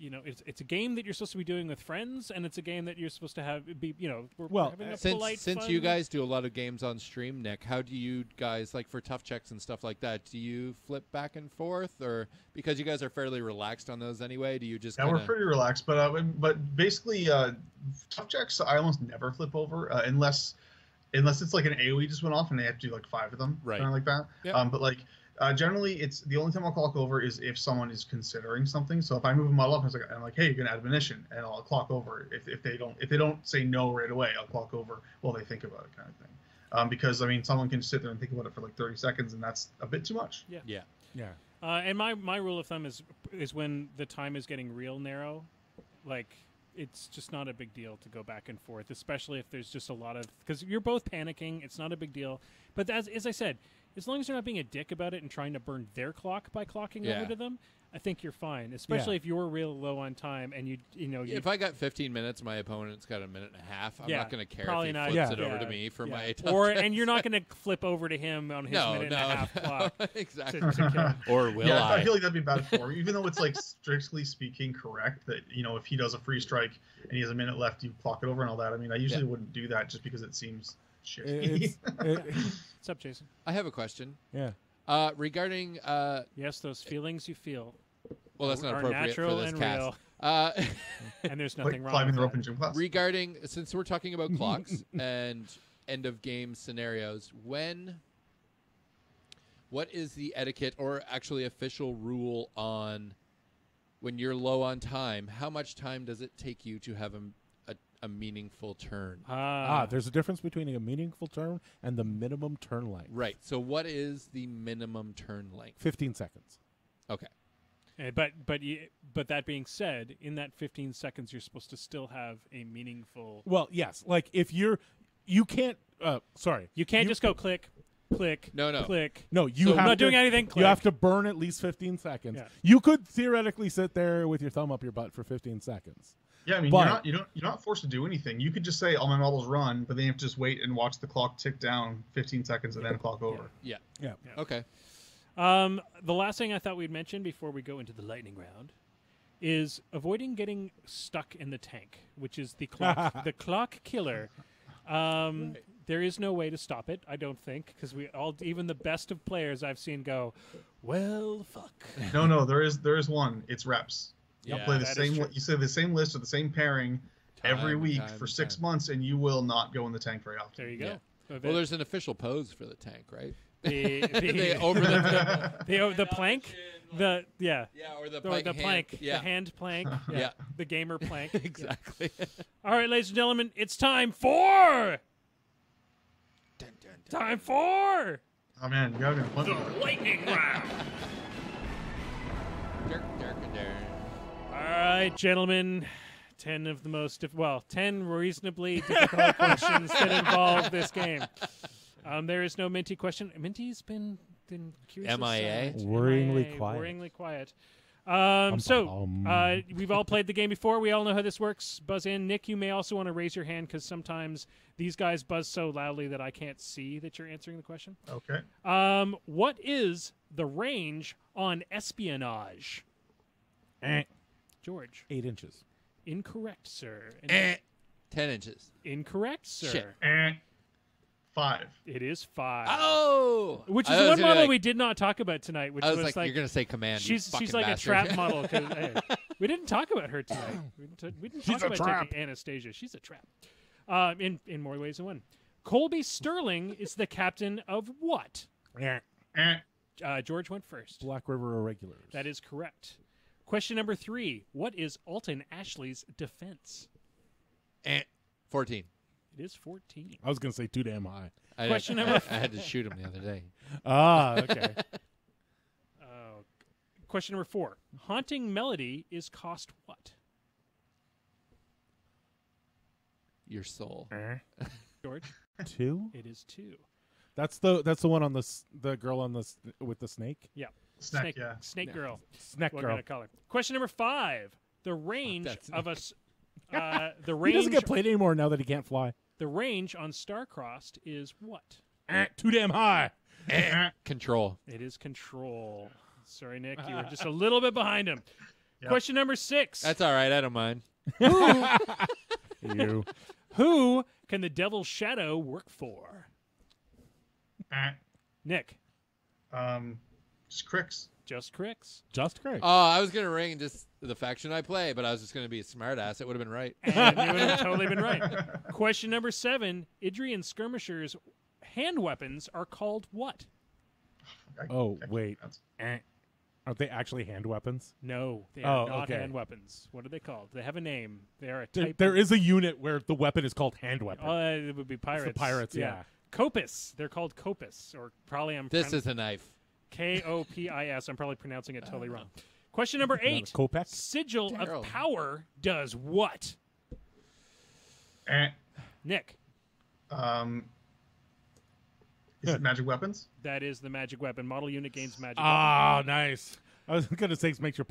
Speaker 1: it's a game that you're supposed to be doing with friends, and it's a game that you're supposed to we're having a polite
Speaker 3: Since
Speaker 1: fun.
Speaker 3: you guys do a lot of games on stream, Nick, how do you guys, like for tough checks and stuff like that, do you flip back and forth, or because you guys are fairly relaxed on those anyway, do you just
Speaker 5: we're pretty relaxed, but basically tough checks I almost never flip over unless it's like an AoE just went off and they have to do like 5 of them,
Speaker 3: Right.
Speaker 5: kind of like that.
Speaker 3: Yep.
Speaker 5: But like generally, it's the only time I'll clock over is if someone is considering something. So if I move a model up, I'm like, hey, you're gonna add ammunition, and I'll clock over. If they don't say no right away, I'll clock over while they think about it, kind of thing. Because I mean, someone can sit there and think about it for like 30 seconds, and that's a bit too much.
Speaker 3: Yeah.
Speaker 1: And my rule of thumb is when the time is getting real narrow, like it's just not a big deal to go back and forth, especially if there's just a lot of, because you're both panicking. It's not a big deal. But as I said, as long as you're not being a dick about it and trying to burn their clock by clocking
Speaker 3: Yeah.
Speaker 1: over to them, I think you're fine. Especially if you're real low on time and you
Speaker 3: If I got 15 minutes, my opponent's got a minute and a half. I'm
Speaker 1: Yeah,
Speaker 3: not going to care
Speaker 1: probably
Speaker 3: if he
Speaker 1: not.
Speaker 3: flips
Speaker 2: Yeah.
Speaker 3: it over
Speaker 1: Yeah.
Speaker 3: to me for
Speaker 1: Yeah.
Speaker 3: my tough
Speaker 1: and you're not going to flip over to him on his minute and a half clock.
Speaker 3: exactly.
Speaker 1: to kill.
Speaker 3: Or will
Speaker 5: Yeah,
Speaker 3: I?
Speaker 5: I feel like that'd be bad form, even though it's like strictly speaking correct that if he does a free strike and he has a minute left, you clock it over and all that. I mean, I usually wouldn't do that just because it seems shitty.
Speaker 1: What's up, Jason?
Speaker 3: I have a question.
Speaker 2: Yeah.
Speaker 3: Regarding
Speaker 1: Yes, those feelings you feel
Speaker 3: well, that's not
Speaker 1: are
Speaker 3: appropriate
Speaker 1: natural
Speaker 3: for this
Speaker 1: and
Speaker 3: cast.
Speaker 1: real, and there's nothing
Speaker 5: like
Speaker 1: wrong
Speaker 5: climbing
Speaker 1: with
Speaker 5: the rope
Speaker 1: that.
Speaker 5: in gym class.
Speaker 3: Regarding, since we're talking about clocks and end of game scenarios, what is the etiquette or actually official rule on when you're low on time? How much time does it take you to have a meaningful turn?
Speaker 2: There's a difference between a meaningful turn and the minimum turn length.
Speaker 3: Right. So what is the minimum turn length?
Speaker 2: 15 seconds.
Speaker 3: Okay.
Speaker 1: But that being said, in that 15 seconds, you're supposed to still have a meaningful.
Speaker 2: Well, yes. Like if you can't. Sorry,
Speaker 1: You can't just go click, click,
Speaker 3: No.
Speaker 1: click.
Speaker 2: No, you
Speaker 3: So
Speaker 2: have
Speaker 1: not
Speaker 2: to,
Speaker 1: doing anything.
Speaker 2: You
Speaker 1: Click.
Speaker 2: have to burn at least 15 seconds.
Speaker 1: Yeah.
Speaker 2: You could theoretically sit there with your thumb up your butt for 15 seconds.
Speaker 5: Yeah, I mean,
Speaker 2: But-
Speaker 5: you're not forced to do anything. You could just say, "All my models run," but then you have to just wait and watch the clock tick down 15 seconds and then clock over.
Speaker 3: Yeah.
Speaker 2: Yeah.
Speaker 3: Okay.
Speaker 1: The last thing I thought we'd mention before we go into the lightning round is avoiding getting stuck in the tank, which is the clock, the clock killer. There is no way to stop it, I don't think, because even the best of players I've seen go, well, fuck.
Speaker 5: No, there is one. It's reps. You
Speaker 3: Yeah,
Speaker 5: play the
Speaker 1: that is
Speaker 5: same.
Speaker 1: true.
Speaker 5: You say the same list or the same pairing every
Speaker 3: Time,
Speaker 5: week
Speaker 3: time,
Speaker 5: for 6
Speaker 3: time.
Speaker 5: months, and you will not go in the tank very often.
Speaker 1: There you go.
Speaker 3: Yeah.
Speaker 1: So
Speaker 3: Well, there's an official pose for the tank, right?
Speaker 1: the,
Speaker 3: They over the
Speaker 1: the plank, or
Speaker 3: or
Speaker 1: the plank,
Speaker 3: Yeah.
Speaker 1: the hand plank,
Speaker 3: Yeah.
Speaker 1: the gamer plank.
Speaker 3: Exactly.
Speaker 1: All right, ladies and gentlemen, it's time for
Speaker 5: Oh man, you gotta be plenty.
Speaker 6: Lightning round.
Speaker 1: All right, gentlemen. 10 of the most 10 reasonably difficult questions that involve this game. There is no Minty question. Minty's been curious. as
Speaker 3: MIA?
Speaker 1: silent.
Speaker 2: Worryingly
Speaker 1: MIA,
Speaker 2: quiet.
Speaker 1: Worryingly quiet.
Speaker 2: Bum.
Speaker 1: We've all played the game before. We all know how this works. Buzz in. Nick, you may also want to raise your hand because sometimes these guys buzz so loudly that I can't see that you're answering the question.
Speaker 5: Okay.
Speaker 1: What is the range on espionage? George.
Speaker 2: 8 inches.
Speaker 1: Incorrect, sir. And
Speaker 3: 10 inches.
Speaker 1: incorrect, sir.
Speaker 3: Shit.
Speaker 5: 5.
Speaker 1: It is 5.
Speaker 3: Oh!
Speaker 1: Which is
Speaker 3: I
Speaker 1: the
Speaker 3: was
Speaker 1: one
Speaker 3: gonna
Speaker 1: model
Speaker 3: like-
Speaker 1: we did not talk about tonight, which
Speaker 3: I
Speaker 1: was
Speaker 3: was like, you're going to say command. you
Speaker 1: she's
Speaker 3: fucking
Speaker 1: like
Speaker 3: bastard.
Speaker 1: a trap model. We didn't talk about her tonight. We didn't talk
Speaker 2: a
Speaker 1: about
Speaker 2: trap.
Speaker 1: taking Anastasia. She's a trap. In more ways than one. Colby Sterling is the captain of what? George went first.
Speaker 2: Black River Irregulars.
Speaker 1: That is correct. Question number 3. What is Alton Ashley's defense?
Speaker 3: 14.
Speaker 1: It is 14.
Speaker 2: I was going to say too damn high.
Speaker 1: Question number
Speaker 3: I had to shoot him the other day.
Speaker 2: Okay.
Speaker 1: Question number 4. Haunting Melody is cost what?
Speaker 3: Your soul.
Speaker 1: George?
Speaker 2: 2?
Speaker 1: It is 2.
Speaker 2: That's the one on the girl on with the snake.
Speaker 1: Yeah.
Speaker 5: Snack, yeah.
Speaker 1: Snake girl.
Speaker 2: Snack
Speaker 1: We're
Speaker 2: girl.
Speaker 1: gonna call her. Question number 5. The range
Speaker 3: That's
Speaker 1: of us. The
Speaker 2: He doesn't
Speaker 1: range.
Speaker 2: get played anymore now that he can't fly.
Speaker 1: The range on Starcrossed is what?
Speaker 2: Too damn high.
Speaker 3: Control.
Speaker 1: It is control. Sorry, Nick. You were just a little bit behind him.
Speaker 5: Yep.
Speaker 1: Question number 6.
Speaker 3: That's all right. I don't mind.
Speaker 2: You.
Speaker 1: Who can the Devil's Shadow work for? Nick.
Speaker 5: Just Cricks.
Speaker 1: Just Cricks.
Speaker 2: Just great.
Speaker 3: Oh, I was going to ring just the faction I play, but I was just going to be a smart ass. It would have been right.
Speaker 1: And you would have totally been right. Question number 7. Idrian Skirmishers' hand weapons are called what?
Speaker 2: Wait. Aren't they actually hand weapons?
Speaker 1: No, they are
Speaker 2: Oh,
Speaker 1: not
Speaker 2: okay.
Speaker 1: hand weapons. What are they called? They have a name. They are a type
Speaker 2: There
Speaker 1: of,
Speaker 2: is a unit where the weapon is called hand weapon.
Speaker 1: it would be pirates.
Speaker 2: pirates, yeah.
Speaker 1: Copus. They're called Copus, or probably
Speaker 3: This is a knife.
Speaker 1: Kopis. I'm probably pronouncing it totally wrong. Question number 8.
Speaker 2: Kopek?
Speaker 1: Sigil
Speaker 3: Daryl.
Speaker 1: of Power does what? Nick.
Speaker 5: Is it magic weapons?
Speaker 1: That is the magic weapon. Model unit gains magic weapon.
Speaker 2: Ah, nice. I was going to say it makes your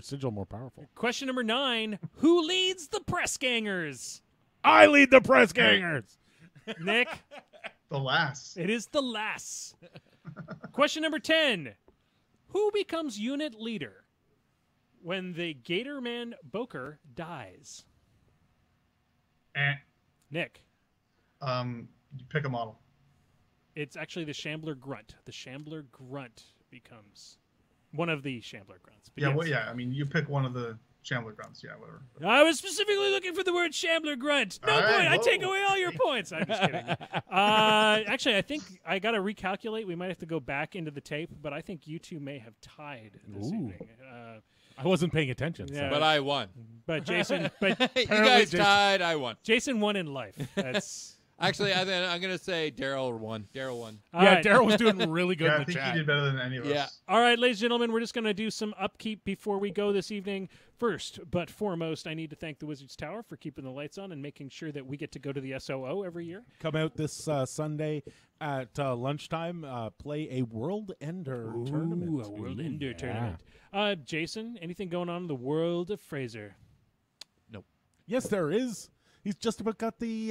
Speaker 2: sigil more powerful.
Speaker 1: Question number 9. Who leads the press gangers?
Speaker 2: I lead the press gangers.
Speaker 1: Nick.
Speaker 5: The last.
Speaker 1: It is the Lass. Question number 10. Who becomes unit leader when the Gatorman Boker dies? Nick.
Speaker 5: You pick a model.
Speaker 1: It's actually the Shambler Grunt. The Shambler Grunt becomes one of the Shambler Grunts. But
Speaker 5: Yeah,
Speaker 1: yes.
Speaker 5: well, yeah. I mean, you pick one of the Shambler grunts. Yeah, whatever.
Speaker 1: I was specifically looking for the word Shambler Grunt. No
Speaker 5: All right,
Speaker 1: point. I
Speaker 5: whoa.
Speaker 1: take away all your points. I'm just kidding. Actually, I think I got to recalculate. We might have to go back into the tape, but I think you two may have tied this
Speaker 2: Ooh.
Speaker 1: evening.
Speaker 2: I wasn't paying attention. so-
Speaker 1: Yeah.
Speaker 3: But I won.
Speaker 1: But Jason,
Speaker 3: You guys tied. I won.
Speaker 1: Jason won in life. That's
Speaker 3: Actually, I'm going to say Daryl won. Daryl won.
Speaker 1: All
Speaker 2: Yeah,
Speaker 1: right.
Speaker 2: Daryl was doing really good
Speaker 5: Yeah,
Speaker 2: in
Speaker 5: I
Speaker 2: the
Speaker 5: think
Speaker 2: chat.
Speaker 5: he did better than any of
Speaker 3: Yeah.
Speaker 5: us.
Speaker 1: All right, ladies and gentlemen, we're just going to do some upkeep before we go this evening. First, but foremost, I need to thank the Wizards Tower for keeping the lights on and making sure that we get to go to the SOO every year.
Speaker 2: Come out this Sunday at lunchtime. Play a World Ender tournament.
Speaker 1: Ooh, a World Ender tournament. Jason, anything going on in the world of Fraser?
Speaker 2: Yes, there is. He's just about got the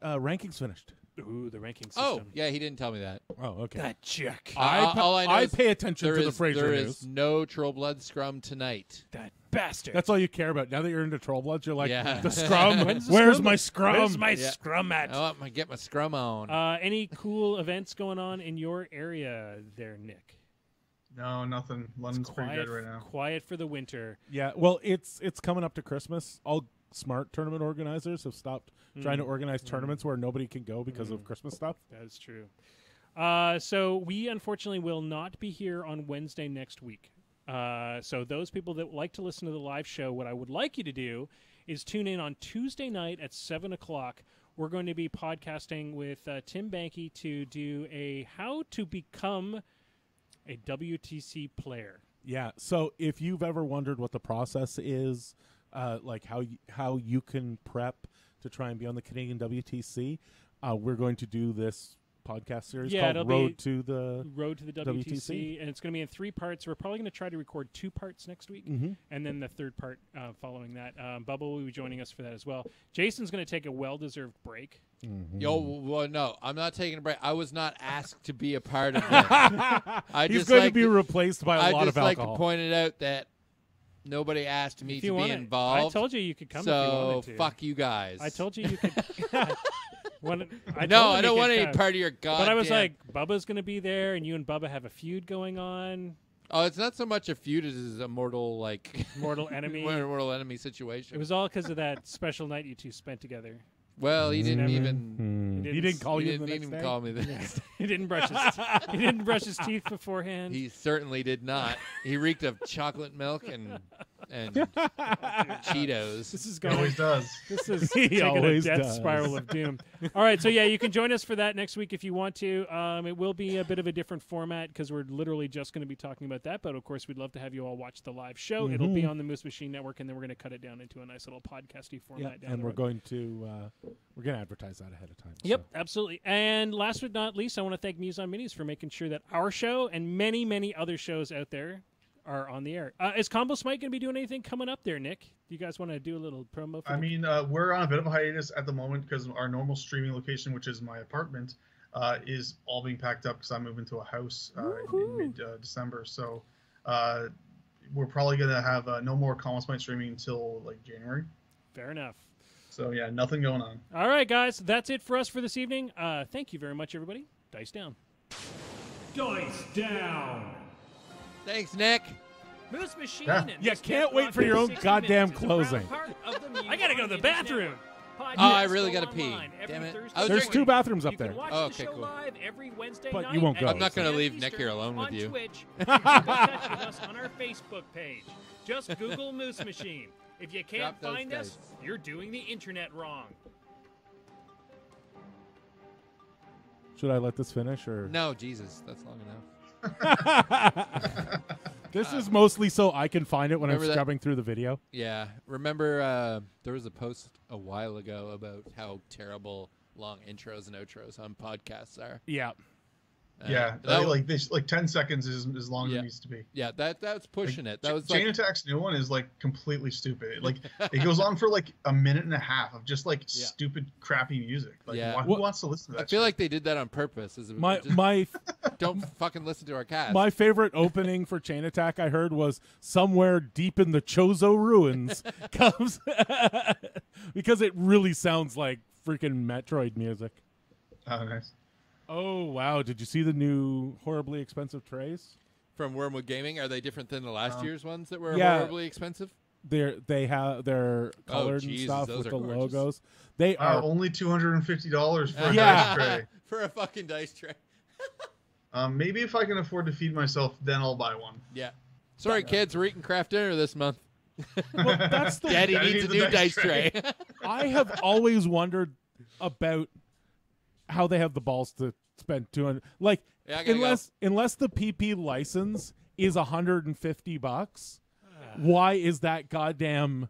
Speaker 2: rankings finished.
Speaker 1: Ooh, the ranking system.
Speaker 3: Oh, yeah, he didn't tell me that.
Speaker 2: Oh, okay.
Speaker 1: That check.
Speaker 3: All I know
Speaker 2: I
Speaker 3: is
Speaker 2: pay attention to the Fraser
Speaker 3: there
Speaker 2: news.
Speaker 3: is no Troll Blood scrum tonight.
Speaker 1: That bastard.
Speaker 2: That's all you care about. Now that you're into Troll Bloods, you're like,
Speaker 3: Yeah.
Speaker 2: the scrum.
Speaker 1: When's the
Speaker 2: Where's
Speaker 1: scrum?
Speaker 2: my scrum?
Speaker 1: Where's my
Speaker 3: Yeah.
Speaker 1: scrum at?
Speaker 3: I want to get my scrum on.
Speaker 1: Any cool events going on in your area there, Nick?
Speaker 5: No, nothing. London's pretty
Speaker 1: Quiet,
Speaker 5: dead right now.
Speaker 1: quiet for the winter.
Speaker 2: Yeah, well, it's coming up to Christmas. All smart tournament organizers have stopped trying to organize tournaments where nobody can go because of Christmas stuff.
Speaker 1: That is true. So we unfortunately will not be here on Wednesday next week. So those people that like to listen to the live show, what I would like you to do is tune in on Tuesday night at 7 o'clock. We're going to be podcasting with Tim Banky to do a how to become a WTC player.
Speaker 2: Yeah, so if you've ever wondered what the process is, like how you can prep to try and be on the Canadian WTC, we're going to do this podcast series
Speaker 1: Yeah, it'll
Speaker 2: called
Speaker 1: be
Speaker 2: Road to the
Speaker 1: WTC,
Speaker 2: WTC.
Speaker 1: and it's going to be in 3 parts. We're probably going to try to record 2 parts next week, and then the 3rd part following that. Bubba will be joining us for that as well. Jason's going to take a well-deserved break.
Speaker 3: Yo, well, no, I'm not taking a break. I was not asked to be a part of this.
Speaker 2: He's going to be replaced by a lot
Speaker 3: I
Speaker 2: of
Speaker 3: just like
Speaker 2: alcohol.
Speaker 3: to point it out that nobody asked me
Speaker 1: If
Speaker 3: to
Speaker 1: you
Speaker 3: be
Speaker 1: want
Speaker 3: involved.
Speaker 1: I told you could come
Speaker 3: so
Speaker 1: if you wanted to.
Speaker 3: fuck you guys.
Speaker 1: I told you could. I
Speaker 3: don't want any part of your goddamn.
Speaker 1: But I was like, Bubba's going to be there, and you and Bubba have a feud going on.
Speaker 3: oh, it's not so much a feud as a mortal
Speaker 1: Mortal enemy.
Speaker 3: mortal enemy situation.
Speaker 1: It was all because of that special night you two spent together.
Speaker 3: well, he didn't
Speaker 1: Never-
Speaker 3: even.
Speaker 2: He didn't call
Speaker 3: He
Speaker 2: you the
Speaker 3: didn't
Speaker 2: next
Speaker 3: even
Speaker 2: day?
Speaker 3: call me the next day.
Speaker 1: He didn't brush his. He didn't brush his teeth beforehand.
Speaker 3: He certainly did not. He reeked of chocolate milk and Cheetos.
Speaker 1: This is
Speaker 5: He
Speaker 1: going.
Speaker 5: always does.
Speaker 1: This is
Speaker 2: He
Speaker 1: taking a
Speaker 2: always
Speaker 1: death
Speaker 2: does.
Speaker 1: spiral of doom. All right, so yeah, you can join us for that next week if you want to. It will be a bit of a different format because we're literally just going to be talking about that. But of course, we'd love to have you all watch the live show. It'll be on the Moose Machine Network, and then we're going to cut it down into a nice little podcasty
Speaker 2: Yeah,
Speaker 1: format. Down
Speaker 2: and
Speaker 1: the
Speaker 2: we're
Speaker 1: road.
Speaker 2: going to advertise that ahead of time.
Speaker 1: Yep, absolutely. And last but not least, I want to thank Muse on Minis for making sure that our show and many, many other shows out there are on the air. Is Combo Smite going to be doing anything coming up there, Nick? Do you guys want to do a little promo for
Speaker 5: I mean, we're on a bit of a hiatus at the moment because our normal streaming location, which is my apartment, is all being packed up because I'm moving to a house in mid-December. So we're probably going to have no more Combo Smite streaming until like January.
Speaker 1: Fair enough.
Speaker 5: So yeah, nothing going on.
Speaker 1: All right, guys, that's it for us for this evening. Thank you very much, everybody. Dice down.
Speaker 6: Dice down.
Speaker 3: Thanks, Nick.
Speaker 1: Moose Machine.
Speaker 5: Yeah.
Speaker 1: and
Speaker 2: Yeah,
Speaker 1: this
Speaker 2: can't
Speaker 1: Death
Speaker 2: wait
Speaker 1: Rock
Speaker 2: for your own
Speaker 1: 60
Speaker 2: goddamn
Speaker 1: minutes is a proud
Speaker 2: closing.
Speaker 1: part of the I gotta go to the bathroom.
Speaker 3: I really gotta pee. Damn it. I was
Speaker 2: There's
Speaker 3: drinking-
Speaker 2: 2 bathrooms up
Speaker 1: You can
Speaker 2: there.
Speaker 1: watch
Speaker 3: Oh,
Speaker 1: the
Speaker 3: okay,
Speaker 1: show
Speaker 3: cool.
Speaker 1: live every Wednesday
Speaker 2: But
Speaker 1: night
Speaker 2: you won't
Speaker 1: at
Speaker 2: go.
Speaker 3: I'm not gonna
Speaker 1: 6
Speaker 3: leave
Speaker 1: p.m.
Speaker 3: Nick here alone
Speaker 1: on
Speaker 3: with you.
Speaker 1: Twitch. You can get in touch with us on our Facebook page. Just Google Moose Machine. If you can't
Speaker 3: Drop those
Speaker 1: find us,
Speaker 3: dice.
Speaker 1: you're doing the internet wrong.
Speaker 2: Should I let this finish or
Speaker 3: No, Jesus, that's long enough.
Speaker 2: This is mostly so I can find it when I'm
Speaker 3: Remember that-
Speaker 2: scrubbing through the video.
Speaker 3: Yeah, remember there was a post a while ago about how terrible long intros and outros on podcasts are.
Speaker 2: Yeah.
Speaker 5: Yeah,
Speaker 3: that
Speaker 5: like this, like 10 seconds is as long as
Speaker 3: Yeah.
Speaker 5: it needs to be.
Speaker 3: yeah, that's pushing it. That was
Speaker 5: Chain
Speaker 3: like,
Speaker 5: Attack's new one is like completely stupid. Like it goes on for like a minute and a half of just like
Speaker 3: Yeah.
Speaker 5: stupid, crappy music. Like
Speaker 3: Yeah.
Speaker 5: who
Speaker 2: What-
Speaker 5: wants to listen to
Speaker 3: I
Speaker 5: that?
Speaker 3: feel
Speaker 5: shit?
Speaker 3: like they did that on purpose.
Speaker 2: My
Speaker 3: Just
Speaker 2: my
Speaker 3: don't fucking listen to our cast.
Speaker 2: my favorite opening for Chain Attack I heard was somewhere deep in the Chozo ruins comes because it really sounds like freaking Metroid music.
Speaker 5: Oh, nice.
Speaker 2: Oh wow, did you see the new horribly expensive trays?
Speaker 3: From Wormwood Gaming, are they different than the last year's ones that were
Speaker 2: yeah.
Speaker 3: horribly expensive?
Speaker 2: They're colored and
Speaker 3: Jesus,
Speaker 2: stuff
Speaker 3: those
Speaker 2: with
Speaker 3: are
Speaker 2: the
Speaker 3: gorgeous.
Speaker 2: logos. They are
Speaker 5: Only $250 for a
Speaker 2: Yeah.
Speaker 5: dice tray.
Speaker 3: For a fucking dice tray.
Speaker 5: Maybe if I can afford to feed myself, then I'll buy one.
Speaker 3: Yeah. Sorry, kids, we're eating craft dinner this month.
Speaker 2: well, that's the
Speaker 3: Daddy
Speaker 5: Daddy
Speaker 3: needs a
Speaker 5: needs
Speaker 3: new
Speaker 5: a
Speaker 3: dice
Speaker 5: dice
Speaker 3: tray.
Speaker 2: I have always wondered about how they have the balls to spend 200. Like,
Speaker 3: Yeah, I gotta
Speaker 2: unless the PP license is $150, why is that goddamn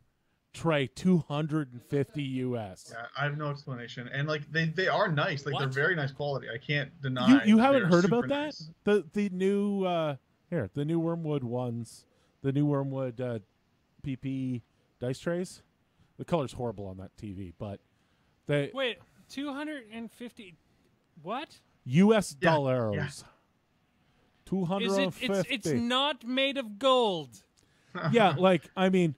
Speaker 2: tray $250 US?
Speaker 5: Yeah, I have no explanation. And like they are nice. Like they're
Speaker 3: What?
Speaker 5: very nice quality. I can't deny.
Speaker 2: You
Speaker 5: that
Speaker 2: haven't
Speaker 5: they're
Speaker 2: heard
Speaker 5: super
Speaker 2: about that?
Speaker 5: nice.
Speaker 2: The new the new Wormwood ones, the new Wormwood PP dice trays. The color's horrible on that TV, but they
Speaker 1: Wait, 250. What?
Speaker 2: US
Speaker 5: Yeah,
Speaker 2: dollars.
Speaker 5: yeah.
Speaker 1: Is it?
Speaker 2: 250.
Speaker 1: It's not made of gold.
Speaker 2: Yeah, like I mean,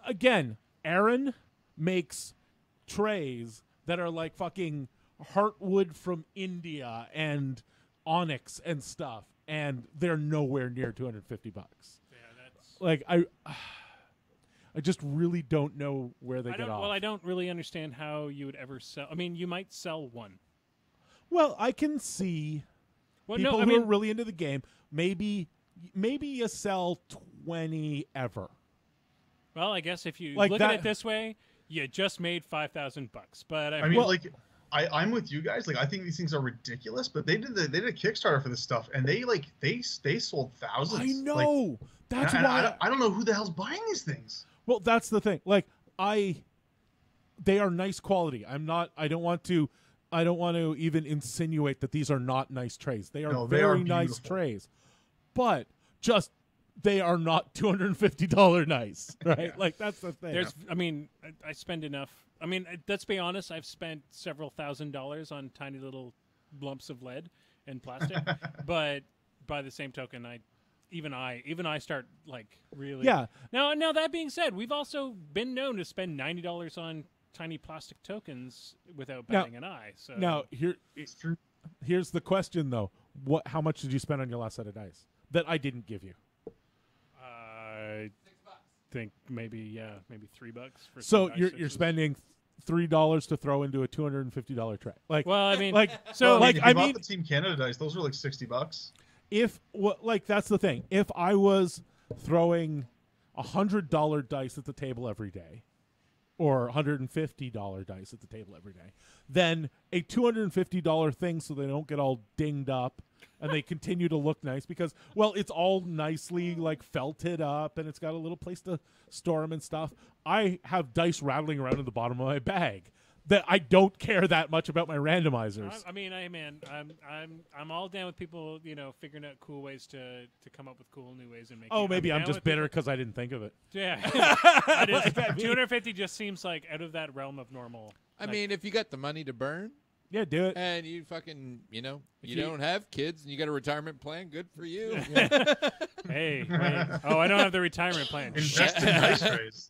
Speaker 2: again, Aaron makes trays that are like fucking heartwood from India and onyx and stuff, and they're nowhere near $250.
Speaker 1: Yeah, that's.
Speaker 2: Like I just really don't know where they get off.
Speaker 1: Well, I don't really understand how you would ever sell. I mean, you might sell one.
Speaker 2: Well, I can see
Speaker 1: Well,
Speaker 2: people
Speaker 1: no, I
Speaker 2: who
Speaker 1: mean,
Speaker 2: are really into the game. Maybe you sell 20 ever.
Speaker 1: well, I guess if you
Speaker 2: Like
Speaker 1: look
Speaker 2: that-
Speaker 1: at it this way, you just made $5,000. But
Speaker 5: I mean,
Speaker 2: Well-
Speaker 5: like I'm with you guys. Like I think these things are ridiculous, but they did a Kickstarter for this stuff, and they sold thousands.
Speaker 2: I
Speaker 5: Like,
Speaker 2: know. That's
Speaker 5: and
Speaker 2: why.
Speaker 5: I don't know who the hell's buying these things.
Speaker 2: Well, that's the thing. Like they are nice quality. I don't want to even insinuate that these are not nice trays. They are
Speaker 5: No, they
Speaker 2: very
Speaker 5: are
Speaker 2: nice
Speaker 5: beautiful.
Speaker 2: trays. But just they are not $250 nice, right?
Speaker 5: Yeah.
Speaker 2: Like that's the thing.
Speaker 1: I mean, I spend enough. I mean, let's be honest. I've spent several $1,000s on tiny little lumps of lead and plastic. But by the same token, even I start like really.
Speaker 2: Yeah.
Speaker 1: Now that being said, we've also been known to spend $90 on tiny plastic tokens without
Speaker 2: Now-
Speaker 1: batting an eye. So
Speaker 2: Now
Speaker 5: It's true.
Speaker 2: here's the question though. How much did you spend on your last set of dice that I didn't give you?
Speaker 1: I think maybe $3 for.
Speaker 2: So
Speaker 1: some
Speaker 2: you're
Speaker 1: dice
Speaker 2: spending $3 to throw into a $250 tray. Like
Speaker 1: Well, I mean,
Speaker 2: like
Speaker 1: so
Speaker 5: Well,
Speaker 2: like
Speaker 5: if
Speaker 2: I
Speaker 5: you bought
Speaker 2: mean
Speaker 5: the Team Canada dice, those were like $60.
Speaker 2: like that's the thing. If I was throwing $100 dice at the table every day, or $150 dice at the table every day, then a $250 thing so they don't get all dinged up and they continue to look nice because, well, it's all nicely like felted up and it's got a little place to store them and stuff. I have dice rattling around in the bottom of my bag that I don't care that much about my randomizers.
Speaker 1: I mean, I'm all down with people, figuring out cool ways to come up with cool new ways and make.
Speaker 2: Oh, maybe I'm
Speaker 1: down
Speaker 2: just
Speaker 1: with
Speaker 2: bitter because I didn't think of it.
Speaker 1: people- Yeah, I just, 250 just seems like out of that realm of normal.
Speaker 3: I mean, if you got the money to burn
Speaker 2: Yeah, do it.
Speaker 3: and you fucking, you
Speaker 1: you-
Speaker 3: don't have kids and you got a retirement plan, good for you.
Speaker 1: Hey, wait. Oh, I don't have the retirement plan.
Speaker 5: Invest in dice trays.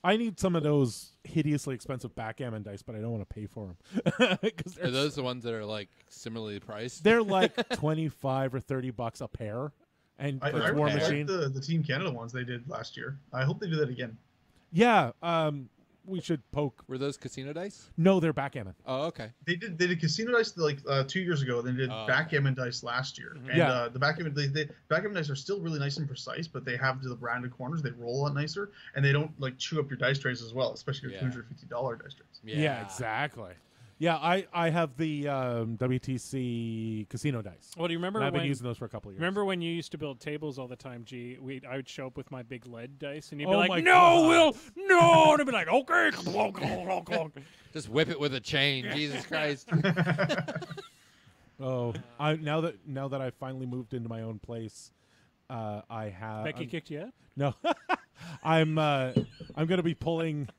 Speaker 2: I need some of those hideously expensive backgammon dice, but I don't want to pay for them.
Speaker 3: Are those the ones that are like similarly priced?
Speaker 2: They're like $25 or $30 a pair, and
Speaker 5: I
Speaker 2: for
Speaker 3: For
Speaker 2: War
Speaker 3: pair.
Speaker 2: Machine.
Speaker 5: like the Team Canada ones they did last year. I hope they do that again.
Speaker 2: Yeah, we should poke.
Speaker 3: Were those casino dice?
Speaker 2: No, they're backgammon.
Speaker 3: Oh, okay.
Speaker 5: They did casino dice like 2 years ago. They did
Speaker 3: Oh,
Speaker 5: backgammon dice last year, and
Speaker 2: Yeah.
Speaker 5: the backgammon backgammon dice are still really nice and precise, but they have the rounded corners. They roll a lot nicer, and they don't like chew up your dice trays as well, especially your
Speaker 3: Yeah.
Speaker 5: $250 dice trays.
Speaker 3: Yeah,
Speaker 2: exactly. Yeah, I have the WTC casino dice.
Speaker 1: Well, do you remember
Speaker 2: And I've been
Speaker 1: when?
Speaker 2: using those for a couple of years.
Speaker 1: Remember when you used to build tables all the time, G? I would show up with my big lead dice, and you'd be
Speaker 2: Oh
Speaker 1: like,
Speaker 2: my
Speaker 1: "No,
Speaker 2: God.
Speaker 1: Will, no," and I'd be like, "Okay."
Speaker 3: Just whip it with a chain. Jesus Christ.
Speaker 2: Oh, now that I've finally moved into my own place, I have
Speaker 1: Becky kicked you out.
Speaker 2: No, I'm going to be pulling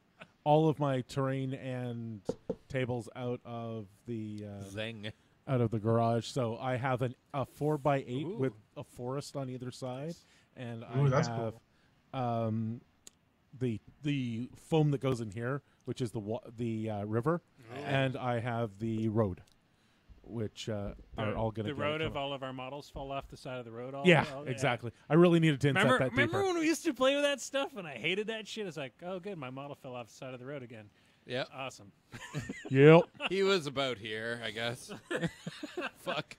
Speaker 2: all of my terrain and tables out of the
Speaker 3: Zing.
Speaker 2: garage. So I have a 4x8
Speaker 1: Ooh.
Speaker 2: with a forest on either side, and
Speaker 5: Ooh,
Speaker 2: I
Speaker 5: that's
Speaker 2: have
Speaker 5: cool.
Speaker 2: the foam that goes in here, which is the river, and I have the road, which are all going to
Speaker 1: The road of all of our models fall off the side of the road.
Speaker 2: Yeah, exactly. I really needed to inset that
Speaker 1: Remember
Speaker 2: deeper.
Speaker 1: when we used to play with that stuff and I hated that shit? It's like, oh, good, my model fell off the side of the road again.
Speaker 3: Yeah.
Speaker 1: Awesome.
Speaker 2: Yep.
Speaker 3: He was about here, I guess. Fuck.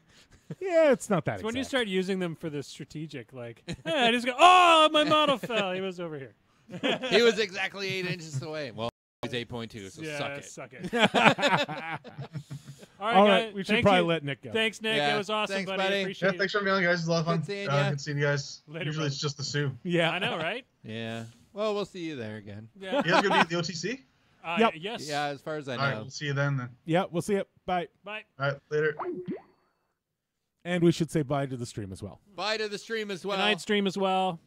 Speaker 2: Yeah, it's not that.
Speaker 1: It's when you
Speaker 2: exact.
Speaker 1: start using them for the strategic, like, I just go, oh, my model fell. He was over here.
Speaker 3: He was exactly 8 inches away. Well, He's 8.2, so
Speaker 1: Yeah,
Speaker 3: suck it.
Speaker 1: suck it.
Speaker 2: All right,
Speaker 1: guys,
Speaker 2: we should
Speaker 1: thank
Speaker 2: probably
Speaker 1: you.
Speaker 2: let Nick go.
Speaker 1: Thanks, Nick.
Speaker 3: Yeah,
Speaker 1: It was awesome,
Speaker 3: thanks,
Speaker 1: buddy.
Speaker 3: buddy.
Speaker 1: Appreciate
Speaker 5: Yeah,
Speaker 1: it.
Speaker 5: thanks for having me on, guys. It was a lot of fun.
Speaker 3: Good seeing ya.
Speaker 5: Good seeing you guys.
Speaker 1: Later,
Speaker 5: Usually
Speaker 1: bro.
Speaker 5: it's just the Sioux.
Speaker 2: Yeah,
Speaker 1: I know, right?
Speaker 3: Yeah. Well, we'll see you there again.
Speaker 1: Yeah.
Speaker 5: You guys gonna be at the OTC?
Speaker 2: Yep.
Speaker 1: Yes.
Speaker 3: Yeah, as far as I know.
Speaker 5: All right, we'll see you then.
Speaker 2: Yeah, we'll see it. Bye.
Speaker 1: Bye.
Speaker 5: All right, later.
Speaker 2: And we should say bye to the stream as well.
Speaker 3: Bye to the stream as well.
Speaker 1: Good night, stream as well.